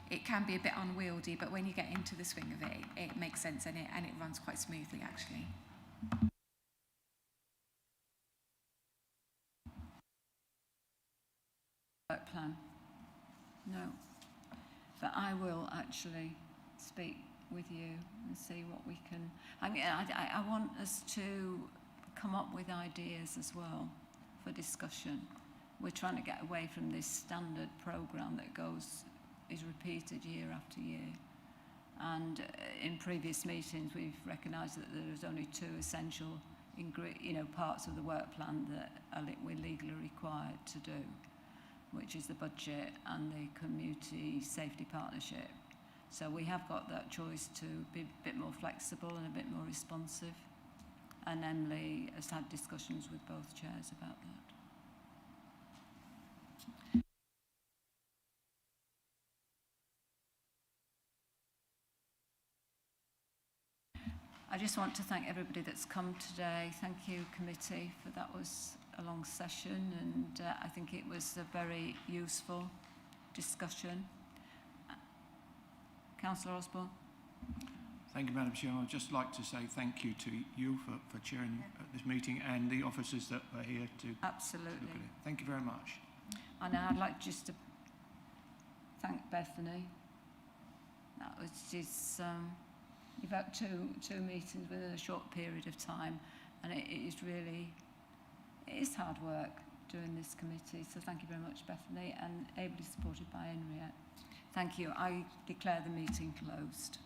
it can be a bit unwieldy, but when you get into the swing of it, it makes sense and it runs quite smoothly actually. Work plan? No. But I will actually speak with you and see what we can... I mean, I want us to come up with ideas as well for discussion. We're trying to get away from this standard programme that is repeated year after year. And in previous meetings, we've recognised that there's only two essential parts of the work plan that we're legally required to do, which is the budget and the community safety partnership. So we have got that choice to be a bit more flexible and a bit more responsive. And Emily has had discussions with both chairs about that. I just want to thank everybody that's come today. Thank you, committee, for that was a long session, and I think it was a very useful discussion. Councillor Osborne. Thank you, Madam Chair. I'd just like to say thank you to you for chairing this meeting and the officers that are here to Absolutely. look at it. Thank you very much. And I'd like just to thank Bethany. That was just, you've had two meetings within a short period of time, and it is hard work doing this committee. So thank you very much, Bethany, and ably supported by Henriette. Thank you. I declare the meeting closed.